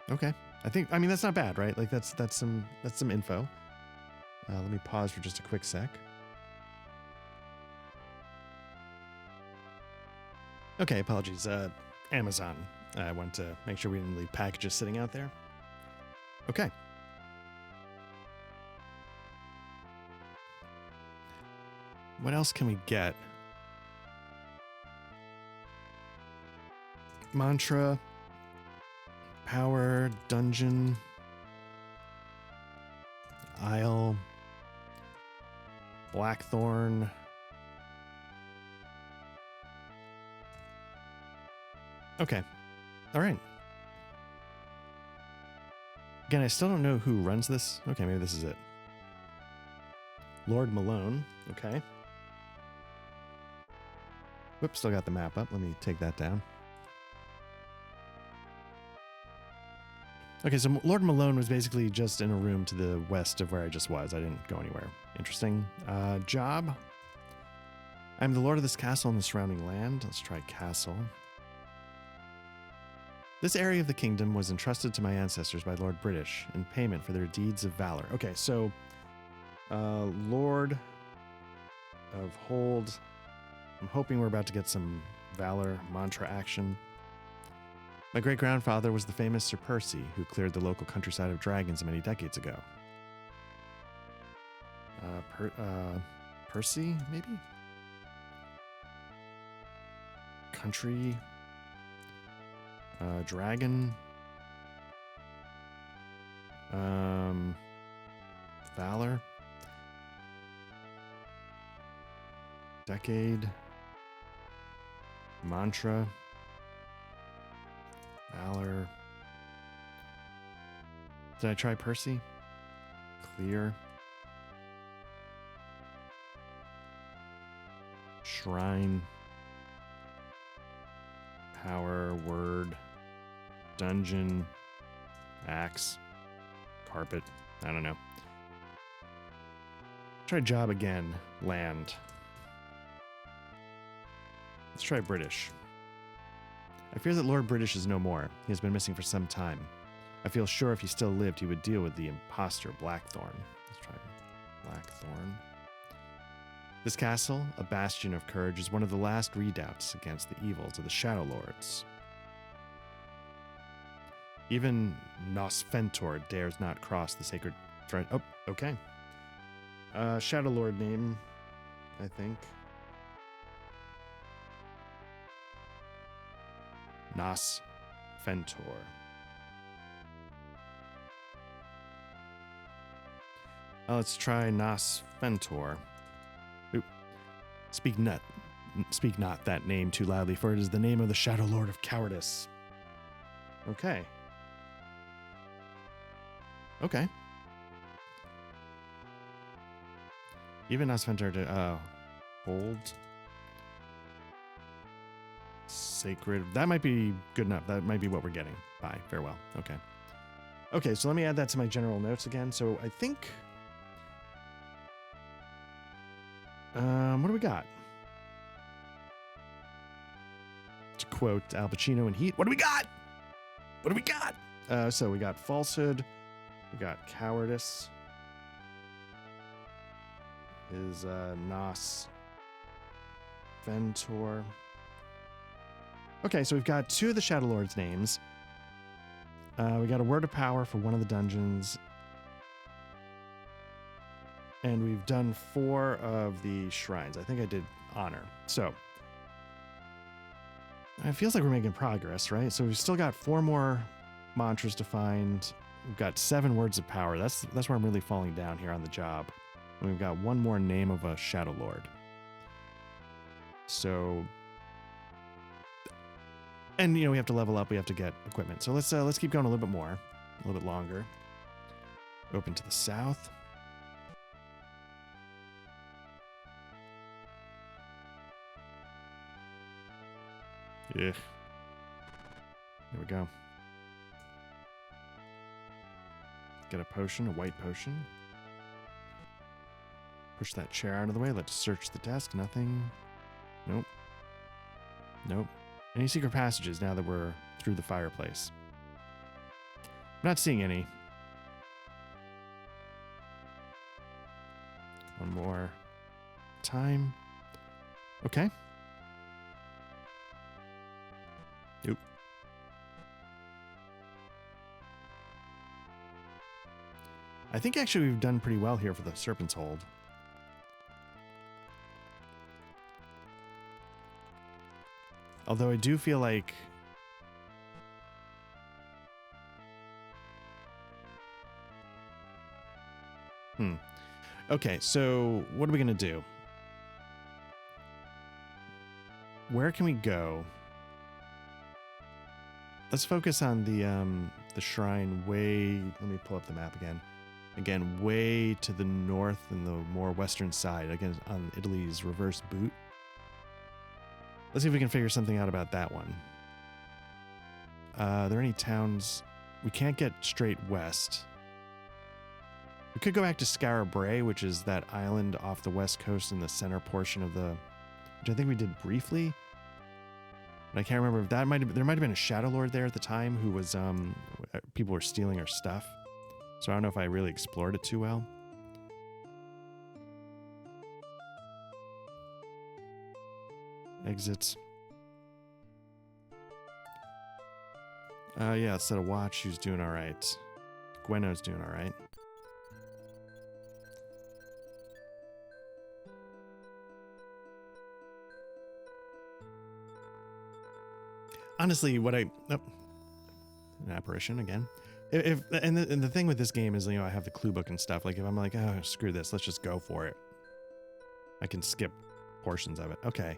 Okay. I mean, that's not bad, right? Like that's some info. Let me pause for just a quick sec. Okay, apologies. Amazon. I want to make sure we didn't leave packages sitting out there. Okay. What else can we get? Mantra. Power. Dungeon. Isle. Blackthorn. Okay. All right. Again, I still don't know who runs this. Okay, maybe this is it. Lord Malone. Okay. Whoops, still got the map up. Let me take that down. Okay, so Lord Malone was basically just in a room to the west of where I just was. I didn't go anywhere. Interesting. Job. I'm the lord of this castle and the surrounding land. Let's try castle. This area of the kingdom was entrusted to my ancestors by Lord British in payment for their deeds of valor. Okay, so Lord of Hold. I'm hoping we're about to get some valor mantra action. My great-grandfather was the famous Sir Percy, who cleared the local countryside of dragons many decades ago. Percy, maybe? Country... dragon. Valor. Decade. Mantra. Valor. Did I try Percy? Clear. Shrine. Power. Word. Dungeon, axe, carpet, I don't know. Try job again, land. Let's try British. I fear that Lord British is no more. He has been missing for some time. I feel sure if he still lived, he would deal with the imposter Blackthorn. Let's try Blackthorn. This castle, a bastion of courage, is one of the last redoubts against the evils of the Shadowlords. Even Nosfentor dares not cross the sacred thread. Oh, okay. Shadowlord name, I think. Nosfentor. Let's try Nas Fentor. Oop. Speak not that name too loudly, for it is the name of the Shadowlord of Cowardice. Okay. Okay. Even Nas Fentor to hold. Sacred. That might be good enough. That might be what we're getting. Bye. Farewell. Okay. Okay, so let me add that to my general notes again. So I think... what do we got? To quote Al Pacino in Heat, what do we got? What do we got? So we got falsehood. We got cowardice. Is Nos Ventor. Okay, so we've got 2 of the Shadowlord's names. We got a word of power for one of the dungeons. And we've done 4 of the shrines. I think I did honor. So it feels like we're making progress, right? So we've still got 4 more mantras to find. We've got 7 words of power. That's where I'm really falling down here on the job. And we've got 1 more name of a Shadowlord. So, and we have to level up. We have to get equipment. So let's keep going a little bit more, a little bit longer. Open to the south. Yeah. There we go. Get a potion, a white potion. Push that chair out of the way. Let's search the desk. Nothing. Nope. Nope. Any secret passages now that we're through the fireplace? I'm not seeing any. One more time. Okay. Nope. I think actually we've done pretty well here for the Serpent's Hold. Although I do feel like... Okay, so what are we going to do? Where can we go? Let's focus on the shrine way... Let me pull up the map again. Again, way to the north and the more western side. Again, on Italy's reverse boot. Let's see if we can figure something out about that one. Are there any towns... We can't get straight west. We could go back to Scarabray, which is that island off the west coast in the center portion of the... Which I think we did briefly. But I can't remember if that might have... There might have been a Shadowlord there at the time who was... people were stealing our stuff. So I don't know if I really explored it too well. Exits. Yeah, let's set a watch. She's doing all right. Gweno's doing all right. Honestly, what I... Oh, an apparition again. And the thing with this game is, I have the clue book and stuff. Like, if I'm like, oh, screw this, let's just go for it. I can skip portions of it. Okay.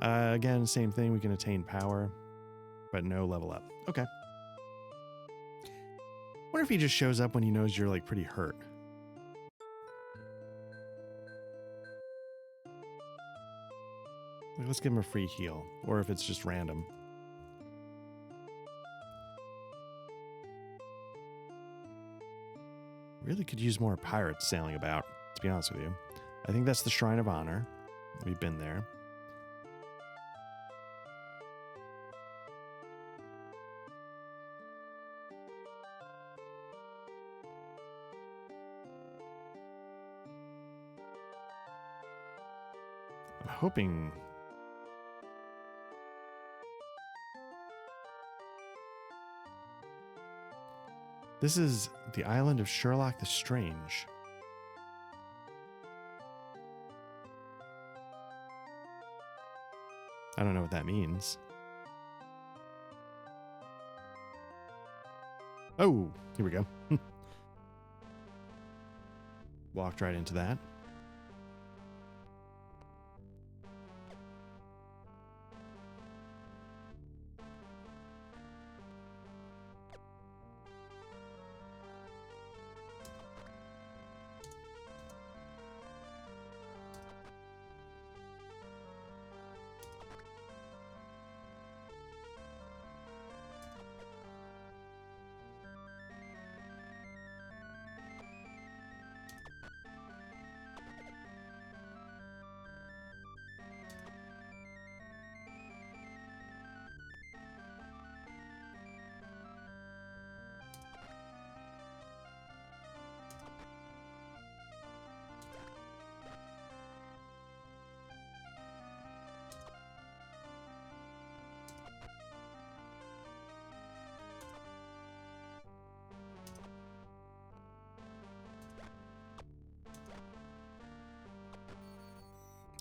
Again, same thing. We can attain power, but no level up. Okay. Wonder if he just shows up when he knows you're, like, pretty hurt. Like, let's give him a free heal. Or if it's just random. Really could use more pirates sailing about, to be honest with you. I think that's the Shrine of Honor. We've been there. I'm hoping... This is the island of Sherlock the Strange. I don't know what that means. Oh, here we go. walked right into that.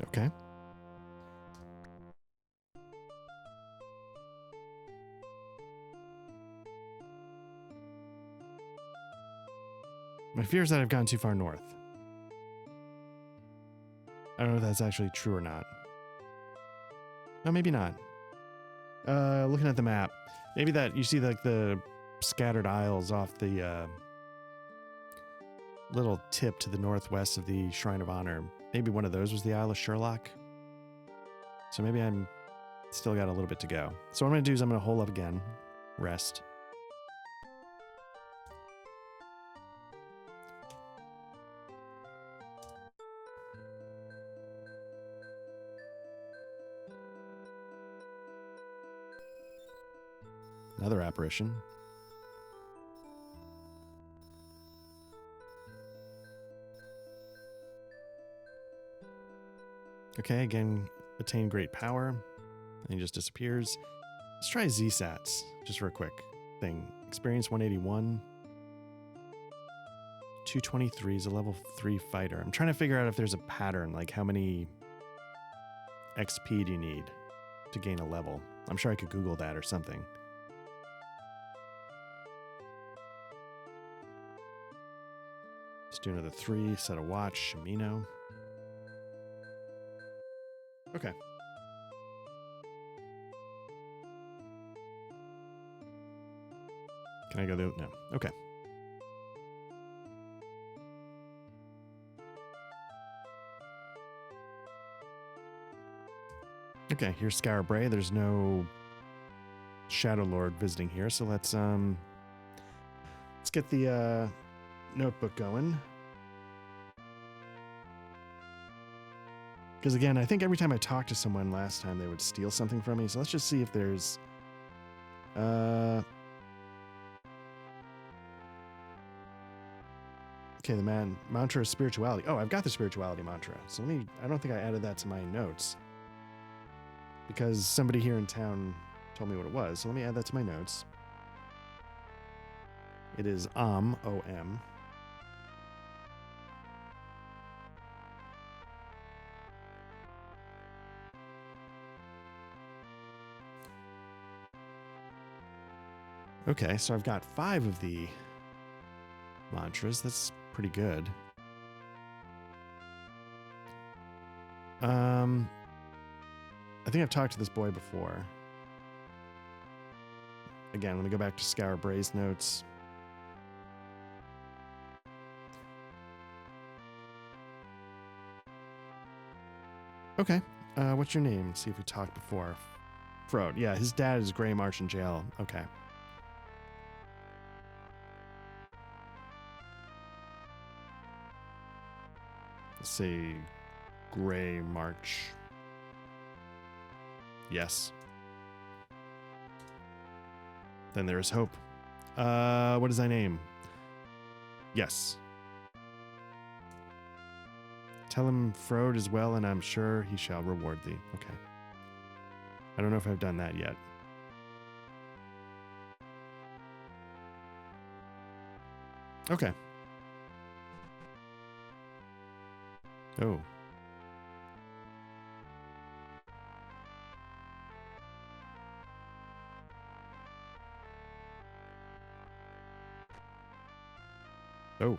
Okay. My fear is that I've gone too far north. I don't know if that's actually true or not. No, maybe not. Looking at the map, maybe that you see like the scattered isles off the little tip to the northwest of the Shrine of Honor. Maybe one of those was the Isle of Sherlock. So maybe I'm still got a little bit to go. So what I'm going to do is I'm going to hole up again, rest. Another apparition. Okay, again, attain great power. And he just disappears. Let's try Z-Sats, just for a quick thing. Experience 181. 223 is a level 3 fighter. I'm trying to figure out if there's a pattern, like how many XP do you need to gain a level? I'm sure I could Google that or something. Let's do another 3, set a watch, Shamino. Okay. Can I go there? No. Okay. Okay, here's Scarabray. There's no Shadowlord visiting here, so let's get the notebook going. Because again, I think every time I talked to someone last time, they would steal something from me. So let's just see if there's okay, the mantra of spirituality. Oh, I've got the spirituality mantra. So I don't think I added that to my notes. Because somebody here in town told me what it was. So let me add that to my notes. It is O-M. Okay, so I've got 5 of the mantras. That's pretty good. I think I've talked to this boy before. Again, let me go back to Scarbray's notes. Okay, what's your name? See if we talked before. Frode. Yeah, his dad is Gray March in jail. Okay. Let's say Gray March. Yes. Then there is hope. What is thy name? Yes. Tell him Frode is well, and I'm sure he shall reward thee. Okay. I don't know if I've done that yet. Okay. Oh. Oh.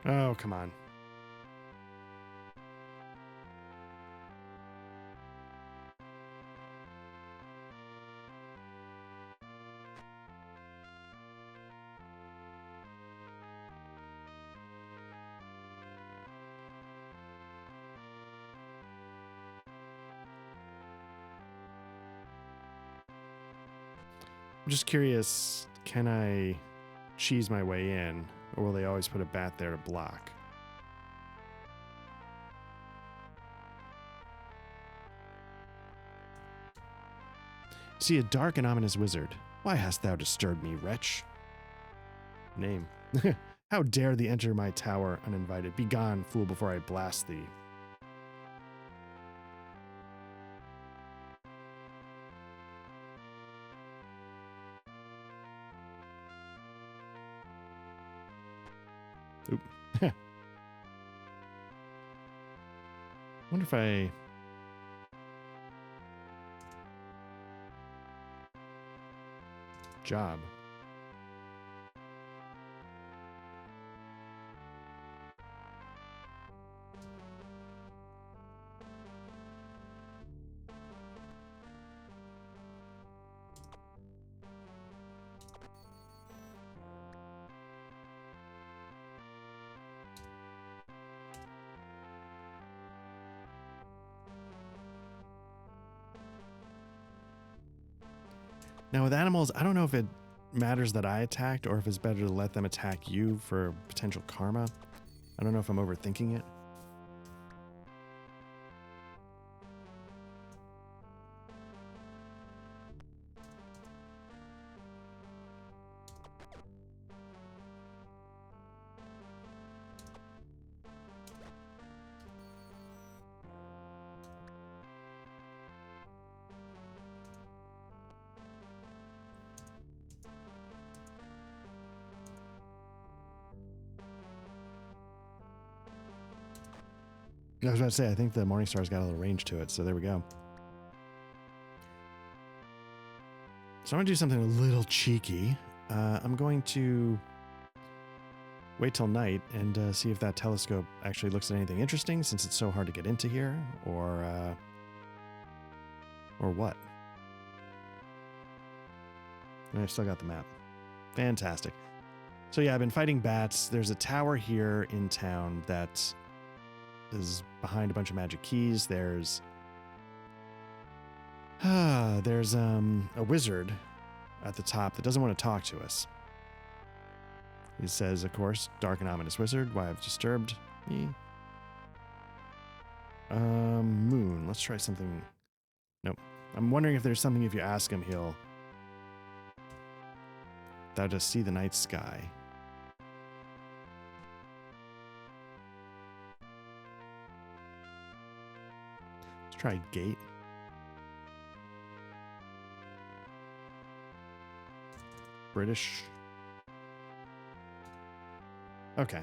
Oh, come on. I'm just curious, can I cheese my way in, or will they always put a bat there to block? See, a dark and ominous wizard. Why hast thou disturbed me, wretch? Name. How dare thee enter my tower uninvited? Begone, fool, before I blast thee. Oop. Wonder if I... Job. Now with animals, I don't know if it matters that I attacked or if it's better to let them attack you for potential karma. I don't know if I'm overthinking it. I was about to say, I think the Morningstar's got a little range to it, so there we go. So I'm going to do something a little cheeky. I'm going to wait till night and see if that telescope actually looks at anything interesting, since it's so hard to get into here, or what. And I've still got the map. Fantastic. So yeah, I've been fighting bats. There's a tower here in town that is behind a bunch of magic keys. There's a wizard at the top that doesn't want to talk to us. He says, of course, dark and ominous wizard, why I've disturbed me. Moon. Let's try something. Nope. I'm wondering if there's something, if you ask him, thou dost see the night sky. Let's try gate. British. Okay.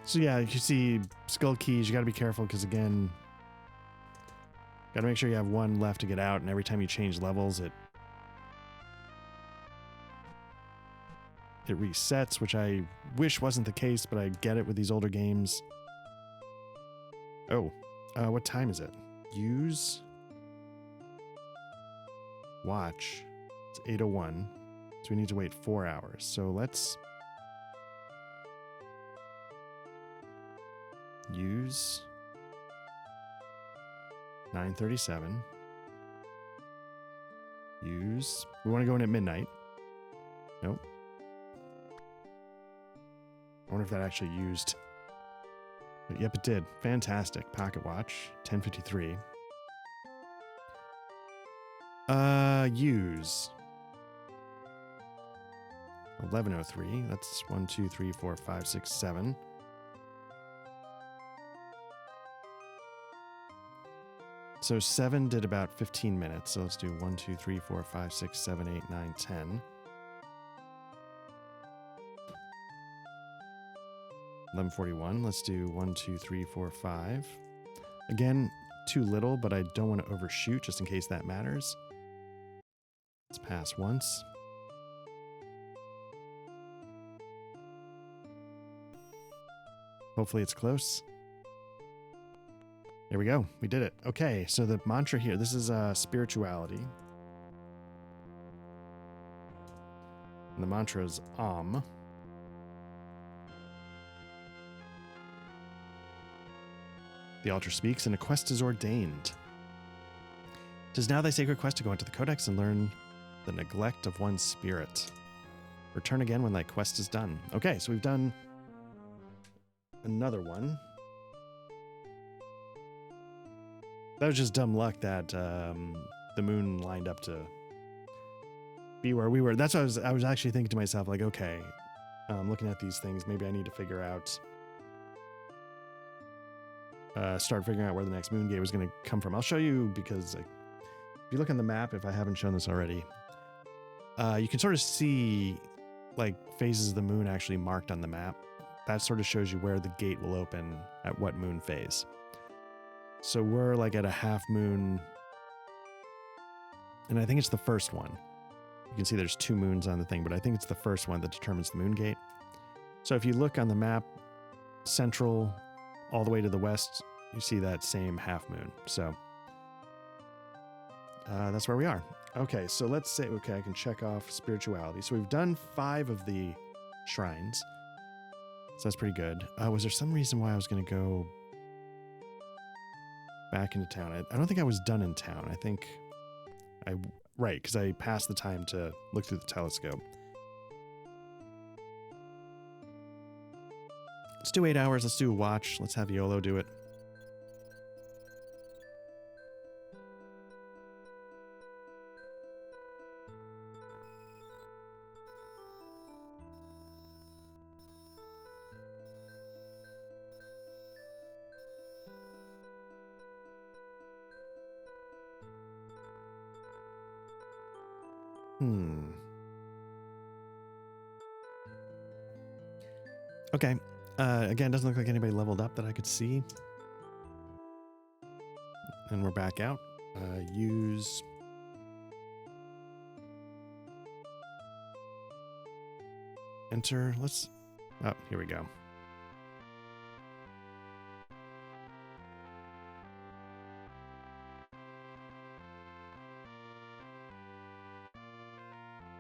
So yeah, you see skull keys, you gotta be careful because again, gotta make sure you have one left to get out, and every time you change levels, it resets, which I wish wasn't the case, but I get it with these older games. Oh, what time is it? Use. Watch. It's 8:01, so we need to wait 4 hours. So let's use 9:37. Use. We want to go in at midnight. Nope. I wonder if that actually used. But yep, it did. Fantastic. Pocket watch. 10:53. Use 11:03. That's 1, 2, 3, 4, 5, 6, 7. So 7 did about 15 minutes. So let's do 1, 2, 3, 4, 5, 6, 7, 8, 9, 10. 11:41. Let's do 1, 2, 3, 4, 5. Again, too little, but I don't want to overshoot just in case that matters. Let's pass once. Hopefully it's close. There we go. We did it. Okay, so the mantra here, this is spirituality. And the mantra is Om. The altar speaks, and a quest is ordained. It is now thy sacred quest to go into the codex and learn the neglect of one's spirit. Return again when thy quest is done. Okay, so we've done another one. That was just dumb luck that the moon lined up to be where we were. That's what I was actually thinking to myself, like, okay, looking at these things, maybe I need to figure out, start figuring out where the next moon gate was going to come from. I'll show you because if you look on the map, if I haven't shown this already, you can sort of see like phases of the moon actually marked on the map. That sort of shows you where the gate will open at what moon phase. So we're like at a half moon, and I think it's the first one. You can see there's 2 moons on the thing, but I think it's the first one that determines the moon gate. So if you look on the map, central all the way to the west, you see that same half moon. So that's where we are. Okay, so let's say, okay, I can check off spirituality. So we've done 5 of the shrines. So that's pretty good. Was there some reason why I was going to go back into town? I don't think I was done in town. I think right, because I passed the time to look through the telescope. Let's do 8 hours. Let's do a watch. Let's have YOLO do it. Okay. Again, doesn't look like anybody leveled up that I could see. And we're back out. Use... Enter. Let's... Oh, here we go.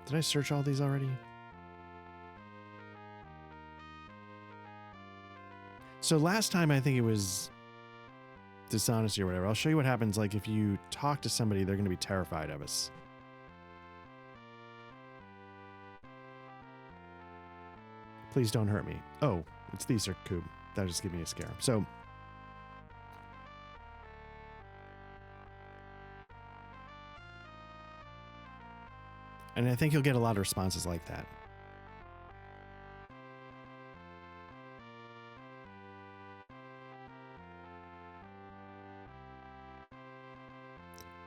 Did I search all these already? So last time I think it was dishonesty or whatever. I'll show you what happens like if you talk to somebody, they're going to be terrified of us. Please don't hurt me. Oh, it's these are Coob. That'll just give me a scare. So and I think you'll get a lot of responses like that.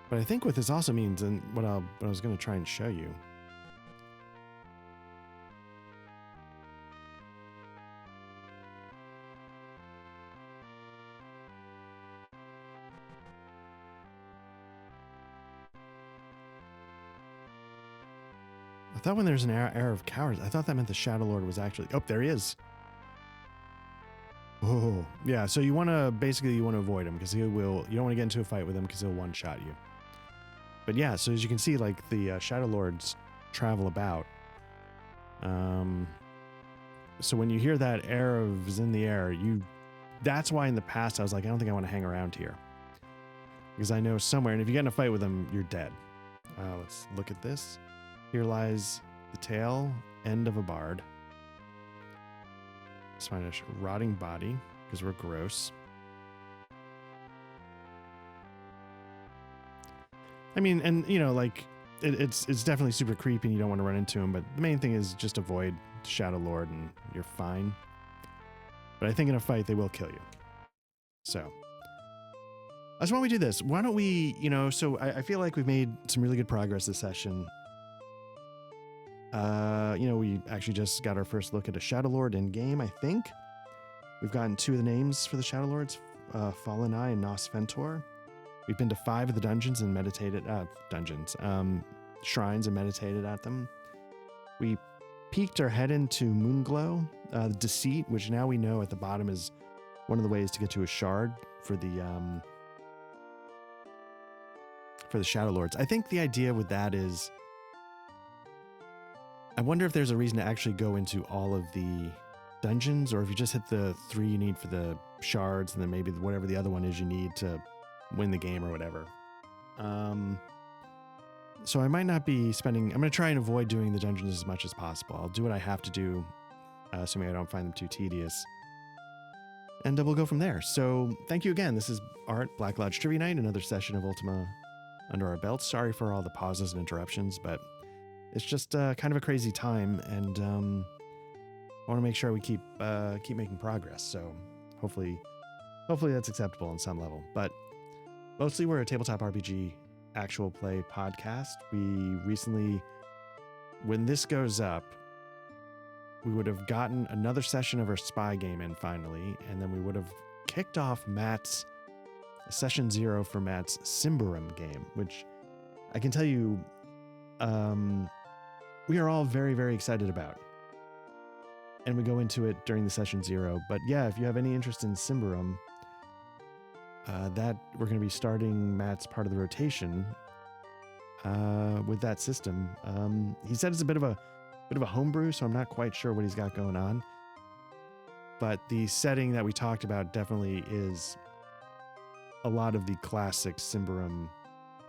But I think what this also means, and what I was going to try and show you, I thought when there's an air of cowards, I thought that meant the Shadowlord was actually... Oh, there he is. Oh, yeah. So you want to avoid him because he will... You don't want to get into a fight with him because he'll one-shot you. But yeah, so as you can see, like the Shadowlords travel about. So when you hear that air is in the air, that's why in the past I was like, I don't think I want to hang around here. Because I know somewhere, and if you get in a fight with them, you're dead. Let's look at this. Here lies the tail end of a bard. Let's find a rotting body, because we're gross. I mean, and you know, like it's definitely super creepy and you don't want to run into him, but the main thing is just avoid Shadowlord and you're fine. But I think in a fight they will kill you. So that's why we do this. Why don't we, so I feel like we've made some really good progress this session. We actually just got our first look at a Shadowlord in game, I think. We've gotten 2 of the names for the Shadowlords, Fallen Eye and Nos Ventor. We've been to 5 of the dungeons and meditated, shrines and meditated at them. We peeked our head into Moonglow, Deceit, which now we know at the bottom is one of the ways to get to a shard for the Shadowlords. I think the idea with that is, I wonder if there's a reason to actually go into all of the dungeons, or if you just hit the 3 you need for the shards, and then maybe whatever the other one is you need to win the game or whatever. So I might not be spending... I'm going to try and avoid doing the dungeons as much as possible. I'll do what I have to do, assuming I don't find them too tedious. And we'll go from there. So thank you again. This is Art, Black Lodge Trivia Night, another session of Ultima under our belts. Sorry for all the pauses and interruptions, but it's just kind of a crazy time, and I want to make sure we keep making progress. So hopefully that's acceptable on some level. But mostly we're a tabletop RPG actual play podcast. We recently, when this goes up, we would have gotten another session of our spy game in finally, and then we would have kicked off Matt's session 0 for Matt's Symbaroum game, which I can tell you we are all very, very excited about. And we go into it during the session 0. But yeah, if you have any interest in Symbaroum, that we're going to be starting Matt's part of the rotation with that system. He said it's a bit of a homebrew, so I'm not quite sure what he's got going on. But the setting that we talked about definitely is a lot of the classic Symbaroum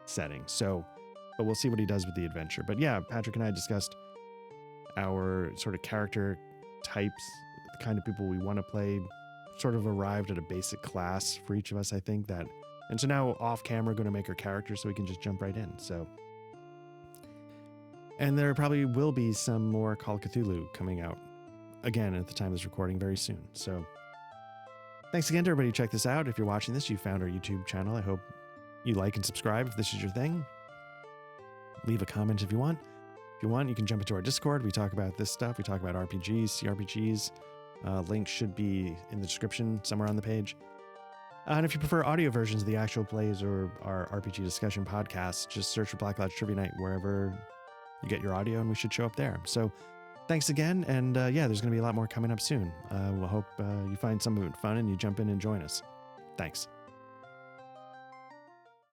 setting. So, but we'll see what he does with the adventure. But yeah, Patrick and I discussed our sort of character types, the kind of people we want to play, sort of arrived at a basic class for each of us, I think that. And so now off camera, going to make our characters so we can just jump right in. So, and there probably will be some more Call of Cthulhu coming out again at the time of this recording very soon. So thanks again to everybody who checked this out. If you're watching this, you found our YouTube channel. I hope you like and subscribe if this is your thing. Leave a comment if you want. If you want, you can jump into our Discord. We talk about this stuff. We talk about RPGs, CRPGs. Links should be in the description somewhere on the page. And if you prefer audio versions of the actual plays or our RPG discussion podcasts, just search for Black Lodge Trivia Night wherever you get your audio, and we should show up there. So thanks again. And yeah, there's going to be a lot more coming up soon. We'll hope you find some of it fun and you jump in and join us. Thanks.